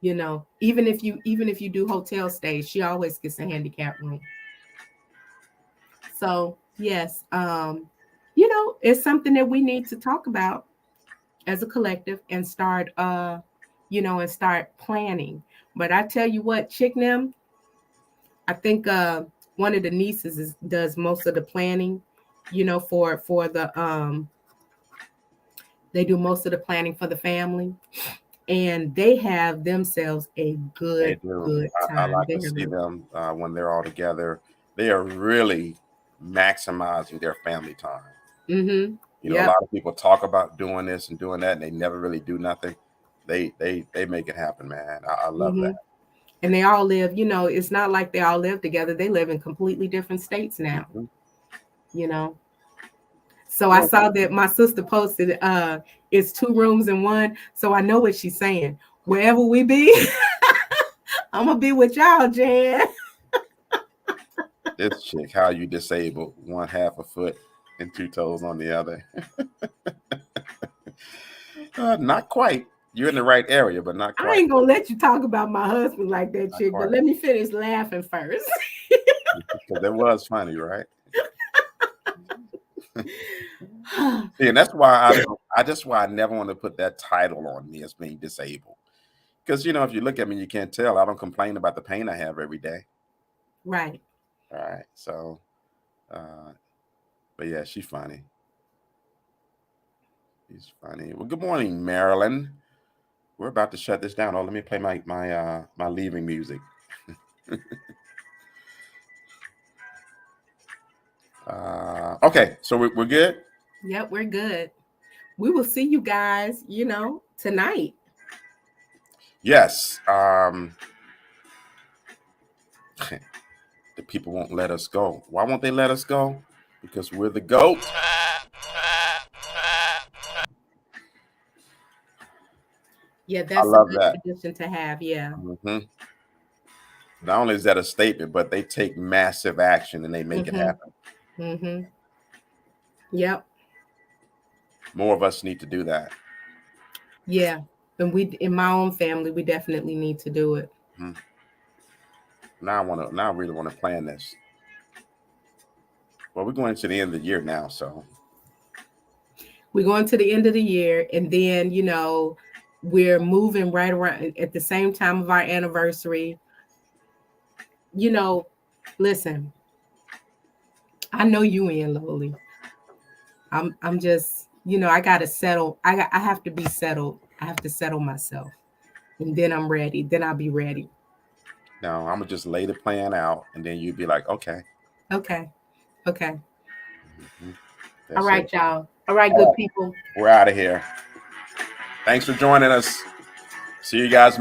Even if you do hotel stays, she always gets a handicap room. So yes, it's something that we need to talk about as a collective and start planning. But I tell you what, Chicknem, I think one of the nieces does most of the planning, for the they do most of the planning for the family, and they have themselves a good time. I like to see them when they're all together. They are really maximizing their family time. Mm-hmm. A lot of people talk about doing this and doing that, and they never really do nothing. they make it happen, man. I love Mm-hmm. that. And they all live, it's not like they all live together. They live in completely different states now, So I saw that my sister posted, it's 2 rooms in one. So I know what she's saying. Wherever we be, I'm going to be with y'all, Jan. This chick, how you disabled, 1/2 a foot and 2 toes on the other. Not quite. You're in the right area, but not quite. I ain't going to let you talk about my husband like that, Not chick, quite. but let me finish laughing first. Because that was funny, right? See, and that's why I never want to put that title on me as being disabled. Because if you look at me, you can't tell. I don't complain about the pain I have every day. Right. All right. So, but yeah, she's funny. She's funny. Well, good morning, Marilyn. We're about to shut this down. Oh, let me play my leaving music. Okay, so we're good. Yep, we're good. We will see you guys, tonight. Yes. The people won't let us go. Why won't they let us go? Because we're the GOAT. Yeah, that's I love a good that tradition to have. Yeah. Mm-hmm. Not only is that a statement, but they take massive action and they make it happen. Mm-hmm. Yep. More of us need to do that. Yeah. And in my own family, we definitely need to do it. Mm-hmm. Now I really want to plan this. Well, we're going to the end of the year now, so we're going to the end of the year, and then we're moving right around at the same time of our anniversary. Listen, I know you in, Loli. I'm just, I gotta settle. I have to be settled. I have to settle myself, and then I'm ready. Then I'll be ready. now I'm gonna just lay the plan out, and then you'd be like, okay. Mm-hmm. All right, y'all. All right, good people. We're out of here. Thanks for joining us. See you guys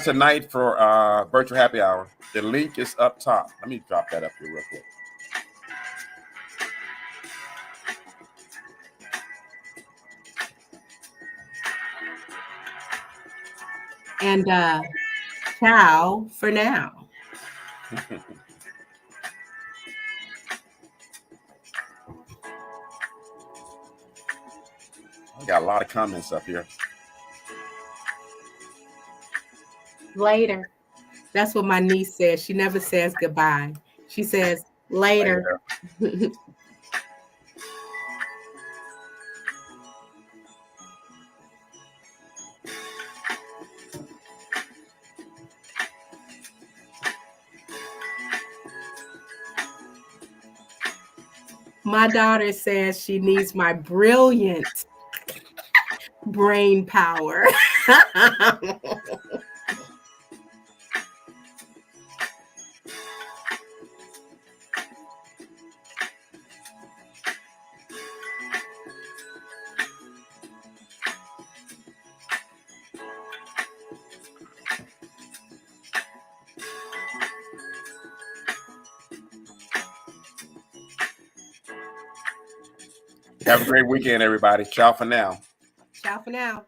tonight for virtual happy hour. The link is up top. Let me drop that up here real quick. And ciao for now. I got a lot of comments up here. Later. That's what my niece says. She never says goodbye. She says later. My daughter says she needs my brilliant brain power. Have a great weekend, everybody. Ciao for now. Ciao for now.